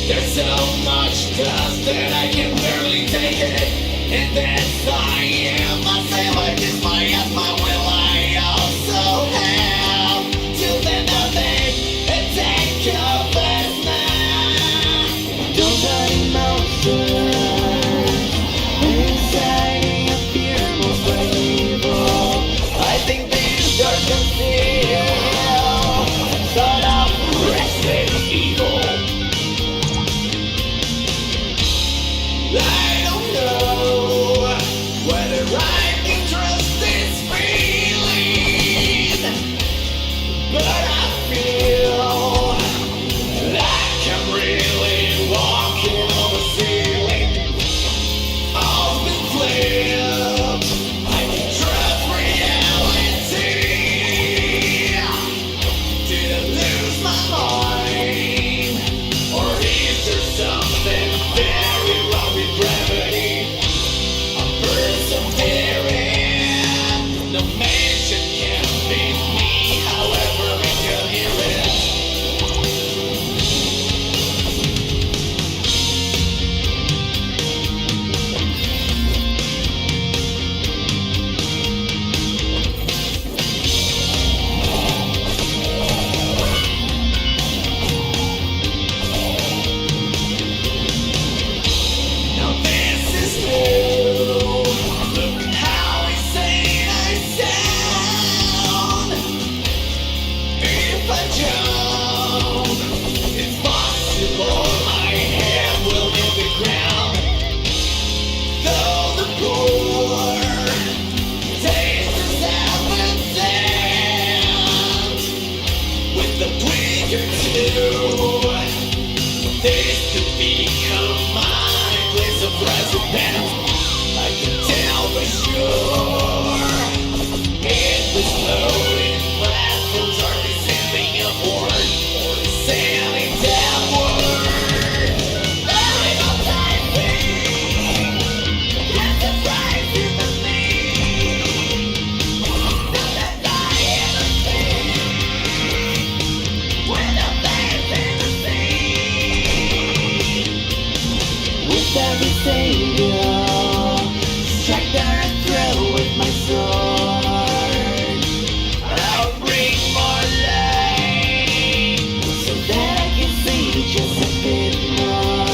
There's so much dust that I can barely take it. And that's I am. I say like this, my ass, my will. I also have to then nothing and take your best man. Don't let emotions inciting a fear most evil. I think these are concealed sort of restless evil. I don't know whether I can trust this fear. the savior. Strike their throat with my sword. I'll bring more light so that I can see just a bit more.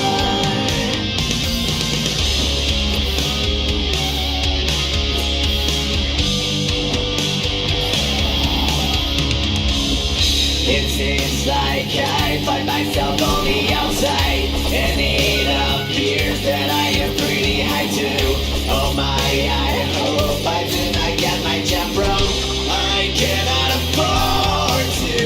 It seems like I find myself on the outside, and it appears that I am pretty high too. Oh my, I hope I do not get my jump wrong. I cannot afford to.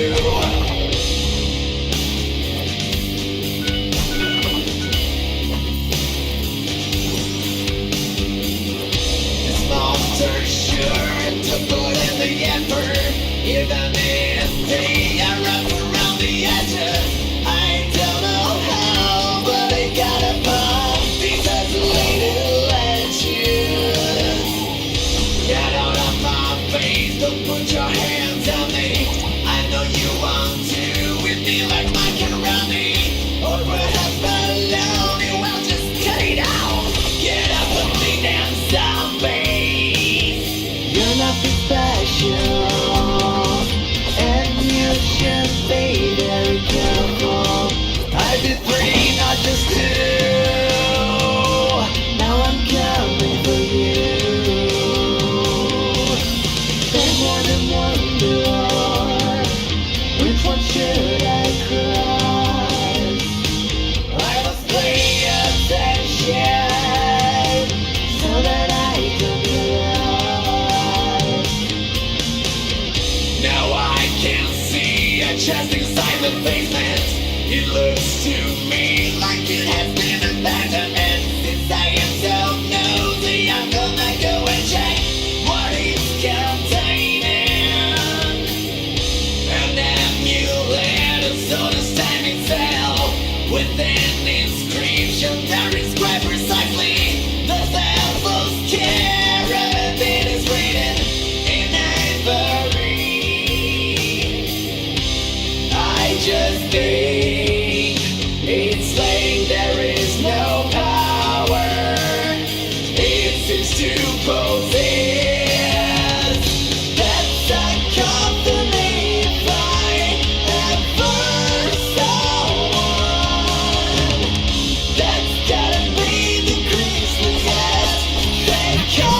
This monster's sure to put in the effort, even if they are rough around the edges. I don't know how, but I gotta pump these isolated ledges. Get out of my face, don't put your hands on me. I know you want to with me like Mike and Ronnie, or perhaps Maloney. Well, just cut it out. Get up with me, damn zombies. You're nothing special, and you should be very careful. I did 3, not just 2. Now I'm coming for you. There's more than one door. Which one should I cross? I must pay attention so that I don't get lost. Now I can see a chest inside the basement. It looks to me like it has been abandoned. And since I am so nosy, I'm gonna go and check what it's containing. An amulet, a sort of standing cell with an inscription that inscribed precisely the devil's carabin is written in ivory. I just think it's saying there is no power. It seems to possess. That's a company if I ever saw one. That's gotta be the grisliest decoration.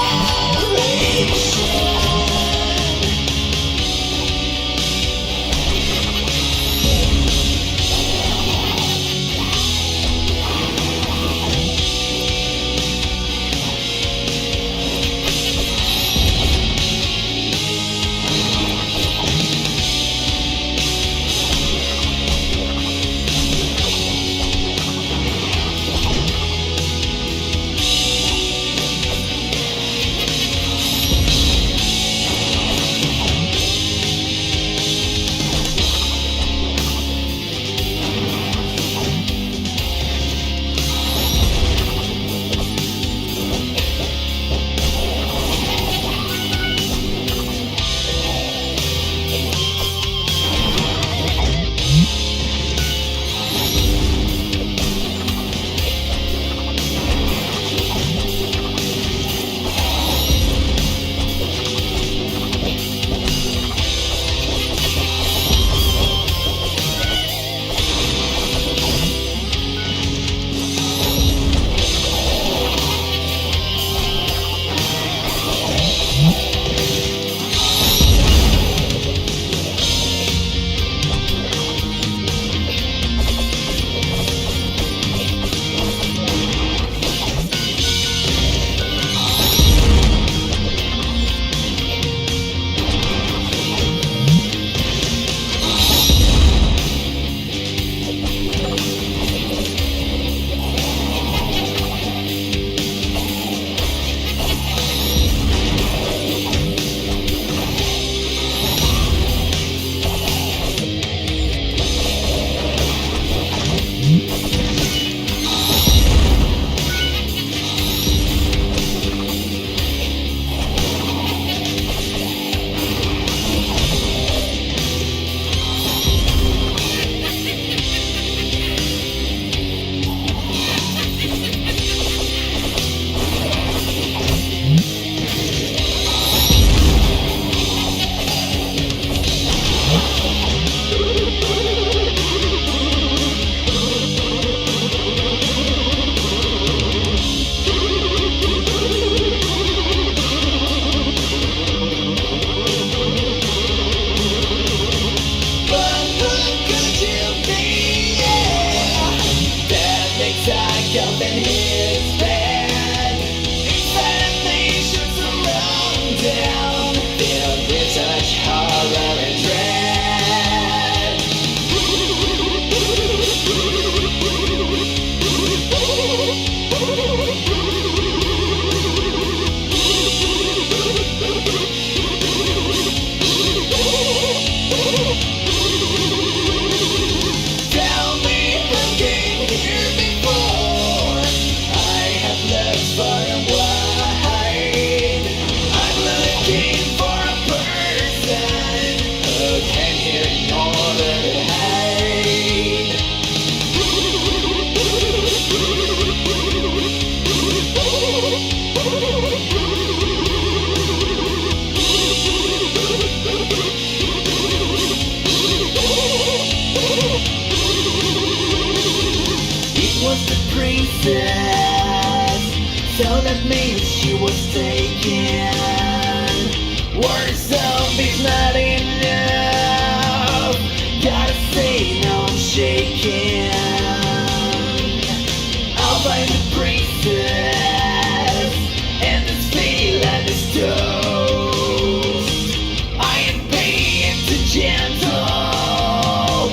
wake up in his bed. Examination surrounding, filled with such horror and dread. Tell me who came here before. I have looked far and wide. I'm looking for a person who came here in order to hide. It was the princess, so that means she was taken. Words zombies not enough, gotta say now I'm shaking. I'll find the princess and this Felinus toast. I am being too gentle,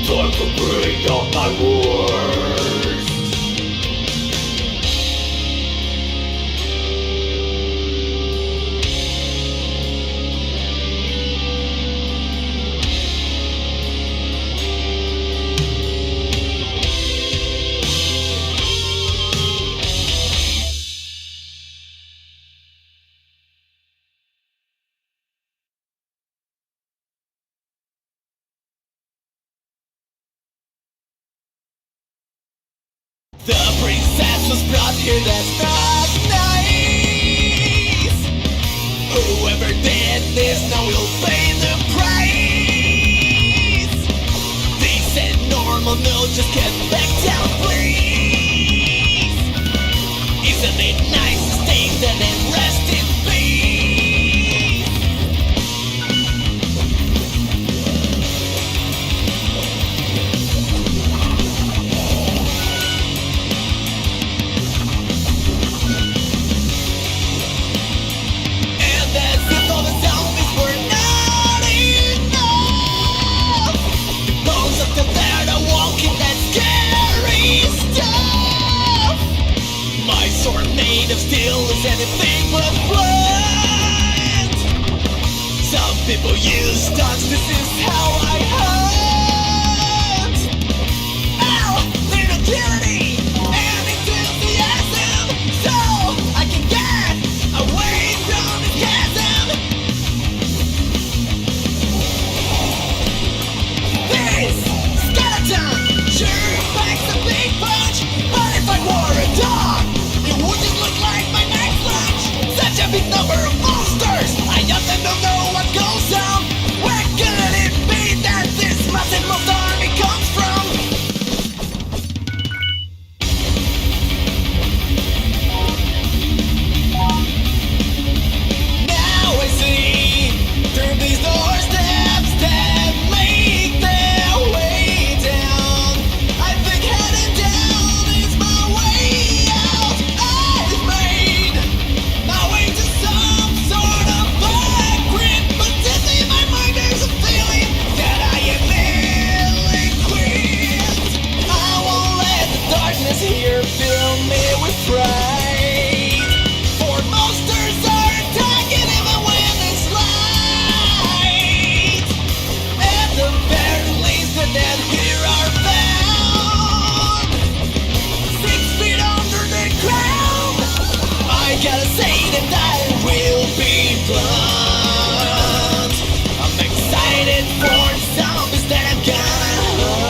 time to bring out my worst. The princess was brought here, that's not nice. Whoever did this now will pay the price. They said normal, no, just get back down, please. Isn't it nice to stay dead and rest in peace? And as if all the zombies were not enough, the bones of the dead are walking that scary stuff. My sword made of steel is anything but blunt. Some people use stunts, this is how I hunt. Ow! Little tyranny and enthusiasm, so I can get away from the chasm. This skeleton sure packs a big punch, but if I were a dog, it wouldn't look like my next lunch. Such a big number of monsters, I often don't know what goes on. Where could it be that this massive monster army comes from? Now I see through these doorsteps that make their way down. I think heading down is my way out. I've made my way to some sort of black crypt, but deep in my mind there's a feeling that I am ill-equipped. I won't let the darkness here fill me with fright, for monsters are attacking even when it's light. At the very least, the dead here are found 6 feet under the ground. I gotta say that I will be blunt. I'm excited for the zombies that I'm gonna hunt.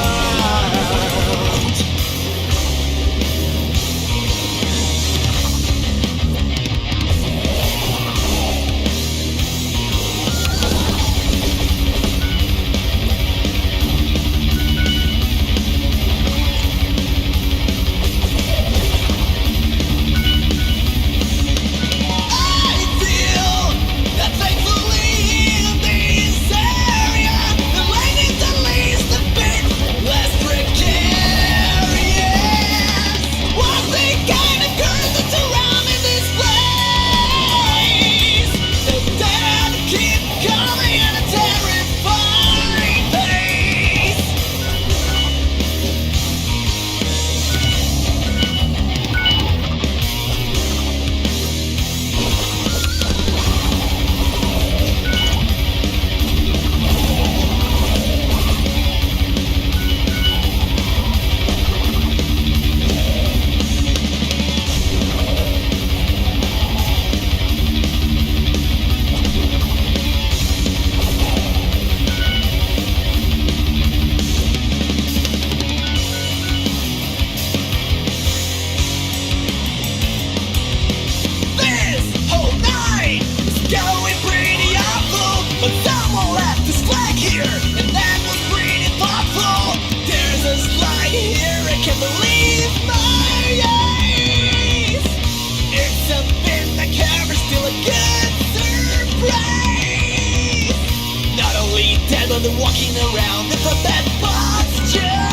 can't believe my eyes. It's a bit macabre, still a good surprise. Not only dead, but they're walking around with a bad posture.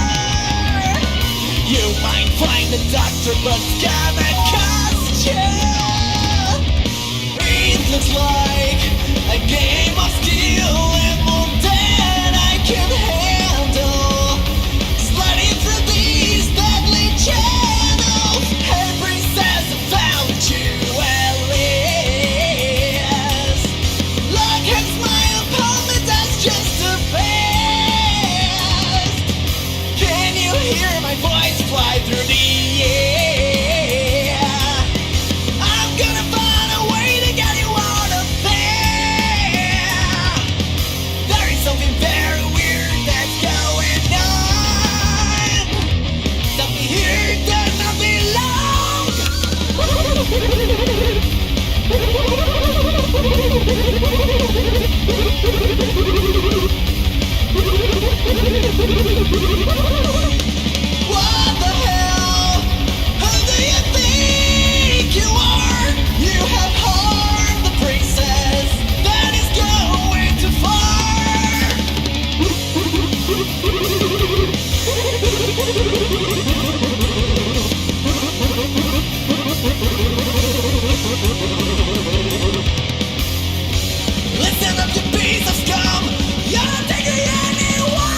You might find the doctor, but it's gonna cost you. It looks like a game of steel and more than I can handle. Sliding through these deadly channels. Hey princess, I found you at least. Look and smile upon me, that's just the best. Can you hear my voice fly through the air? I'm gonna find a way to get you out of there. There is something very weird that's going on. Something here does not belong. What the hell? Who do you think you are? You have harmed the princess. That is going too far. Listen up, you piece of scum. You're not taking anyone.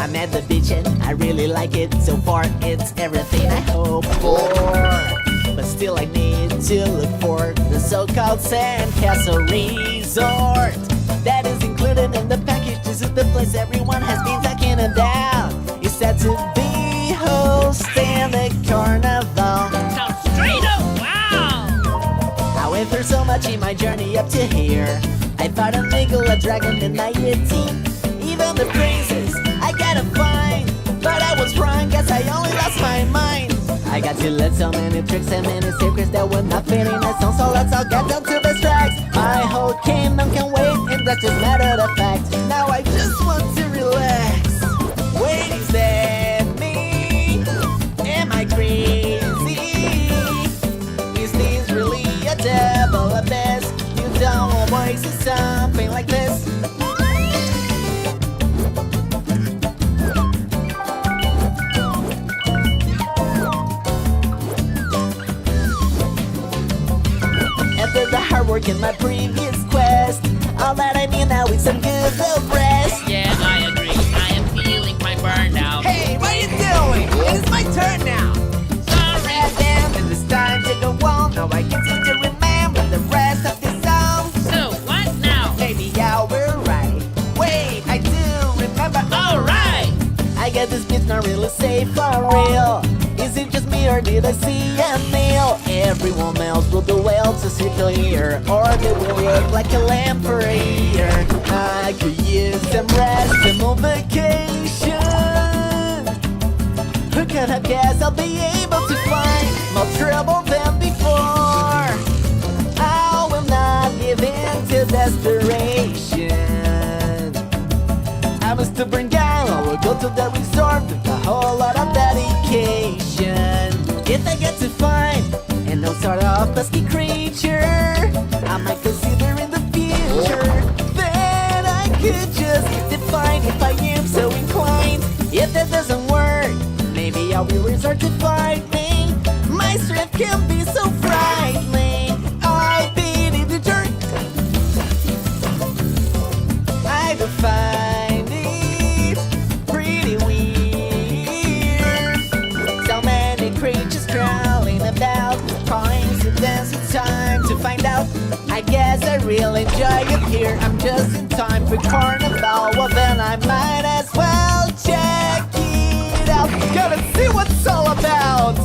I'm at the beach and I really like it. So far it's everything I hope for. But still I need to look for the so-called Sandcastle Resort. That is included in the package. This is the place everyone has been talking about. It's said to be hosting the carnival. Sounds straight up, wow! I went through so much in my journey up to here. I fought an eagle, a dragon, and a Yeti. Even the princes I gotta find. But I was wrong, guess I only lost my mind. I got to learn so many tricks and many secrets that were not fitting in song. So let's all get down to the tracks. My whole kingdom can wait, and that's just matter of fact. Now I just want to relax. Wait, is that me? Am I crazy? Is this really a double abyss? You don't want voice or something like this. After the hard work in my previous quest, all that I need now is some good little rest. Yeah, I agree. I am feeling my burnout. Hey, what are you doing? It is my turn now. Sorry. Damn, and it's time to go on. Now I can seem to remember the rest of the song. So, what now? Maybe I will right. Wait, I do remember. Alright! I guess this bit's not really safe for real. Is it just me or did I see a nail? Everyone else will do well to circle here, or they will look like a lamp for a year. I could use some rest and more vacation. Who could have guessed I'll be able to find more trouble than before? I will not give in to desperation. I'm a stubborn guy, I will go to the resort with a whole lot of dedication. If I get to find and no sort of pesky creature, I might consider in the future that I could just define if I am so inclined. If that doesn't work, maybe I will resort to fighting. My strength can be so frightening. I pity the jerk. I define it pretty weird. So many creatures crawling about. Coincidence, it's time to find out. I guess I really enjoy it here. I'm just in time for carnival. Well then I might as well check it out. Gotta see what it's all about.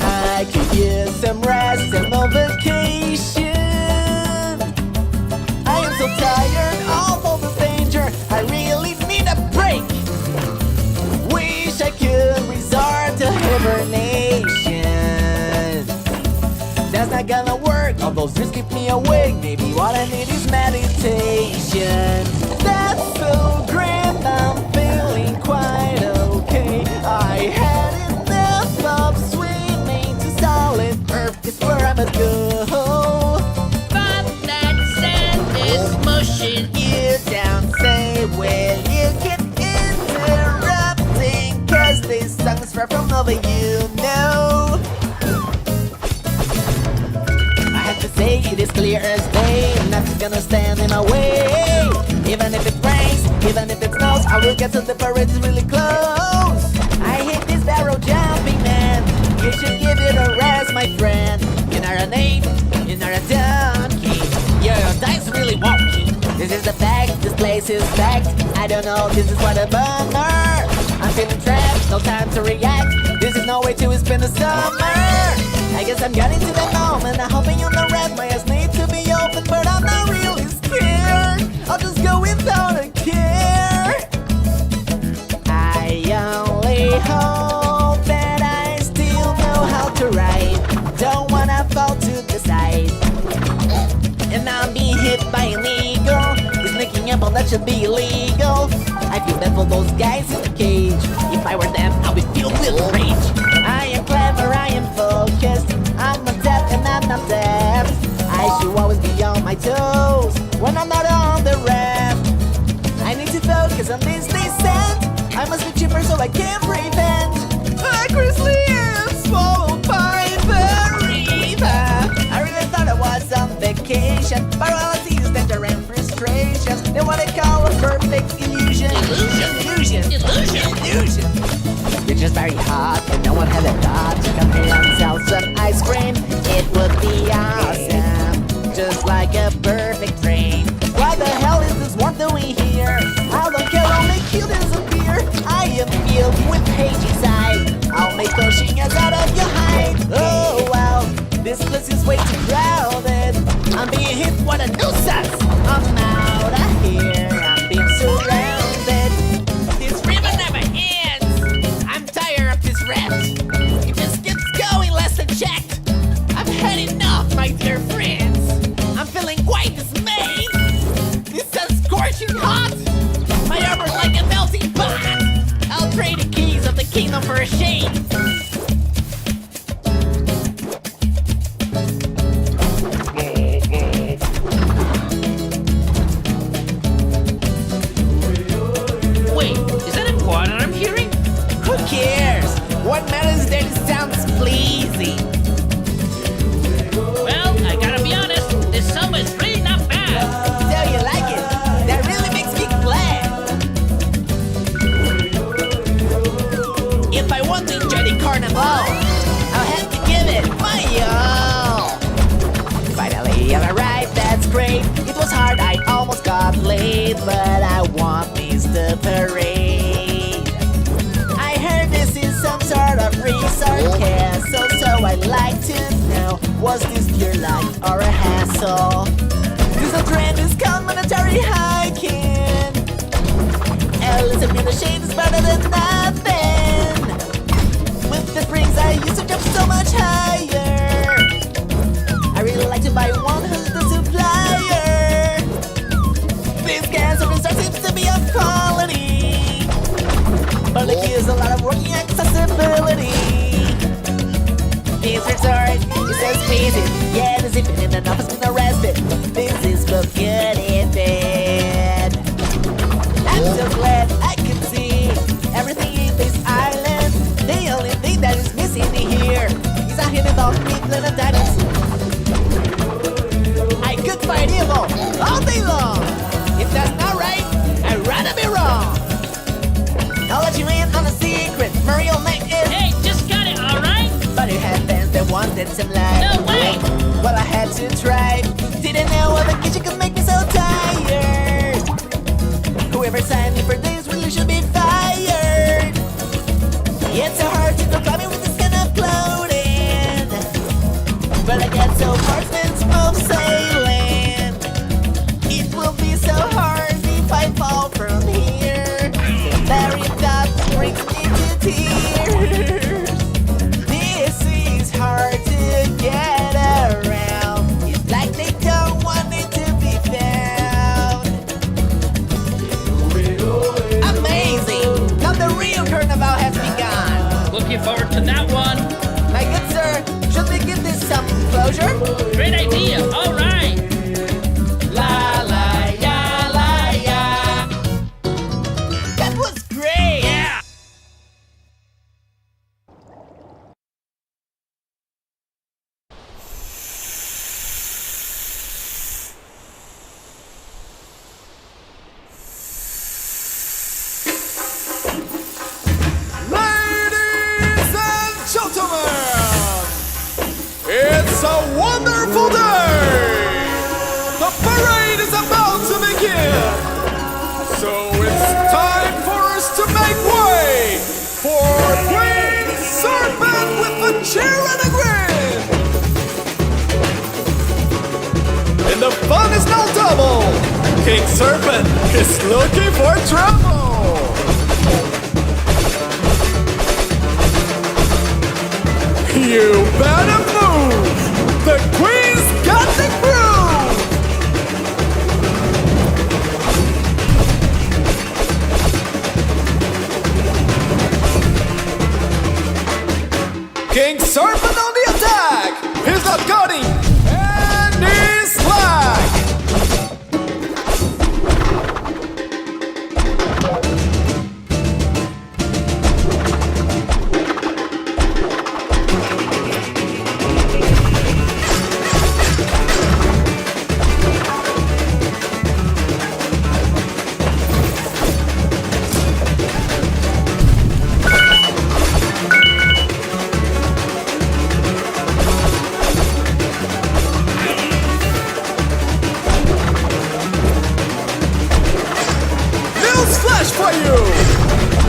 I could use some rest and more vacation. I am so tired of all the danger. I really need a break. Wish I could resort to hibernation. That's not gonna work. All those dreams keep me awake. Maybe what I need is meditation. That's so grand. I'm feeling quite okay. I had enough of swimming to solid earth. It's where I must go. But that sand is mushing. You don't say, well, you keep interrupting, cause this song is far from over, you know. I have to say it is clear as day, nothing's gonna stand in my way. Even if it rains, even if it snows, I will get to the parade really close. I hate this barrel jumping, man. You should give it a rest, my friend. You're not an ape, you're not a donkey. Your dice really wonky. This is the fact, this place is packed. I don't know, this is what a bummer. I'm feeling trapped, no time to react. This is no way to spend the summer. I guess I'm getting to the moment. I'm hoping on the red, my eyes need to be open, but I'm not really scared. I'll just go without a care. I only hope that I still know how to ride. Don't wanna fall to the side. And I'm being hit by an eagle. He's sneaking up on that should be illegal. I feel bad for those guys in the cage. If I were them, I would feel with rage. I am clever, I am focused. I'm not deaf and I'm not deaf. I should always be on my toes when I'm not on the raft. I need to focus on this descent. I must be cheaper so I can prevent a grizzly and swallowed by the river. I really thought I was on vacation, but all I see is danger and frustration. They what they call a perfect illusion. Illusion. a shame. Wait, is that a quad I'm hearing? Who cares? What matters is that it sounds pleasing. Well, I gotta be honest, this samba is really not bad. So you like it? That really makes me glad. If I want to enjoy the carnival, I'll have to give it my all. Finally, I arrived, that's great. It was hard, I almost got late, but I won't miss the parade. I heard this is some sort of resort castle, so I'd like to know, was this pure life or a hassle? This a trend is called monetary hiking. Alice in the shade is better than nothing. With the springs I used to jump so much higher. I really like to buy one who's the supplier. This gas resort seems to be of quality, but it gives a lot of working accessibility. This resort is so spacious, yeah, there's even in an office with no respite. This is both good and bad. I'm so glad I can see everything in this island. The only thing that is missing here is a hidden volcanic Felinedancer. I could fight evil all day long. If that's not right, I'd rather be wrong. I'll let you in on a secret. Mario Knight is. Hey, just got it, alright? But you had fans that wanted some light. No way! Well, I had to try. Didn't know what the kitchen could make me so tired. Whoever signed me for this really should be fired. It's so hard to go climbing with this kind of clothing. But I get so far since smooth sailing. It will be so hard if I fall from here. The very thought brings me to tears. This is hard to get around. It's like they don't want it to be found. Amazing! Now the real carnival has begun. Looking forward to that one. My good sir, should we give this some closure? Great idea, alright! La la ya la ya. That was great! Yeah! Ladies and gentlemen, it's a wonderful day! The parade is about to begin! So it's time for us to make way for Queen Serpent with a cheer and a grin! And the fun is now double! King Serpent is looking for trouble! You better move! The Queen's got the groove! King Serpent on the attack! He's not cutting! And he's slack! For you!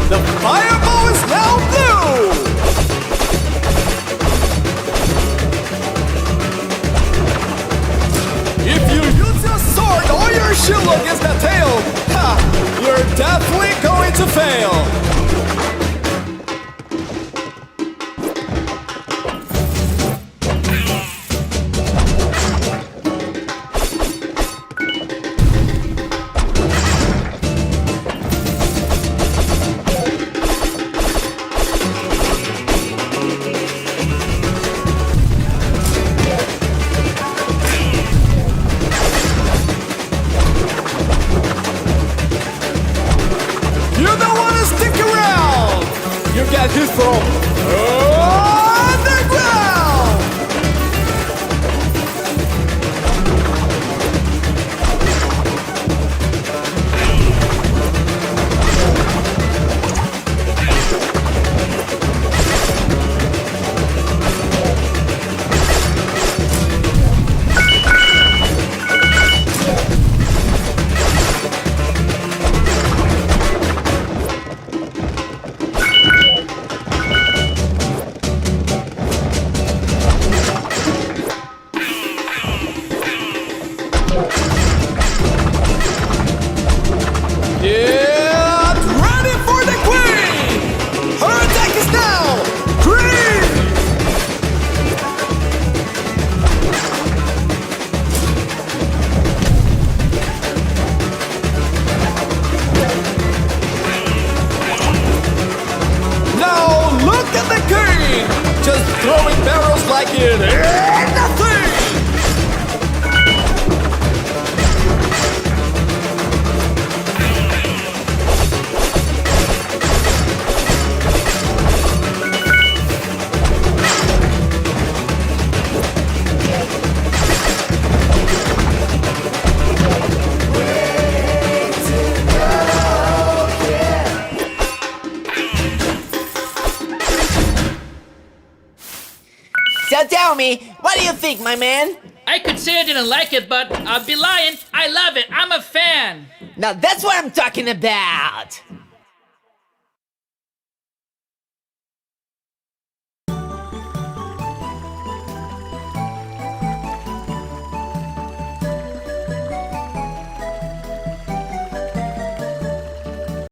The fireball is now blue! If you use your sword or your shield against that tail, you're definitely going to fail! and he's from underground! Get ready for the queen! Her attack is now! Queen! Now look at the queen! Just throwing barrels like it ain't nothing! So tell me, what do you think, my man? I could say I didn't like it, but I'd be lying. I love it. I'm a fan. Now that's what I'm talking about.